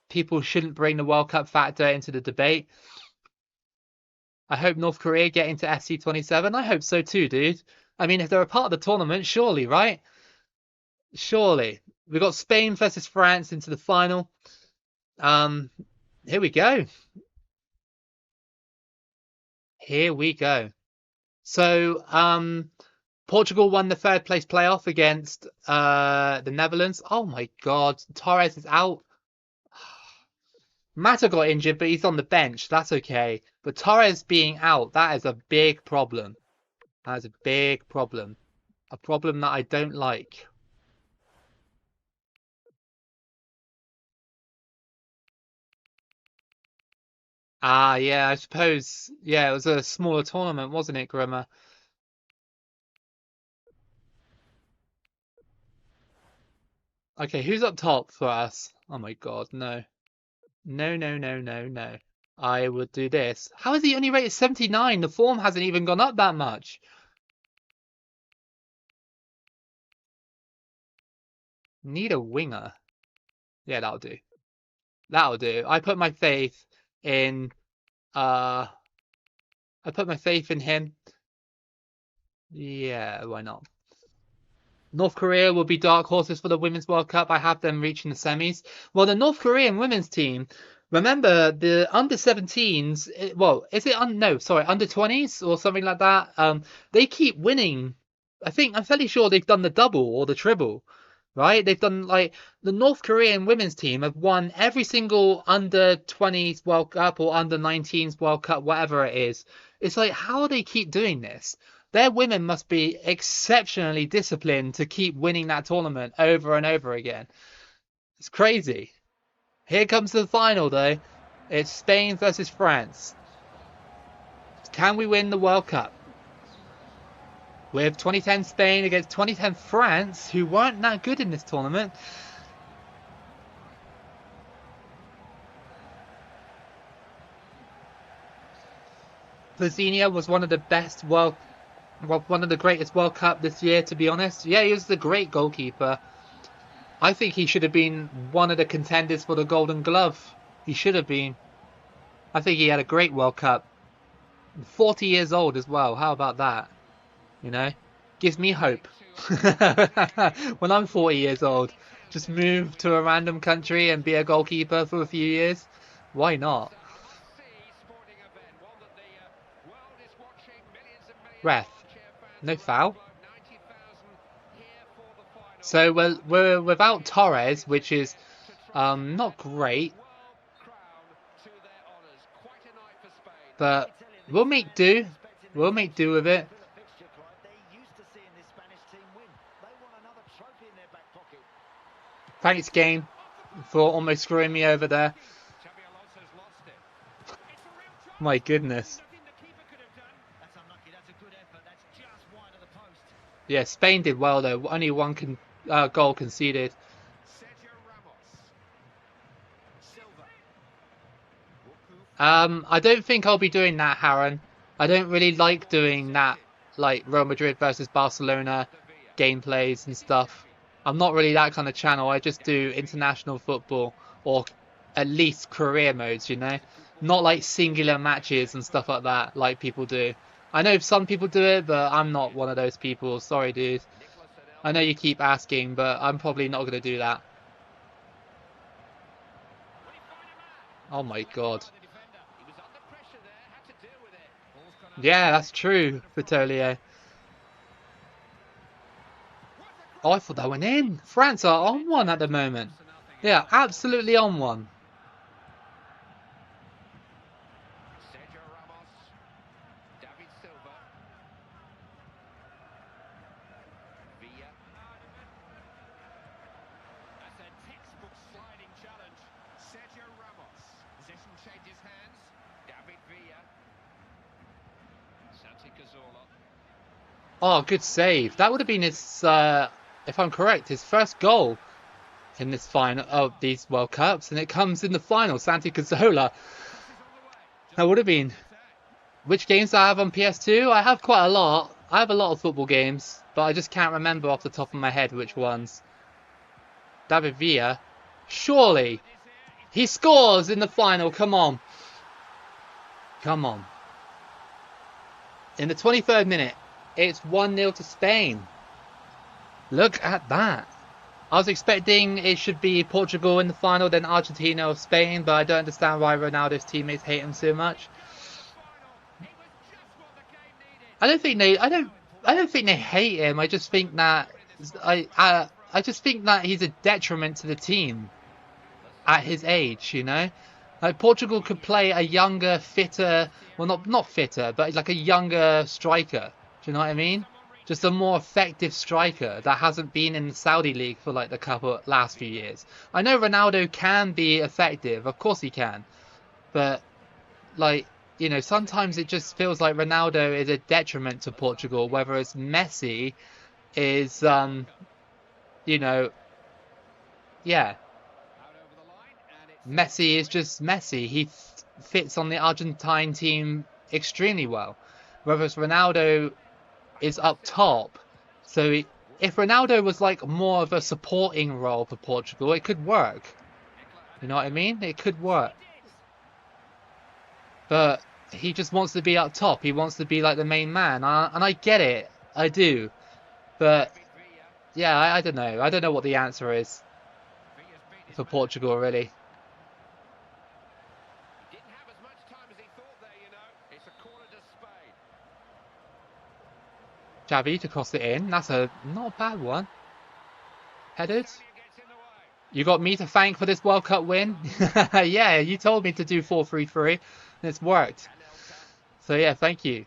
people shouldn't bring the World Cup factor into the debate. I hope North Korea get into FC27. I hope so too, dude. I mean, if they're a part of the tournament, surely, right? Surely. We've got Spain versus France into the final. Here we go. Here we go. So, Portugal won the third place playoff against the Netherlands. Oh my God, Torres is out. Mata got injured, but he's on the bench. That's okay. But Torres being out, that is a big problem. That is a big problem. A problem that I don't like. Ah, yeah, I suppose. Yeah, it was a smaller tournament, wasn't it, Grimmer? Okay, who's up top for us? Oh my God, no. No, no, no, no, no. I would do this. How is he only rated 79? The form hasn't even gone up that much. Need a winger. Yeah, that'll do. That'll do. In uh I put my faith in him. Yeah, why not? North Korea will be dark horses for the Women's World Cup. I have them reaching the semis. Well, the North Korean women's team, remember the under 17s, well, is it no, sorry, under 20s or something like that? They keep winning. I'm fairly sure they've done the double or the triple, right? They've done like the North Korean women's team have won every single under 20s World Cup or under 19s World Cup, whatever it is. It's like, how do they keep doing this? Their women must be exceptionally disciplined to keep winning that tournament over and over again. It's crazy. Here comes the final, though. It's Spain versus France. Can we win the World Cup? With 2010 Spain against 2010 France, who weren't that good in this tournament. Flazinha was one of the one of the greatest World Cup this year, to be honest. Yeah, he was the great goalkeeper. I think he should have been one of the contenders for the Golden Glove. He should have been. I think he had a great World Cup. 40 years old as well. How about that? You know, gives me hope. When I'm 40 years old, just move to a random country and be a goalkeeper for a few years. Why not? Ref, no foul. So we're without Torres, which is not great, but we'll make do. We'll make do with it. Thanks, game, for almost screwing me over there. My goodness. Yeah, Spain did well though. Only one goal conceded. I don't think I'll be doing that, Harren. I don't really like doing that, like Real Madrid versus Barcelona gameplays and stuff. I'm not really that kind of channel. I just do international football or at least career modes, you know? Not like singular matches and stuff like that, like people do. I know some people do it, but I'm not one of those people. Sorry, dude. I know you keep asking, but I'm probably not going to do that. Oh my god. Yeah, that's true, Vitolio. Oh, I thought that went in. France are on one at the moment. Yeah, absolutely on one. Oh, good save. That would have been his, if I'm correct, his first goal in this final of these World Cups, and it comes in the final. Santi Cazorla. That would have been. Which games do I have on PS2? I have quite a lot. I have a lot of football games, but I just can't remember off the top of my head which ones. David Villa. Surely. He scores in the final. Come on. Come on. In the 23rd minute, it's 1-0 to Spain. Look at that. I was expecting it should be Portugal in the final, then Argentina or Spain, but I don't understand why Ronaldo's teammates hate him so much. I don't think they hate him. I just think that I just think that he's a detriment to the team at his age, you know? Like Portugal could play a younger, fitter, well not fitter, but like a younger striker. Do you know what I mean? Just a more effective striker that hasn't been in the Saudi league for like the last few years. I know Ronaldo can be effective, of course he can, but like, you know, sometimes it just feels like Ronaldo is a detriment to Portugal, whereas Messi is, you know, yeah. Messi is just Messi. He fits on the Argentine team extremely well, whereas Ronaldo is up top. So if Ronaldo was like more of a supporting role for Portugal, it could work. You know what I mean? It could work. But he just wants to be up top. He wants to be like the main man. And I get it. I do. But yeah, I don't know. I don't know what the answer is for Portugal, really. Xavi to cross it in. That's not a bad one. Headed. You got me to thank for this World Cup win. Yeah, you told me to do 4-3-3, and it's worked. So yeah, thank you.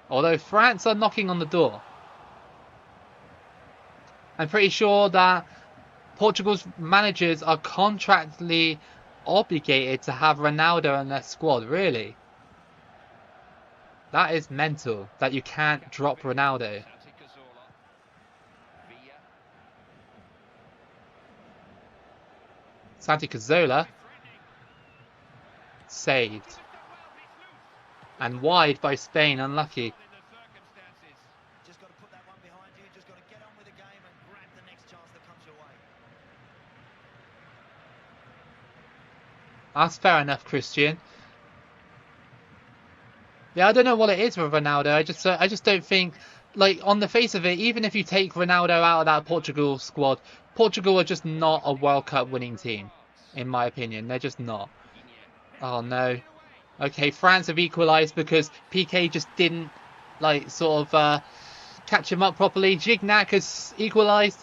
Although France are knocking on the door. I'm pretty sure that Portugal's managers are contractually obligated to have Ronaldo in their squad, really. That is mental, that you can't drop Ronaldo. Santi Cazorla. Saved. And wide by Spain, unlucky. That's fair enough, Christian. Yeah, I don't know what it is with Ronaldo. I just don't think, like, on the face of it, even if you take Ronaldo out of that Portugal squad, Portugal are just not a World Cup winning team, in my opinion. They're just not. Oh no. Okay, France have equalised because PK just didn't like sort of catch him up properly. Gignac has equalised,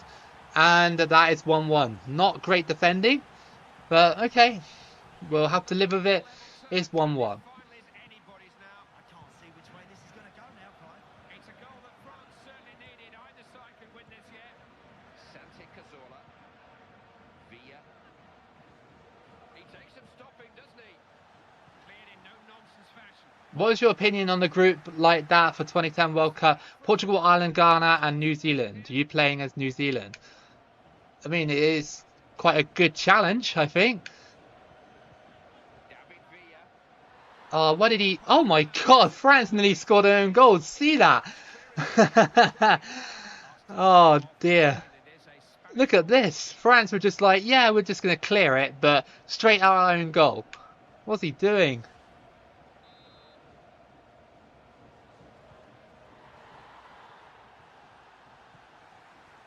and that is 1-1. Not great defending, but okay, we'll have to live with it. It's 1-1. Final is anybody's now. I can't see which way this is going to go now, Clive. It's a goal that France certainly needed. Either side could win this yet. Santi Cazorla. Villa. He takes some stopping, doesn't he? Cleared in no-nonsense fashion. What is your opinion on the group like that for 2010 World Cup? Portugal, Ireland, Ghana, and New Zealand. Are you playing as New Zealand? I mean, it is quite a good challenge, I think. David Villa. Oh, what did he... Oh my God, France nearly scored their own goal. See that? Oh dear. Look at this. France were just like, yeah, we're just going to clear it, but straight out our own goal. What's he doing?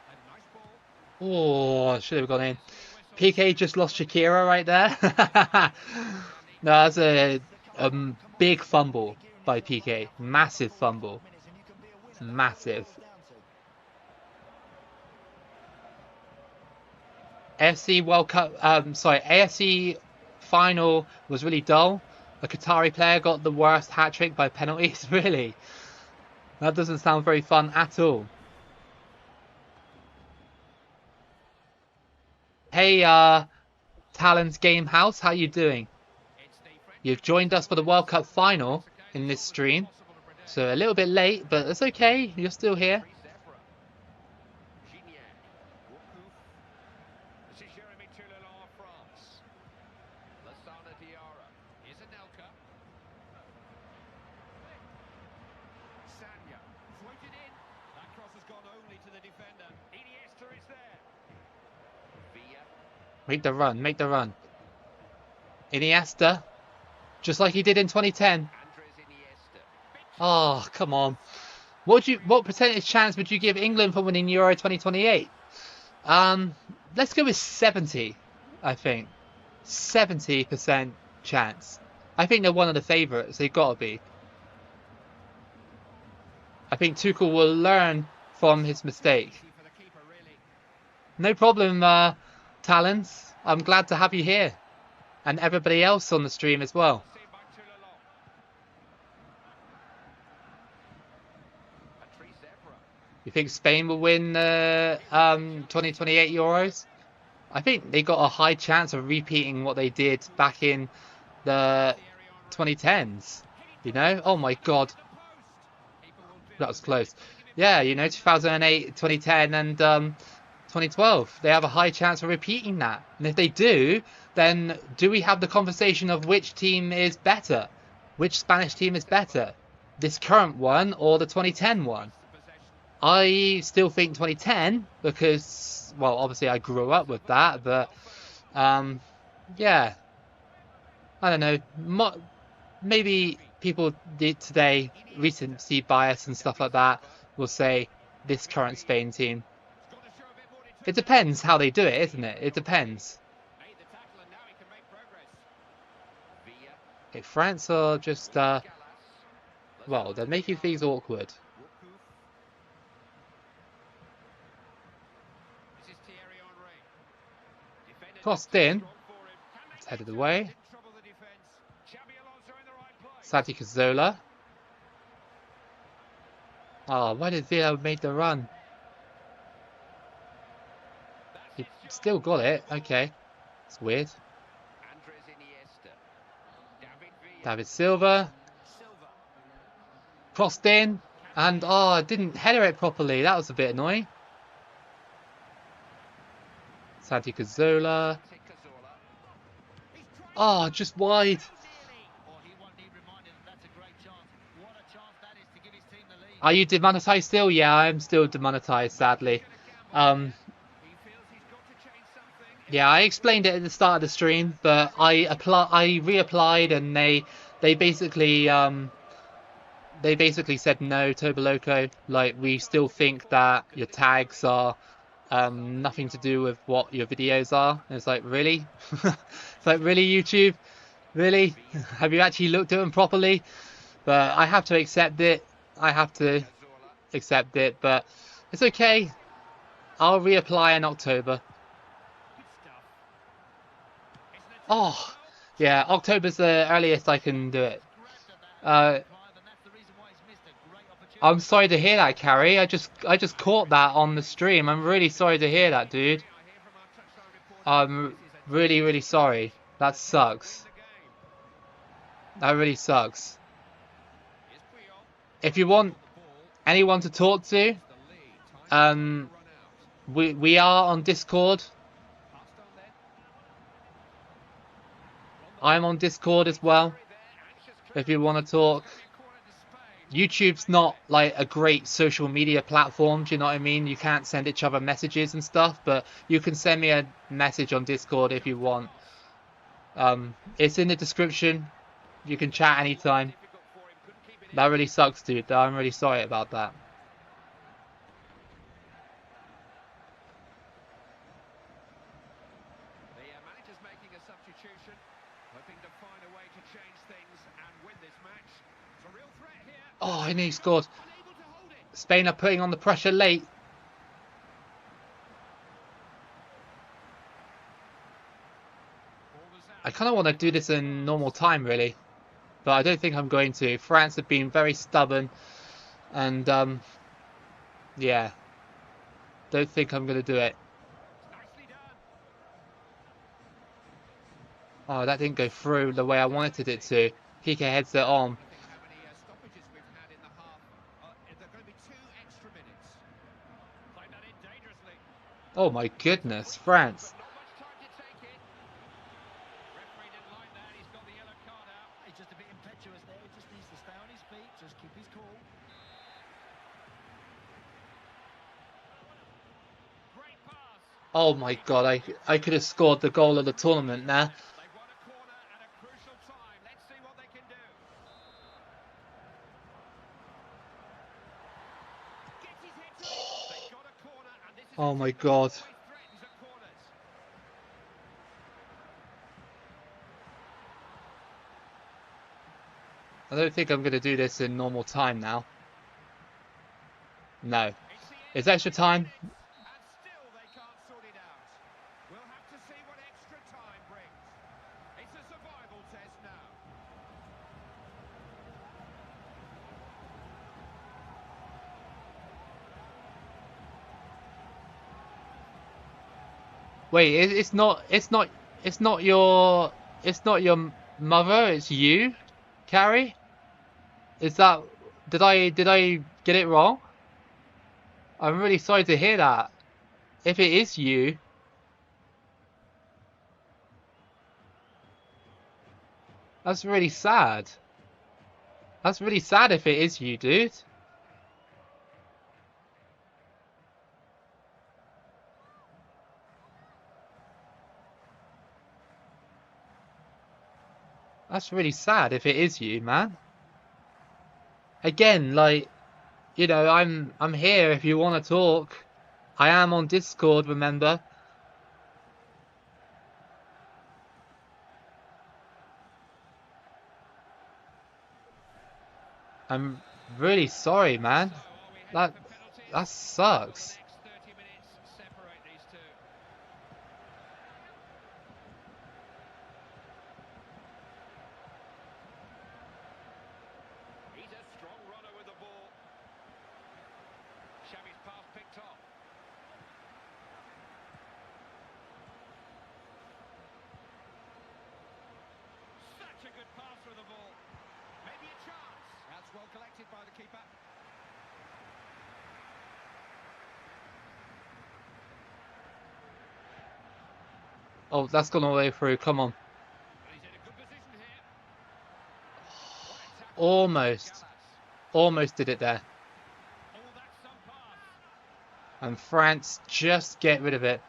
A nice ball. Oh, should have gone in. PK just lost Shakira right there. No, that's a big fumble by PK. Massive fumble. Massive. AFC World Cup, AFC final was really dull. A Qatari player got the worst hat trick by penalties. Really, that doesn't sound very fun at all. Hey, Talon's Game House, how you doing? You've joined us for the World Cup final in this stream, so a little bit late, but it's okay. You're still here. This is Jeremy Toulalon of France. Lassana Diarra. Here's Anelka. Sanya. Floated in. That cross has gone only to the defender. Iniesta is there. Villa. Make the run, make the run. Iniesta, just like he did in 2010. Andres Iniesta. Oh, come on. What percentage chance would you give England for winning Euro 2028? Let's go with 70, I think. 70% chance. I think they're one of the favourites. They've got to be. I think Tuchel will learn from his mistake. For the keeper, really. No problem, Talons. I'm glad to have you here. And everybody else on the stream as well. Seen by Toulalon. Patrice Evra. You think Spain will win the 2028 Euros? I think they got a high chance of repeating what they did back in the 2010s. You know? Oh my God. That was close. Yeah, you know, 2008, 2010 and 2012. They have a high chance of repeating that. And if they do, then do we have the conversation of which team is better? Which Spanish team is better? This current one or the 2010 one? I still think 2010 because, well, obviously I grew up with that, but yeah, I don't know. Maybe people did today, recency bias and stuff like that, will say this current Spain team. It depends how they do it, isn't it? It depends. Made the tackle and now he can make progress. Villa. If France are just, well, they're making things awkward. This is Thierry Henry. Defender Crossed in. strong for him. Can they It's headed get away. didn't trouble the defense. Xabi Alonso in the right place. Santi Cazorla. Oh, why did Villa make the run? That's He his shot. still got it. Okay. It's weird. Andres Iniesta. David Villa. David Silva. Silva. Crossed in. And, oh, didn't header it properly. That was a bit annoying. Santi Cazorla. Santi Cazorla. He's trying Oh, just wide. nearly. Or he won't need reminded that that's a great chance. What a chance that is to give his team the lead. Are you demonetized still? Yeah, I'm still demonetized, sadly. He feels he's got to change something. Yeah, I explained it at the start of the stream, but I reapplied and they basically said no, Toba Loco. Like, we still think that your tags are nothing to do with what your videos are. And it's like, really? It's like, really, YouTube? Really? Have you actually looked at them properly? But I have to accept it. I have to accept it, but it's okay. I'll reapply in October. Good stuff. It's an attempt at a Oh, goal. yeah, October's the earliest I can do it. Just grabbed at that a little Uh, bit, Clive, and that's the reason why he's missed a great I'm opportunity. sorry to hear that, Carrie. I just caught that on the stream. I'm really sorry to hear that, dude. I hear from our touchline reporter that I'm this is a really, tactical really approach sorry. That to help win sucks. the game. That really sucks. Here's Puyol. If you Crosses want on the ball. anyone to talk to, Gets the lead. Time is starting to um, run out. we are on Discord. Passed on then. On the I'm ball. on Discord as Needs to well. hurry there. Anxious If you clearance. want to It's talk. going to be a corner to Spain. What do they YouTube's make of not it? like a great social media platform, do you know what I mean? You can't send each other messages and stuff, but you can send me a message on Discord if you Just want. across. It's in the description. You can chat Made life anytime. difficult for him. Couldn't keep it in. That really sucks, dude. I'm really sorry about that. The manager's making a substitution, hoping to find a way to change things and win this match. It's a real threat here. Oh, I nearly Spain scored. unable to hold it. Spain are putting on the pressure late. Ball was I out. kind of want to do this in normal time, really, but I don't think I'm going to. France have been very stubborn, and yeah, don't think I'm going to do it. It's nicely done. Oh, that didn't go through the way I wanted it Deflected. to. Piqué heads it on. Trying to think how many stoppages we've had in the half. There are going to be 2 extra minutes. Played that in dangerously. Oh my It's a goodness, free kick, but France. not much time to take it. Referee didn't like that. He's got the yellow card out. He's just a bit impetuous there. He just needs to stay on his feet, just keep his cool. Great pass. Oh my God, I could have scored the goal of the tournament now. They've won a corner at a crucial time. Let's see what they can do. Gets his head to it. They've got a corner, and this is a Oh my team that God. always threatens at corners. I don't think I'm going to do this in normal time now. No. It's the end It's of extra 90 time. minutes, and still they can't sort it out. We'll have to see what extra time brings. It's a survival test now. Wait, it's not your mother, it's you, Carrie? Is that, did I get it wrong? I'm really sorry to hear that. If it is you, that's really sad. That's really sad if it is you, dude. That's really sad if it is you, man. Again, like, you know, I'm here if you want to talk. I am on Discord, remember? I'm really sorry, man. So are we heading That for penalties? that Or will the sucks. next 30 minutes separate these two? He's a strong runner with the ball. Xavi's pass picked off. Such a good pass through the ball. Maybe a chance. That's well collected by the keeper. Oh, that's gone all the way through. Come on. And he's in a good position here. What a tackle by Luis Almost. Gallas. Almost did it there. Oh, that's some pass. And France just get rid of it.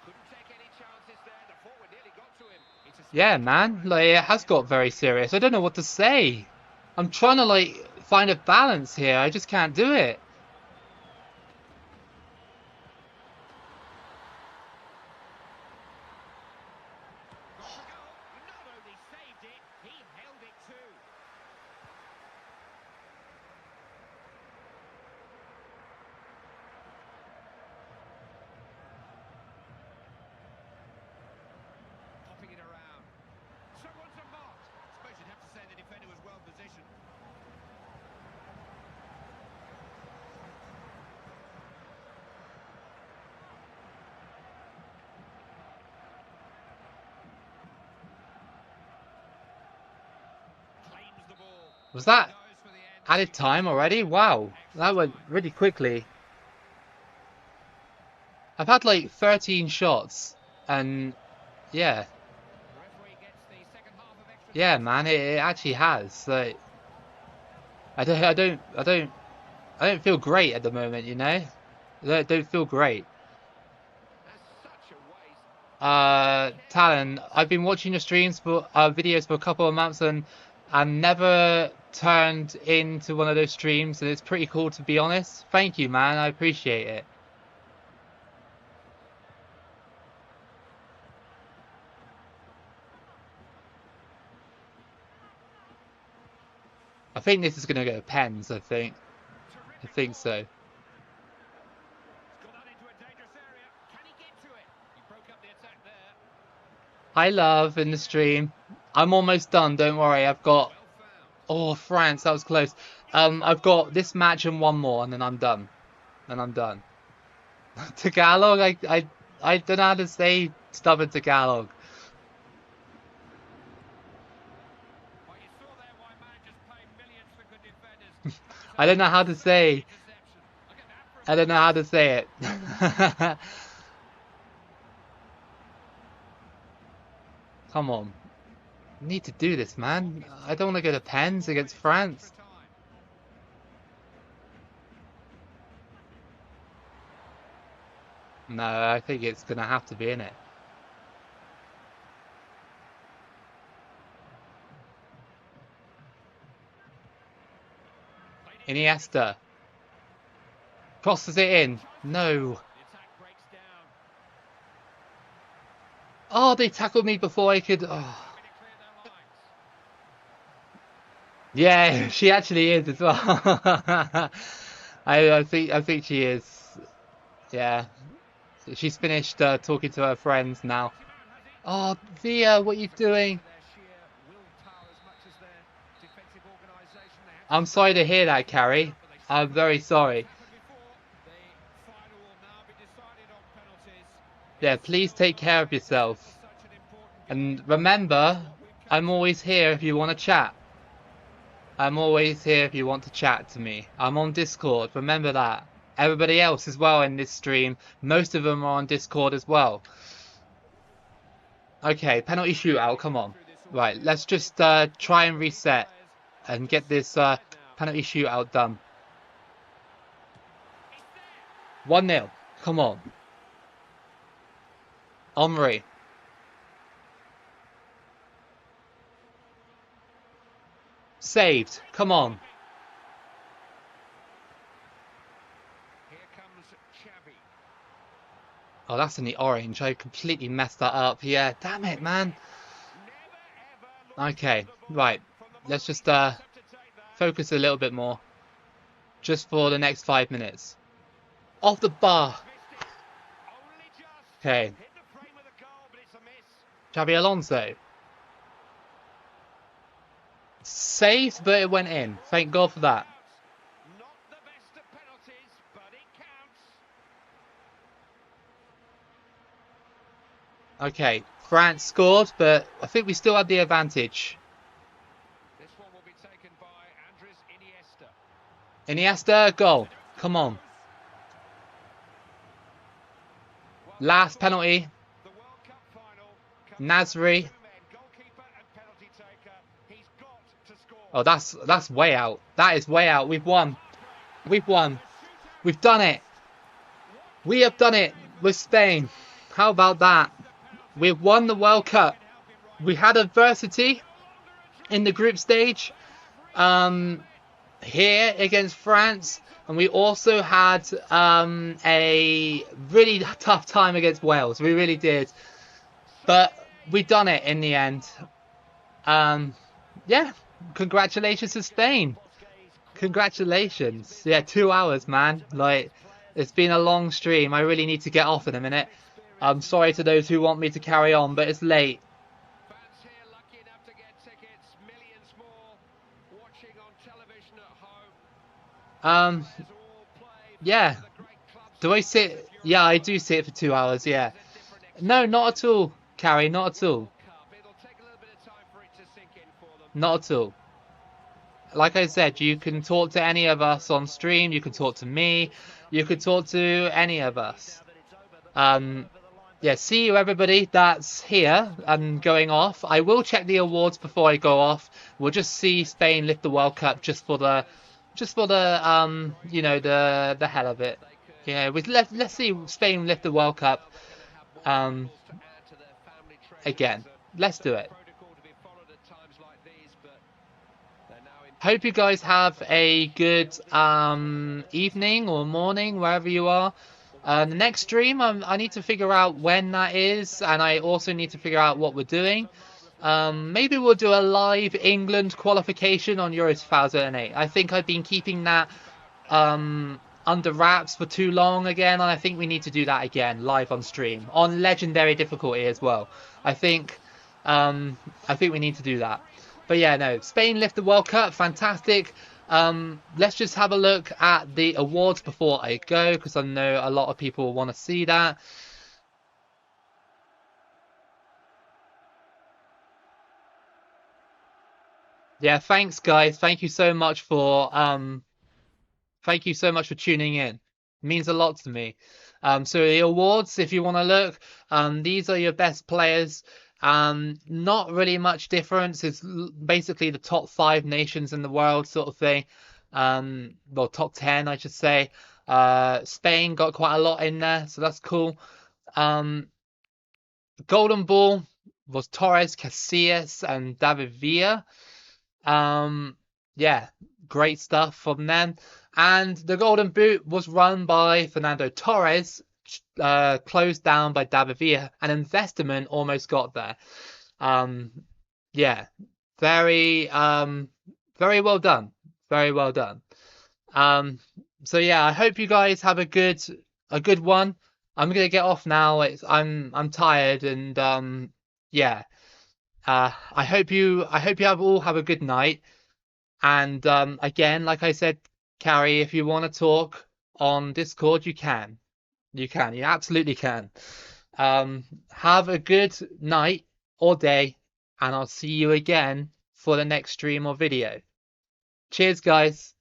Couldn't take any chances there. The forward nearly got to him. It's a Yeah, spectacular man. break. Like, it has got very serious. I don't know what to say. I'm trying to, like, find a balance here. I just can't do it. Got to go. Not only saved it, Was that added time already? Wow, that went really quickly. I've had like 13 shots, and yeah, yeah, man, it actually has. Like, I don't feel great at the moment, you know. I don't feel great. Talon, I've been watching your streams for videos for a couple of months, and never turned into one of those streams, and it's pretty cool to be honest. Thank you, man. I appreciate it. I think this is gonna go pens. I think so. Hi, love, in the stream. I'm almost done. Don't worry. I've got. Oh, France, that was close. I've got this match and one more, and then I'm done. Then I'm done. Tagalog. I don't know how to say stuff in Tagalog. I don't know how to say. I don't know how to say it. Come on. I need to do this, man. I don't want to go to pens against France. No, I think it's going to have to be in it. Iniesta. Crosses it in. No. Oh, they tackled me before I could. Oh. Yeah, she actually is as well. I think she is. Yeah, she's finished talking to her friends now. Oh, Via, what are you doing? I'm sorry to hear that, Carrie. I'm very sorry. Yeah, please take care of yourself. And remember, I'm always here if you want to chat. I'm always here if you want to chat to me. I'm on Discord, remember that. Everybody else as well in this stream, most of them are on Discord as well. Okay, penalty shootout, come on. Right, let's just try and reset and get this penalty shootout done. 1-0, come on. Omri. Saved, come on. Oh, that's in the orange. I completely messed that up. Yeah, damn it, man. Okay, right. Let's just focus a little bit more. Just for the next 5 minutes. Off the bar. Okay. Xabi Alonso. Saved, but it went in. Thank God for that. Okay, France scored, but I think we still had the advantage. This one will be taken by Iniesta, goal. Come on. Last penalty. Nasri. Oh, that's way out. That is way out. We've won. We've won. We've done it. We have done it with Spain. How about that? We've won the World Cup. We had adversity in the group stage here against France, and we also had a really tough time against Wales. We really did, but we done it in the end. Yeah, congratulations to Spain. Congratulations. Yeah, 2 hours, man. Like, it's been a long stream. I really need to get off in a minute. I'm sorry to those who want me to carry on, but it's late. Yeah. Do I sit? Yeah, I do sit for 2 hours, yeah. No, not at all, Carrie, not at all. Not at all. like I said, you can talk to any of us on stream. You can talk to me. You could talk to any of us. Um, yeah, see you everybody that's here and going off. I will check the awards before I go off. We'll just see Spain lift the World Cup just for the you know the hell of it. Yeah, with let's see Spain lift the World Cup um again. Let's do it. Hope you guys have a good evening or morning wherever you are. The next stream, I need to figure out when that is, and I also need to figure out what we're doing. Maybe we'll do a live England qualification on Euro 2008. I think I've been keeping that under wraps for too long again, and I think we need to do that again live on stream on legendary difficulty as well. I think I think we need to do that. But yeah, no, Spain lift the World Cup, fantastic. Let's just have a look at the awards before I go, because I know a lot of people want to see that. Yeah, thanks guys. Thank you so much for tuning in. It means a lot to me. So the awards, if you want to look, these are your best players. Not really much difference. It's basically the top 5 nations in the world sort of thing. Well, top 10, I should say. Spain got quite a lot in there, so that's cool. Golden Ball was Torres, Casillas, and David Villa. Yeah, great stuff from them. And the Golden Boot was run by Fernando Torres, closed down by David Villa. An investment almost got there. Um, yeah, very very well done. Very well done. Um, so yeah, I hope you guys have a good one. I'm gonna get off now. I'm tired and yeah. I hope you have all have a good night. And again, like I said, Carrie, if you want to talk on Discord, you can. You can. You absolutely can. Have a good night or day, and I'll see you again for the next stream or video. Cheers, guys.